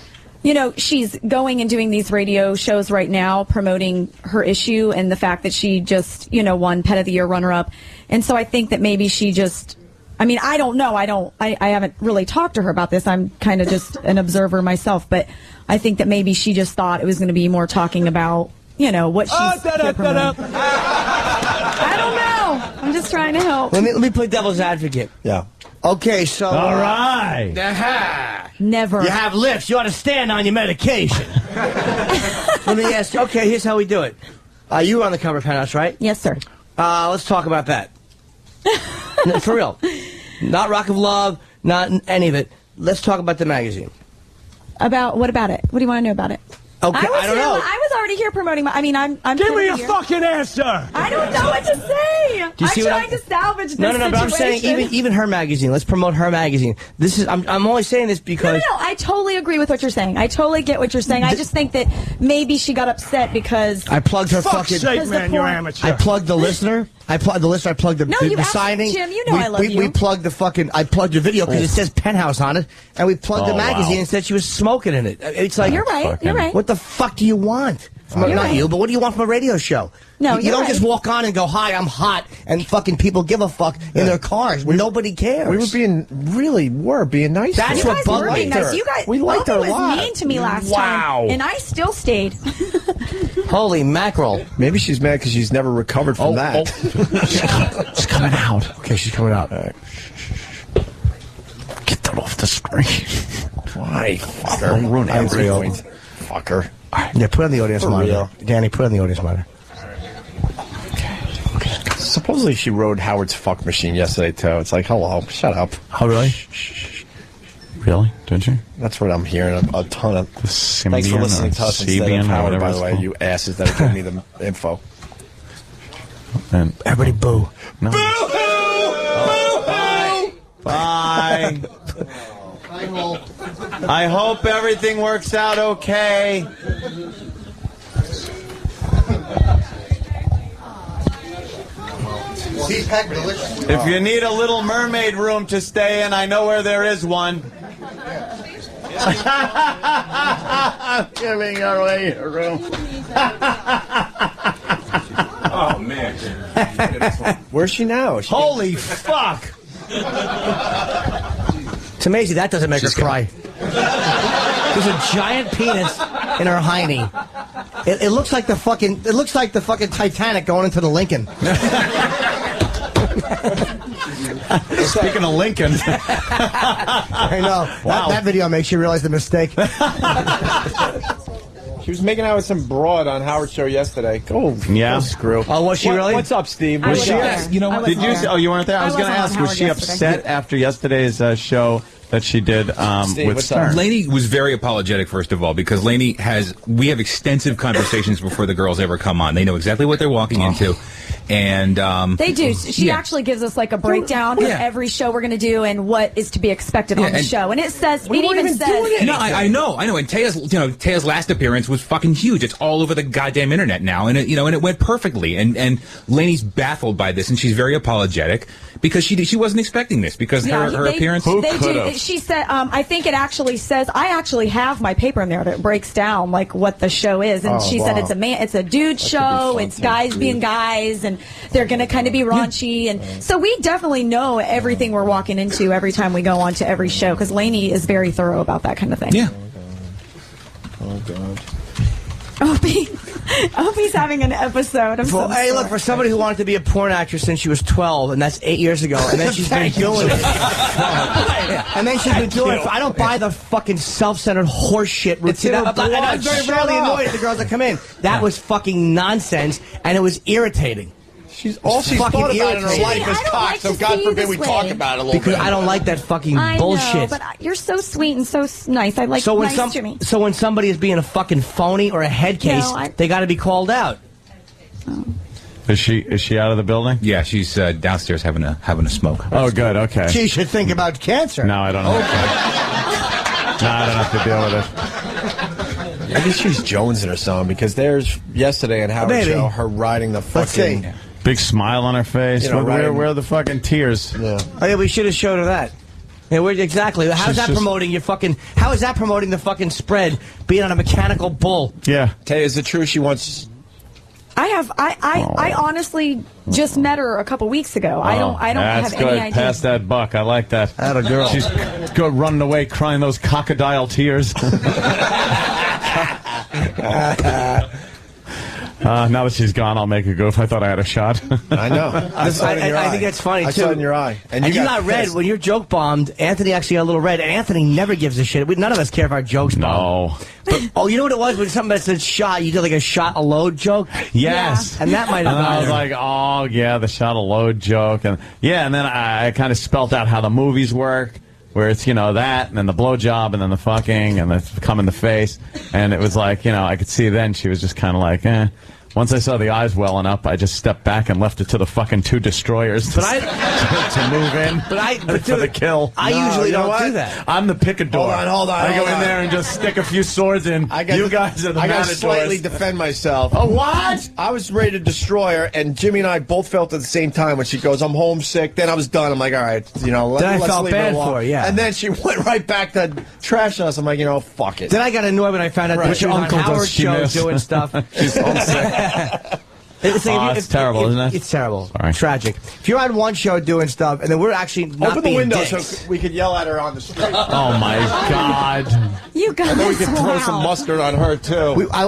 you know, she's going and doing these radio shows right now promoting her issue and the fact that she just, you know, won Pet of the Year runner-up. And so I think that maybe she just, I mean, I don't know. I haven't really talked to her about this. I'm kind of just an observer myself. But I think that maybe she just thought it was going to be more talking about, you know, what she's here promoting. I don't know. I'm just trying to help. Let me play devil's advocate. Yeah. Okay, so... All right. Never. You have lifts. You ought to stand on your medication. Let me ask you. Okay, here's how we do it. You were on the cover of Penthouse, right? Yes, sir. Let's talk about that. No, for real. Not Rock of Love, not any of it. Let's talk about the magazine. What about it? What do you want to know about it? Okay, I don't know. I was already here promoting my... I mean, I'm Give me a here. fucking answer. I don't know what to say. Do you see I'm what trying to salvage this No, but I'm saying even her magazine. Let's promote her magazine. This is I'm only saying this because... No, I totally agree with what you're saying. I totally get what you're saying. I just think that maybe she got upset because... I plugged her Fuck's fucking... sake, man, you're amateur. I plugged the listener. I plugged the No, you asked signing. Jim, you know I love you. We plugged the fucking... I plugged the video because it says Penthouse on it. And we plugged the magazine and said she was smoking in it. It's like... You're right. You're right. What the fuck do you want? Not you, but what do you want from a radio show? No, you don't just walk on and go, "Hi, I'm hot," and fucking people give a fuck in their cars. Nobody cares. We were being nice. That's You what guys Bug were being liked nice. her. You guys, We liked her a Opie was lot. mean to me last Wow. time, and I still stayed. Holy mackerel! Maybe she's mad because she's never recovered from that. She's coming out. Okay, she's coming out. Get that off the screen. Why? Fucker. Don't ruin everything. Fucker. Yeah, put on the audience For monitor. real. Danny, put on the audience monitor. Supposedly she rode Howard's fuck machine yesterday too. It's like, hello, shut up. Oh, really? Really? Did you? That's what I'm hearing a ton of. Thanks for Symbian listening or to us instead Sebian of or Howard, whatever by it's the way, called. you asses that are giving me the info. And Everybody boo. no. Bye. I hope everything works out okay. If you need a Little Mermaid room to stay in, I know where there is one. I'm giving away a room. Oh, man. Where's she now? Holy fuck! It's amazing that doesn't make her cry. There's a giant penis in her hiney. It looks like the fucking. It looks like the fucking Titanic going into the Lincoln. Speaking of Lincoln. I know. Wow. That video makes you realize the mistake. She was making out with some broad on Howard's show yesterday. Oh, Yeah. screw. Oh, was she really? What's up, Steve? I Was was she? there. You know what? I Did you? wasn't there. Oh, you weren't there. I was going to wasn't on ask. Was Howard she yesterday. upset after yesterday's show that she did Steve, with what's Stern? up? Lainey was very apologetic, first of all, because we have extensive conversations before the girls ever come on. They know exactly what they're walking into. And They do. She yeah. actually gives us like a breakdown Yeah. of every show we're going to do and what is to be expected on the and- show. And it says, We it weren't even even doing says, it. No, I know. And Taya's last appearance was fucking huge. It's all over the goddamn internet now, and it went perfectly. And Lainey's baffled by this, and she's very apologetic because she wasn't expecting this because her appearance. They do. She said, I think it actually says, I actually have my paper in there that breaks down like what the show is, and she said it's a dude show, it's guys being guys, and they're going to kind of be raunchy, and so we definitely know everything we're walking into every time we go on to every show because Lainey is very thorough about that kind of thing. Yeah. Oh, God. Opie's having an episode. Hey, look, for somebody who wanted to be a porn actress since she was 12, and that's 8 years ago, and then she's been doing it. And then she's been doing it. I don't buy the fucking self-centered horse shit routine. And I'm very rarely annoyed at the girls that come in. That was fucking nonsense, and it was irritating. All she's fucking thought about in her irritating. life is cock, so God forbid we talk about it a little Because bit. I don't like that fucking I bullshit. know, but you're so sweet and so nice. I like So when nice to me. so when somebody is being a fucking phony or a head case, they got to be called out. Is she out of the building? Yeah, she's downstairs having a smoke. Oh, good. Okay. She should think about cancer. No, I don't know. No, I don't have to deal with it. Maybe she's jonesing or something because there's yesterday at Howard's Maybe. show her riding the Let's see. Big smile on her face. You know, where right. are the fucking tears? Yeah. Oh, yeah, we should have showed her that. Yeah, exactly. How's that promoting your fucking? How is that promoting the fucking spread? Being on a mechanical bull. Yeah. Tay, is it true she wants? I honestly just met her a couple weeks ago. I don't have good. any idea. Pass that buck. I like that. That a girl. She's good running away crying those crocodile tears. Now that she's gone, I'll make a goof. I thought I had a shot. I know. I think that's funny, too. I saw it in your eye. And you got red. pissed. When you're joke bombed, Anthony actually got a little red. And Anthony never gives a shit. None of us care if our jokes bomb. But, you know what it was? When something that said shot, you did like a shot a load joke? Yes. Yeah. And that might have been I was like, oh, yeah, the shot a load joke. And then I kind of spelt out how the movies work. Where it's, that, and then the blowjob, and then the fucking, and the come in the face. And it was like, I could see then she was just kind of like, eh. Once I saw the eyes welling up, I just stepped back and left it to the fucking 2 destroyers to move in for the kill. I usually don't do that. I'm the picador. Hold on. I go in there and just stick a few swords in. You guys are the I got to matadors. slightly defend myself. Oh, what? I was ready to destroy her, and Jimmy and I both felt at the same time when she goes, I'm homesick. Then I was done. I'm like, all right, Then I felt leave her bad alone. for her, yeah. And then she went right back to trash us. I'm like, fuck it. Then I got annoyed when I found out that she was on Howard's show doing stuff. She's homesick. It's terrible, isn't it? It's terrible. Sorry. Tragic. If you're on one show doing stuff, and then we're actually not Open the being window dicks. so we could yell at her on the street. Oh, my God. You guys. And then we could throw some mustard on her, too. I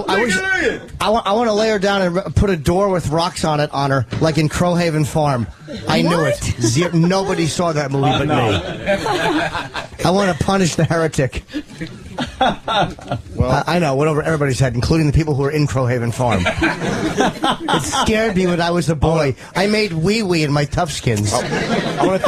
want to lay her down and put a door with rocks on it on her, like in Crowhaven Farm. I knew it. Nobody saw that movie but me. I want to punish the heretic. Well, I know, went over everybody's head, including the people who were in Crowhaven Farm. It scared me when I was a boy. I made wee-wee in my Toughskins. I want to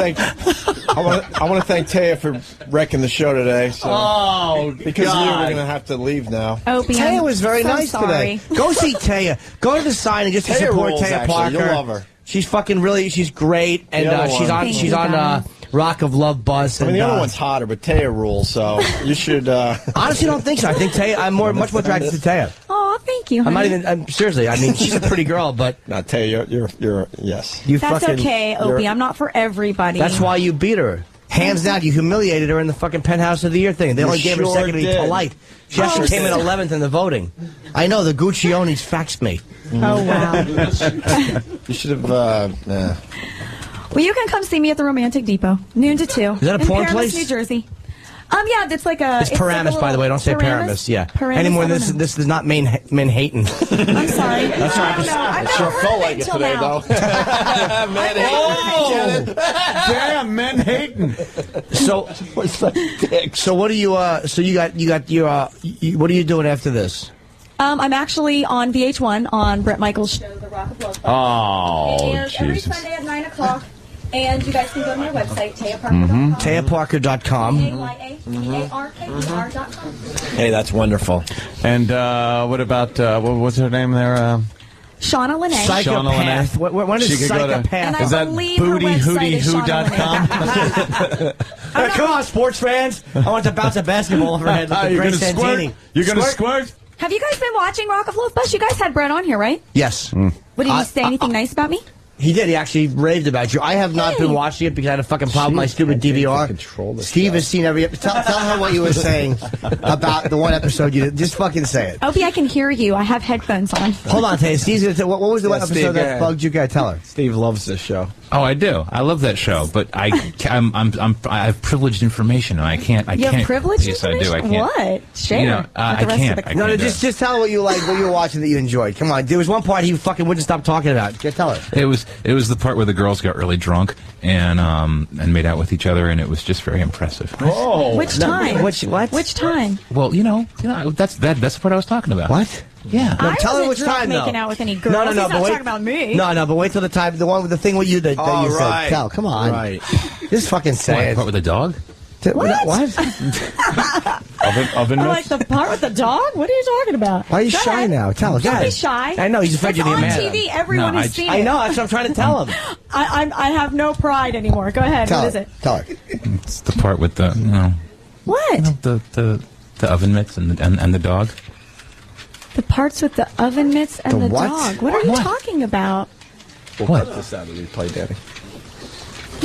thank Taya for wrecking the show today. So, because God. we're going to have to leave now. Opie, Taya I'm was very so nice sorry. today. Go see Taya. Go to the sign and just to Taya support rules, Taya actually. Parker. You'll love her. She's she's great, and The other she's one. on she's on Rock of Love bus. I mean, and, the other one's hotter, but Taya rules, so you should... honestly, don't think so. I think Taya. I'm much more attracted to Taya. Oh, thank you. I'm not honey. even. seriously. I mean, she's a pretty girl, but Not Taya, you're yes. you That's fucking. okay, Opie. I'm not for everybody. That's why you beat her. Hands down, you humiliated her in the fucking Penthouse of the Year thing. They only gave her a sure second to be did. polite. She actually came in 11th in the voting. I know, the Gucciones faxed me. Oh, wow. You should have... Well, you can come see me at the Romantic Depot, noon to 2. Is that a in porn Paramus, place? New Jersey. Yeah, it's like a... It's Paramus, by the way. Don't say Paramus. Yeah. Anymore, this is not Manhattan. I'm sorry. That's I don't know. I've never heard felt of like it it till today, now. though. Damn, Manhattan. So what do you? So you got your. What are you doing after this? I'm actually on VH1 on Brett Michaels' show, The Rock of Love. Oh, It airs every Jesus. Sunday at 9 o'clock. And you guys can go to my website, TayaParker.com. TayaParker.com. TayaParker.com. Hey, that's wonderful. And what about, what's her name there? Shauna Lene. Psychopath. When is She could go to- And psychopath? I Is that believe her website is bootyhootyhoo.com? Come on, sports fans! I want to bounce a basketball over her head. Like You're Grace gonna squirt? Santini. You're gonna squirt? Have you guys been watching Rock of Love Bus? You guys had Brett on here, right? Yes. What, did he say anything nice about me? He did. He actually raved about you. I have not been watching it because I had a fucking problem with my stupid DVR. Steve has seen every episode. Tell her what you were saying about the one episode you did. Just fucking say it. Opie, I can hear you. I have headphones on. Hold on, Tay. Steve's gonna what was the one episode Steve, that bugged you? Gotta tell her. Steve loves this show. Oh, I do. I love that show, but I have privileged information, and I can't. You have privileged Yes, information? I do. I can't. What? Share You know, with the I rest can't. of the I No, can't do just tell her what you like, what you were watching that you enjoyed. Come on. There was one part he fucking wouldn't stop talking about. Just tell her. It was the part where the girls got really drunk and made out with each other, and it was just very impressive. Oh, Which time? What? Which time? Well, that's the part I was talking about. What? Yeah. No, I tell her wasn't which drunk time, making though. out with any girls. No, He's but not wait. talking about me. No, but wait till the time. The one with the thing with you that you said. Tell. Come on. Right. Just fucking say What, it. part with the dog? What? Oven I mitts? like the part with the dog. What are you talking about? Why are you Go shy ahead. now? Tell her. Go Don't be ahead. shy. I know he's afraid It's you're on mad. TV. Everyone has seen it. I know. That's what I'm trying to tell him. I have no pride anymore. Go ahead. Tell What her. is it? Tell her. It's the part with the What? the oven mitts and the dog. The parts with the oven mitts and The the what? dog. What are you talking about? We'll cut this out of the replay, Daddy.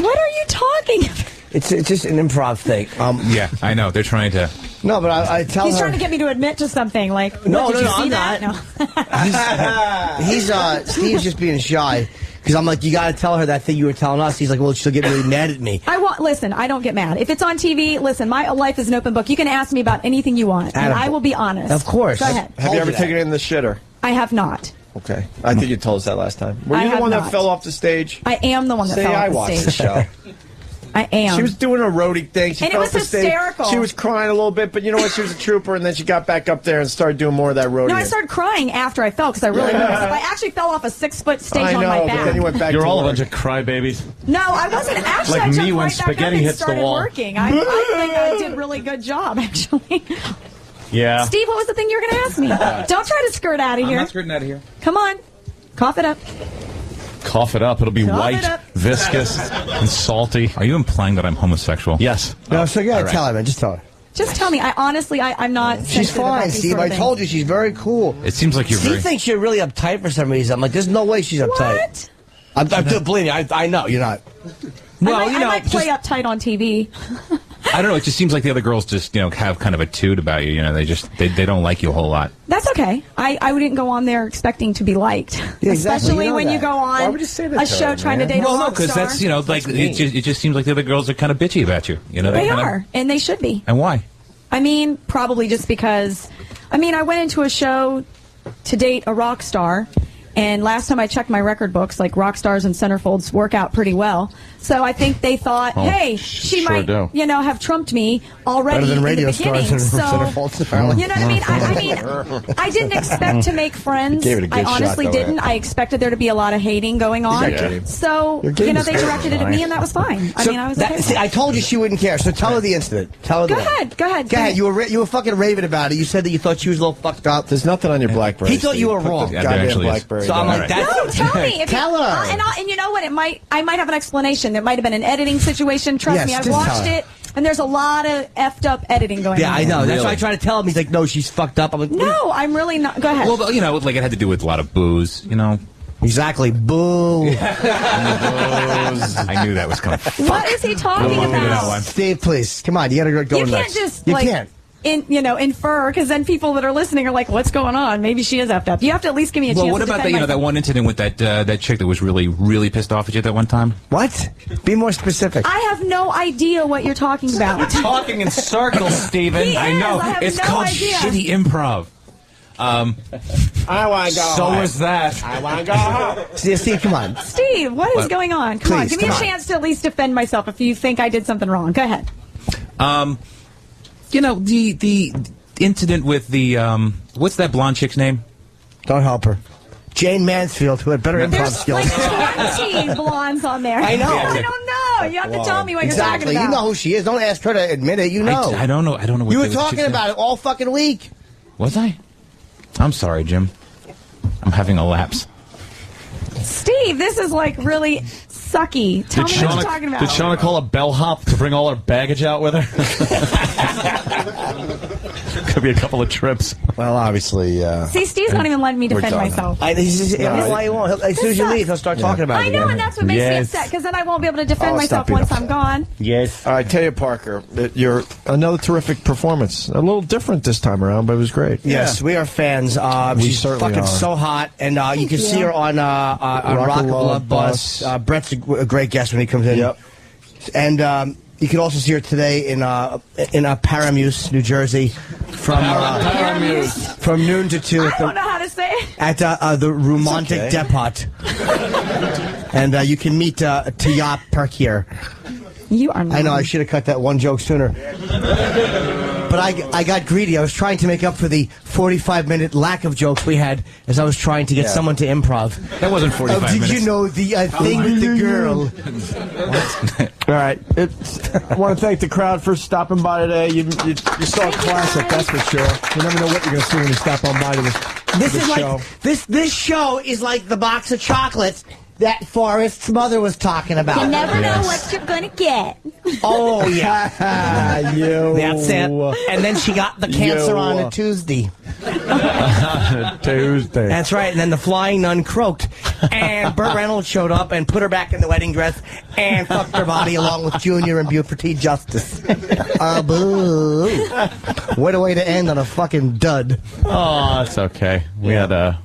What are you talking about? It's just an improv thing. Yeah, I know. They're trying to... No, but I tell He's her... trying to get me to admit to something. Like, No, what, did you see I'm that? not. No. Steve's just being shy. Because I'm like, you got to tell her that thing you were telling us. He's like, well, she'll get really mad at me. Listen, I don't get mad. If it's on TV, listen, my life is an open book. You can ask me about anything you want, and I will be honest. Of course. Go ahead. Have you ever taken it in the shitter? I have not. Okay. I think you told us that last time. Were I you the have one that not. fell off the stage? I am the one that See, fell off I the watched stage. the show. I am. She was doing a roadie thing. She And it fell was off the stage. hysterical. She was crying a little bit, but you know what? She was a trooper, and then she got back up there and started doing more of that roadie. No, I started crying after I fell because I really hurt myself. I actually fell off a 6-foot stage on my back. But then you went back You're to all a work. bunch of crybabies. No, I wasn't actually. Like I jumped me when right back spaghetti up and hits the started wall. working. I think I did a really good job, actually. Yeah. Steve, what was the thing you were going to ask me? Don't try to skirt out of I'm here. not skirting out of here. Come on, cough it up. Cough it up. It'll be Cough white, it up. viscous, and salty. Are you implying that I'm homosexual? Yes. No, so yeah, all right. tell her, man. Just tell her. Just tell me. I'm not. She's sensitive about fine, these Steve. sort of I things. told you she's very cool. It seems like you're Steve very... thinks you're really uptight for some reason. I'm like, there's no way she's uptight. What? I'm believe me, I know you're not. Well, I might play uptight on TV. I don't know. It just seems like the other girls just, have kind of a toot about you. They don't like you a whole lot. That's okay. I wouldn't go on there expecting to be liked, Yeah, exactly. especially You know when you that. go on Why would you say that a to show her, trying man? to date Well, a no, rock because star. that's it just seems like the other girls are kind of bitchy about you. They kind are, and they should be. And why? I mean, probably just because. I mean, I went into a show to date a rock star, and last time I checked my record books, like rock stars and centerfolds work out pretty well. So I think they thought, hey, she sure might, do. have trumped me already Better than in radio the beginning. stars and So, centerfolds, apparently. you know what I mean? I didn't expect to make friends. You gave it a good I honestly shot, though, didn't. Ed. I expected there to be a lot of hating going on. Yeah. So, Your game is they good. directed it at me, and that was fine. I mean, I was okay. See, I told you she wouldn't care. So tell her the incident. Tell her. Go the ahead. Go ahead. Go ahead. You were fucking raving about it. You said that you thought she was a little fucked up. There's nothing on your BlackBerry. He thought you were Steve. Put wrong. the Yeah, there goddamn actually is. BlackBerry So I'm down. like, that's No, tell me. If Tell you, her. And you know what? I might have an explanation. There might have been an editing situation. Trust Yes, me, I've just tell watched her. it, and there's a lot of effed up editing going Yeah, on. I know. That's Really? why I try to tell him. He's like, no, she's fucked up. I'm like, No, I'm really not. Go ahead. Well, it had to do with a lot of booze. Exactly. Boo. I knew that was coming. what is he talking about? Steve, please. Come on. You gotta go You can't nuts. just You like can't. infer, because then people that are listening are like, "What's going on? Maybe she is effed up." You have to at least give me a Well, chance. what to about defend that? That myself. one incident with that chick that was really, really pissed off at you that one time. What? Be more specific. I have no idea what you're talking about. Talking in circles, Steven. He I is. know. I have It's no called idea. shitty improv. I want to go So home. was that. I want to go home. Steve, come on. Steve, what is What? going on? Come on, Please, give me a come on. chance to at least defend myself if you think I did something wrong. Go ahead. The incident with the what's that blonde chick's name? Don't help her. Jane Mansfield, who had better improv There's skills. like 20 blondes on there. I know. I don't know. You have to tell me what Exactly. you're talking You about. know who she is. Don't ask her to admit it. You know. I don't know. I don't know. What You were the talking chick's about it all fucking week. name. Was I? I'm sorry, Jim. I'm having a lapse. Steve, this is like really sucky. Tell me what you're talking about. Did Shauna call a bellhop to bring all her baggage out with her? Could be a couple of trips. Well, obviously. See, Steve's not even letting me defend done. myself. Why you won't? As soon as you leave, he'll start talking about I it. know, again. and that's what makes me upset, because then I won't be able to defend Oh, myself stop being once a- I'm gone. Yes. All right, tell you, Parker, that you're another terrific performance. A little different this time around, but it was great. Yes, we are fans. We She's certainly fucking are. so hot, and you can see her on Rock and Love Bus. Brett's a great guest when he comes in. Yep. And you can also see her today in Paramuse, New Jersey, from noon to 2 I don't know how to say it. at the Romantic okay. Depot. And you can meet Tiyat Perkier. You are not. I know, I should have cut that one joke sooner. But I got greedy. I was trying to make up for the 45-minute lack of jokes we had as I was trying to get someone to improv. That wasn't 45 Did minutes. you know the thing with the girl? All right. I want to thank the crowd for stopping by today. You saw a classic, that's for sure. You never know what you're going to see when you stop on by to this This is show. like this show is like the box of chocolates that Forrest's mother was talking about. You never know what you're going to get. Oh, yeah. You. That's it. And then she got the cancer You. on a Tuesday. Tuesday. That's right. And then the flying nun croaked. And Burt Reynolds showed up and put her back in the wedding dress and fucked her body along with Junior and Buford T. Justice. Boo. What a way to end on a fucking dud. Oh, it's okay. We had a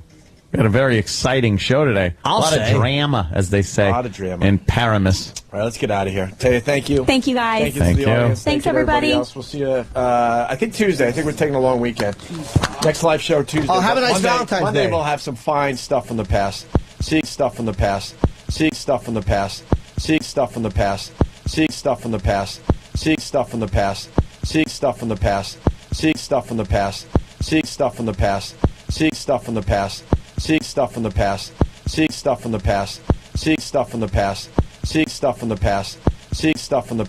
very exciting show today. I'll a lot say. of drama, as they say. A lot of drama. In Paramus. All right, let's get out of here. Taya, thank you. Thank you, guys. Thank you Thank to the you. audience. Thanks, Thank you to everybody. Else. We'll see you, I think Tuesday. I think we're taking a long weekend. Next live show Tuesday. Oh, have a nice Monday, Valentine's Monday Day. we'll have some fine stuff from the past. Seek stuff from the past. Seek stuff from the past. Seek stuff from the past. Seek stuff from the past. Seek stuff from the past. Seek stuff from the past. Seek stuff from the past. Seek stuff from the past. Seek stuff from the past. Seek stuff from the past. Seek stuff from the past. Seek stuff from the past. Seek stuff from the past. Seek stuff from the